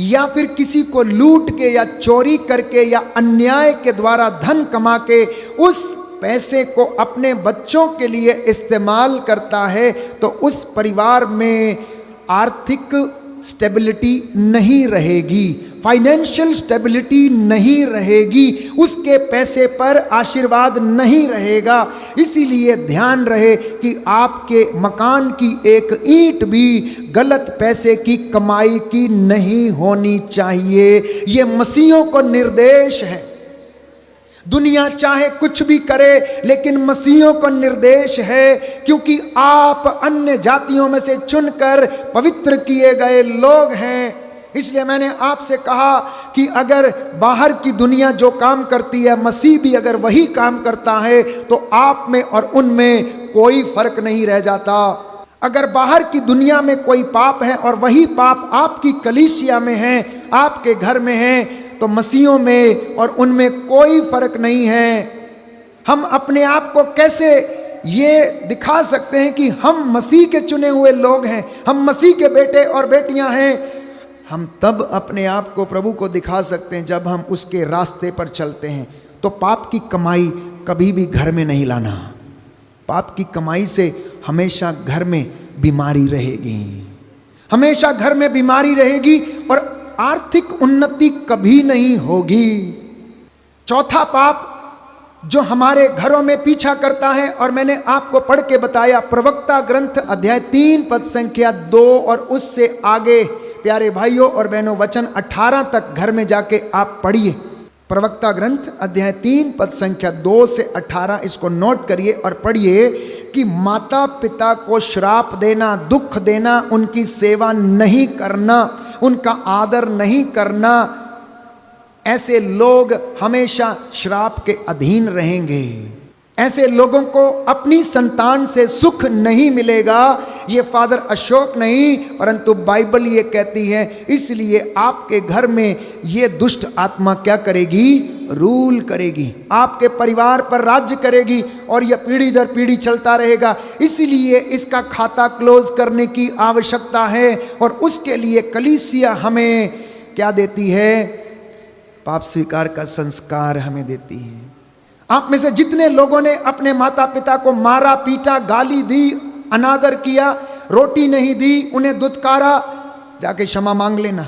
या फिर किसी को लूट के या चोरी करके या अन्याय के द्वारा धन कमा के उस पैसे को अपने बच्चों के लिए इस्तेमाल करता है, तो उस परिवार में आर्थिक स्टेबिलिटी नहीं रहेगी, फाइनेंशियल स्टेबिलिटी नहीं रहेगी, उसके पैसे पर आशीर्वाद नहीं रहेगा। इसीलिए ध्यान रहे कि आपके मकान की एक ईंट भी गलत पैसे की कमाई की नहीं होनी चाहिए। ये मसीहों को निर्देश है। दुनिया चाहे कुछ भी करे, लेकिन मसीहों को निर्देश है, क्योंकि आप अन्य जातियों में से चुनकर पवित्र किए गए लोग हैं। इसलिए मैंने आपसे कहा कि अगर बाहर की दुनिया जो काम करती है, मसीह भी अगर वही काम करता है, तो आप में और उनमें कोई फर्क नहीं रह जाता। अगर बाहर की दुनिया में कोई पाप है और वही पाप आपकी कलीसिया में है, आपके घर में है, तो मसीहों में और उनमें कोई फर्क नहीं है। हम अपने आप को कैसे ये दिखा सकते हैं कि हम मसीह के चुने हुए लोग हैं, हम मसीह के बेटे और बेटियां हैं? हम तब अपने आप को प्रभु को दिखा सकते हैं जब हम उसके रास्ते पर चलते हैं। तो पाप की कमाई कभी भी घर में नहीं लाना। पाप की कमाई से हमेशा घर में बीमारी रहेगी, हमेशा घर में बीमारी रहेगी और आर्थिक उन्नति कभी नहीं होगी। चौथा पाप जो हमारे घरों में पीछा करता है, और मैंने आपको पढ़ के बताया, प्रवक्ता ग्रंथ अध्याय 3 पद संख्या 2 और उससे आगे। प्यारे भाइयों और बहनों, वचन 18 तक घर में जाके आप पढ़िए। प्रवक्ता ग्रंथ अध्याय 3 पद संख्या 2 से 18, इसको नोट करिए और पढ़िए कि माता पिता को श्राप देना, दुख देना, उनकी सेवा नहीं करना, उनका आदर नहीं करना, ऐसे लोग हमेशा श्राप के अधीन रहेंगे। ऐसे लोगों को अपनी संतान से सुख नहीं मिलेगा। ये फादर अशोक नहीं, परंतु बाइबल ये कहती है। इसलिए आपके घर में ये दुष्ट आत्मा क्या करेगी? रूल करेगी, आपके परिवार पर राज्य करेगी, और यह पीढ़ी दर पीढ़ी चलता रहेगा। इसलिए इसका खाता क्लोज करने की आवश्यकता है, और उसके लिए कलीसिया हमें क्या देती है? पाप स्वीकार का संस्कार हमें देती है। आप में से जितने लोगों ने अपने माता पिता को मारा, पीटा, गाली दी, अनादर किया, रोटी नहीं दी, उन्हें दुत्कारा, जाके क्षमा मांग लेना।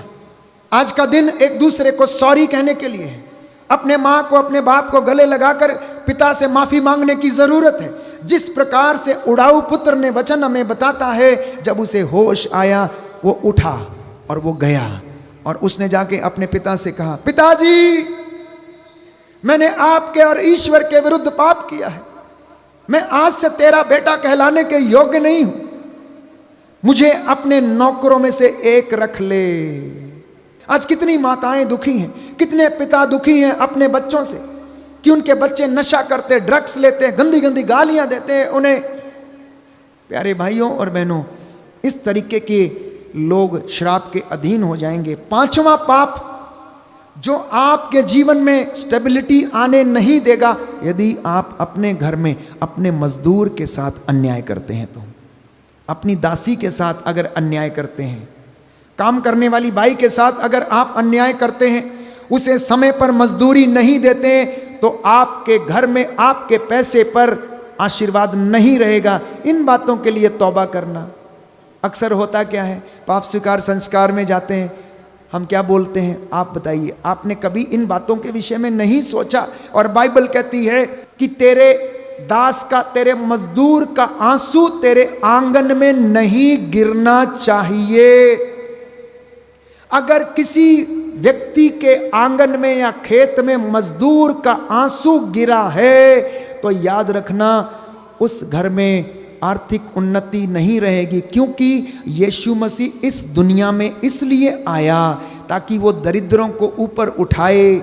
आज का दिन एक दूसरे को सॉरी कहने के लिए है। अपने माँ को, अपने बाप को गले लगाकर पिता से माफी मांगने की जरूरत है। जिस प्रकार से उड़ाऊ पुत्र ने वचन हमें बताता है, जब उसे होश आया वो उठा और वो गया और उसने जाके अपने पिता से कहा, पिताजी मैंने आपके और ईश्वर के विरुद्ध पाप किया है, मैं आज से तेरा बेटा कहलाने के योग्य नहीं हूं, मुझे अपने नौकरों में से एक रख ले। आज कितनी माताएं दुखी हैं, कितने पिता दुखी हैं अपने बच्चों से कि उनके बच्चे नशा करते, ड्रग्स लेते, गंदी गंदी गालियां देते हैं उन्हें। प्यारे भाइयों और बहनों, इस तरीके के लोग श्राप के अधीन हो जाएंगे। पांचवा पाप जो आपके जीवन में स्टेबिलिटी आने नहीं देगा, यदि आप अपने घर में अपने मजदूर के साथ अन्याय करते हैं तो, अपनी दासी के साथ अगर अन्याय करते हैं, काम करने वाली बाई के साथ अगर आप अन्याय करते हैं, उसे समय पर मजदूरी नहीं देते हैं, तो आपके घर में आपके पैसे पर आशीर्वाद नहीं रहेगा। इन बातों के लिए तौबा करना। अक्सर होता क्या है, पाप स्वीकार संस्कार में जाते हैं, हम क्या बोलते हैं? आप बताइए, आपने कभी इन बातों के विषय में नहीं सोचा? और बाइबल कहती है कि तेरे दास का, तेरे मजदूर का आंसू तेरे आंगन में नहीं गिरना चाहिए। अगर किसी व्यक्ति के आंगन में या खेत में मजदूर का आंसू गिरा है, तो याद रखना उस घर में आर्थिक उन्नति नहीं रहेगी, क्योंकि यीशु मसीह इस दुनिया में इसलिए आया ताकि वो दरिद्रों को ऊपर उठाए,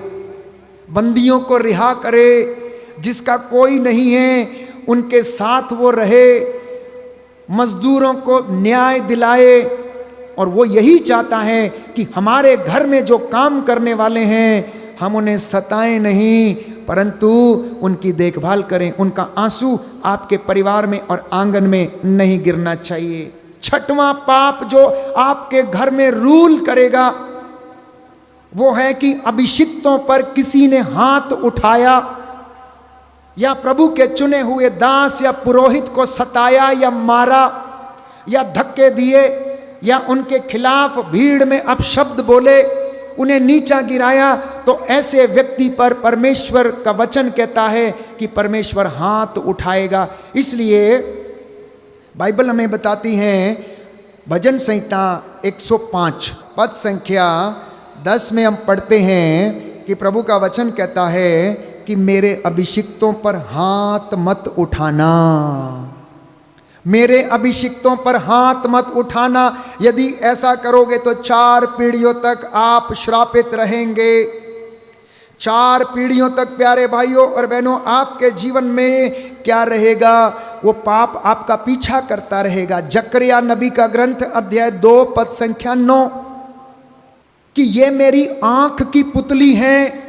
बंदियों को रिहा करे, जिसका कोई नहीं है उनके साथ वो रहे, मजदूरों को न्याय दिलाए। और वो यही चाहता है कि हमारे घर में जो काम करने वाले हैं, हम उन्हें सताएं नहीं, परंतु उनकी देखभाल करें। उनका आंसू आपके परिवार में और आंगन में नहीं गिरना चाहिए। छठवां पाप जो आपके घर में रूल करेगा, वो है कि अभिषिक्तों पर किसी ने हाथ उठाया, या प्रभु के चुने हुए दास या पुरोहित को सताया या मारा या धक्के दिए, या उनके खिलाफ भीड़ में अपशब्द बोले, उन्हें नीचा गिराया, तो ऐसे व्यक्ति पर परमेश्वर का वचन कहता है कि परमेश्वर हाथ उठाएगा। इसलिए बाइबल हमें बताती है, भजन संहिता 105 पद संख्या 10 में हम पढ़ते हैं कि प्रभु का वचन कहता है कि मेरे अभिषिक्तों पर हाथ मत उठाना, मेरे अभिषिक्तों पर हाथ मत उठाना। यदि ऐसा करोगे तो 4 पीढ़ियों तक आप श्रापित रहेंगे। 4 पीढ़ियों तक प्यारे भाइयों और बहनों आपके जीवन में क्या रहेगा? वो पाप आपका पीछा करता रहेगा। जकरिया नबी का ग्रंथ अध्याय 2 पद संख्या 9 कि ये मेरी आंख की पुतली हैं,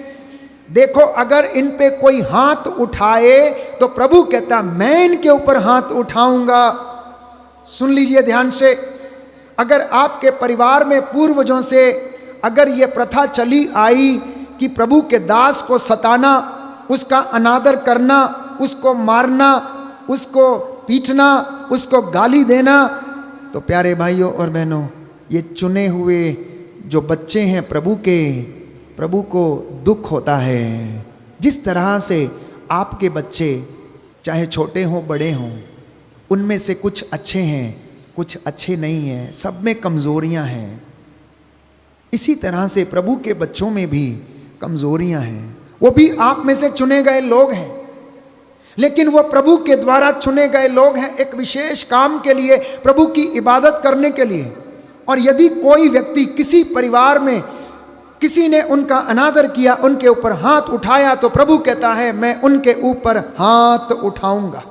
देखो अगर इन पे कोई हाथ उठाए तो प्रभु कहता मैं इनके ऊपर हाथ उठाऊंगा। सुन लीजिए ध्यान से, अगर आपके परिवार में पूर्वजों से अगर ये प्रथा चली आई कि प्रभु के दास को सताना, उसका अनादर करना, उसको मारना, उसको पीटना, उसको गाली देना, तो प्यारे भाइयों और बहनों ये चुने हुए जो बच्चे हैं प्रभु के, प्रभु को दुख होता है। जिस तरह से आपके बच्चे चाहे छोटे हों बड़े हों, उनमें से कुछ अच्छे हैं, कुछ अच्छे नहीं हैं, सब में कमज़ोरियां हैं। इसी तरह से प्रभु के बच्चों में भी कमज़ोरियां हैं। वो भी आप में से चुने गए लोग हैं, लेकिन वो प्रभु के द्वारा चुने गए लोग हैं एक विशेष काम के लिए, प्रभु की इबादत करने के लिए। और यदि कोई व्यक्ति किसी परिवार में किसी ने उनका अनादर किया, उनके ऊपर हाथ उठाया, तो प्रभु कहता है मैं उनके ऊपर हाथ उठाऊंगा।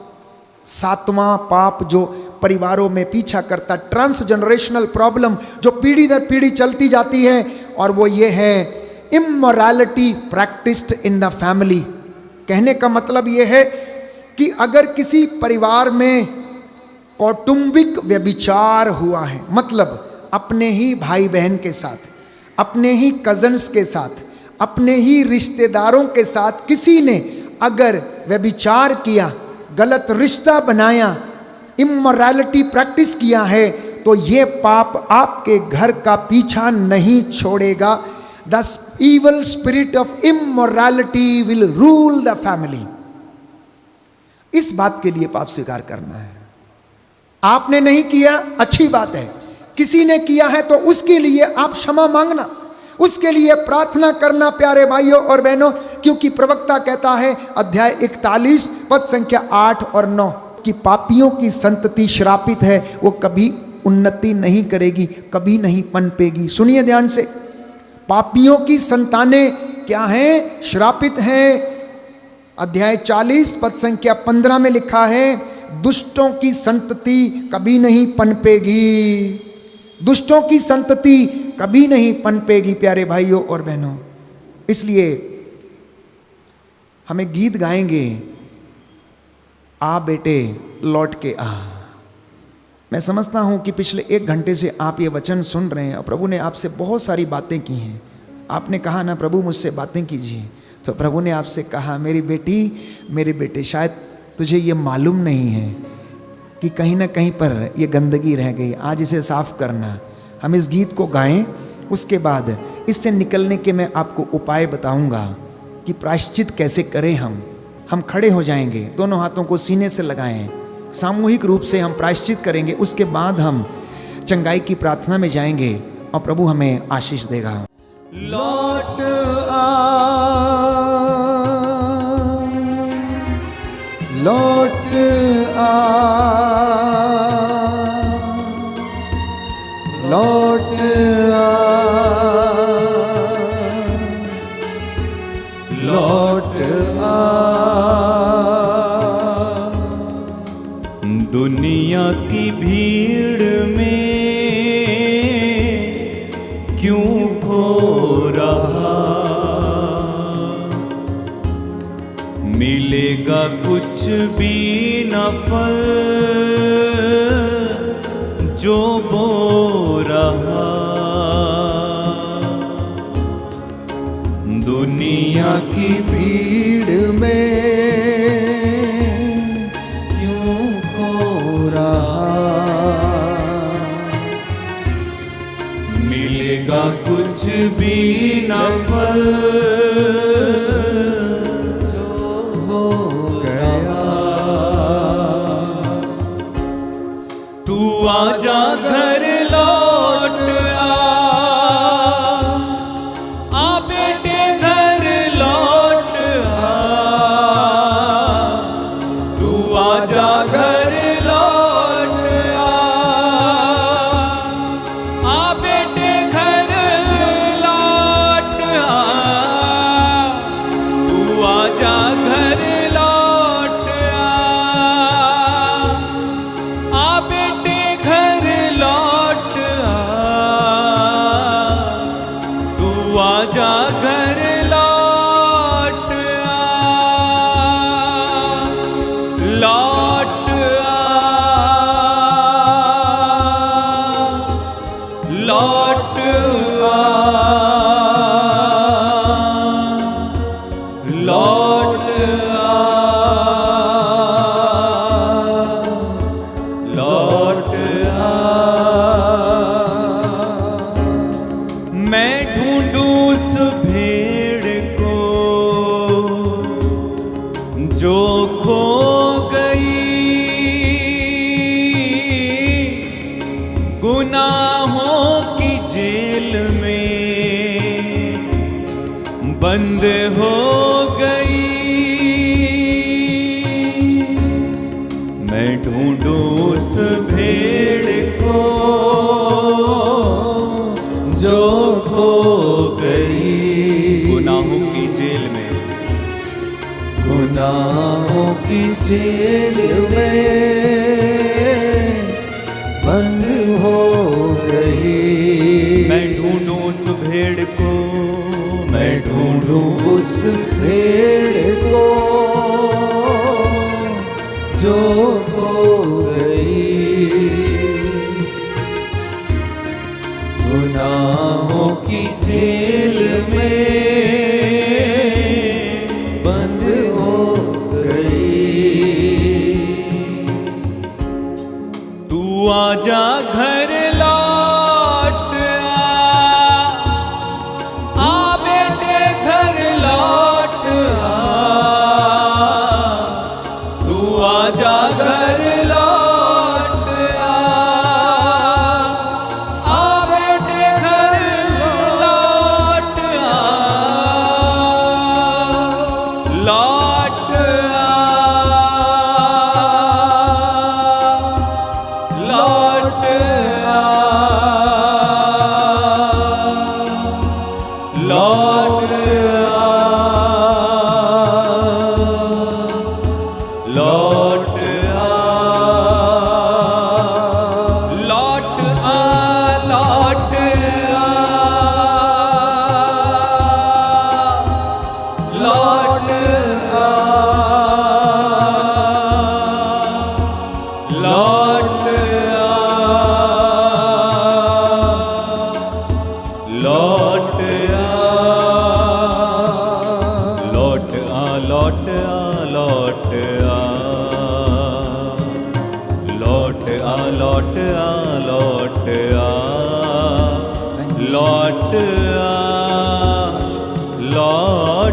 7वां पाप जो परिवारों में पीछा करता, ट्रांसजनरेशनल प्रॉब्लम जो पीढ़ी दर पीढ़ी चलती जाती है, और वो ये है immorality practised in the family. कहने का मतलब ये है कि अगर किसी परिवार में कौटुंबिक व्यभिचार हुआ है, मतलब अपने ही भाई बहन के साथ, अपने ही कजन्स के साथ, अपने ही रिश्तेदारों के साथ किसी ने अगर व्यभिचार किया, गलत रिश्ता बनाया, इमोरालिटी प्रैक्टिस किया है, तो ये पाप आपके घर का पीछा नहीं छोड़ेगा। The evil spirit of immorality will rule the family। इस बात के लिए पाप स्वीकार करना है। आपने नहीं किया, अच्छी बात है। किसी ने किया है तो उसके लिए आप क्षमा मांगना, उसके लिए प्रार्थना करना प्यारे भाइयों और बहनों, क्योंकि प्रवक्ता कहता है अध्याय 41 पद संख्या 8 और 9 कि पापियों की संतति श्रापित है, वो कभी उन्नति नहीं करेगी, कभी नहीं पनपेगी। सुनिए ध्यान से, पापियों की संतानें क्या हैं? श्रापित हैं। अध्याय 40 पद संख्या 15 में लिखा है दुष्टों की संतति कभी नहीं पनपेगी, दुष्टों की संतति कभी नहीं पनपेगी प्यारे भाइयों और बहनों। इसलिए हमें गीत गाएंगे, आ बेटे लौट के आ। मैं समझता हूं कि पिछले 1 घंटे से आप ये वचन सुन रहे हैं और प्रभु ने आपसे बहुत सारी बातें की हैं। आपने कहा ना प्रभु मुझसे बातें कीजिए, तो प्रभु ने आपसे कहा मेरी बेटी, मेरे बेटे, शायद तुझे ये मालूम नहीं है कि कहीं ना कहीं पर ये गंदगी रह गई, आज इसे साफ करना। हम इस गीत को गाएं, उसके बाद इससे निकलने के मैं आपको उपाय बताऊंगा कि प्रायश्चित कैसे करें। हम खड़े हो जाएंगे, दोनों हाथों को सीने से लगाएं, सामूहिक रूप से हम प्रायश्चित करेंगे। उसके बाद हम चंगाई की प्रार्थना में जाएंगे और प्रभु हमें आशीष देगा। लौट आ, लौट आ, लौट आ, लौट आ। दुनिया की भीड़ में क्यों खो रहा, मिलेगा कुछ भी न फल जो बो रहा। दुनिया की भीड़ में क्यों खो रहा, मिलेगा कुछ भी न फल जो हो गया। तू आजा घर लौट आ बेटे घर लौट तू आजा घर लौट आ बेटे घर लौट तू आजा घर लौट आ बेटे घर लौट तू आजा घर लौट लौट लौट लौट लौट मैं ढूंढूं उस भेड़ को जो खो गई गुनाहों की जेल में बंद हो गई। मैं ढूंढूं उस भेड़ को जो खो गई गुनाहों की जेल में गुनाहों की जेल में बंद हो गई। मैं ढूंढूं उस भेड़ को मैं ढूंढूं उस भेड़ को जो खो गई गुनाहों की जेल में बंद हो गई। तू आजा घर लौट आ बेटे घर लौट तू आजा घर लौट आ बेटे घर लौट लौट लौट लौट लौट लौट लौट लौट लौट लौट लौट लौट लौट लौट लौट लौट लौट लौट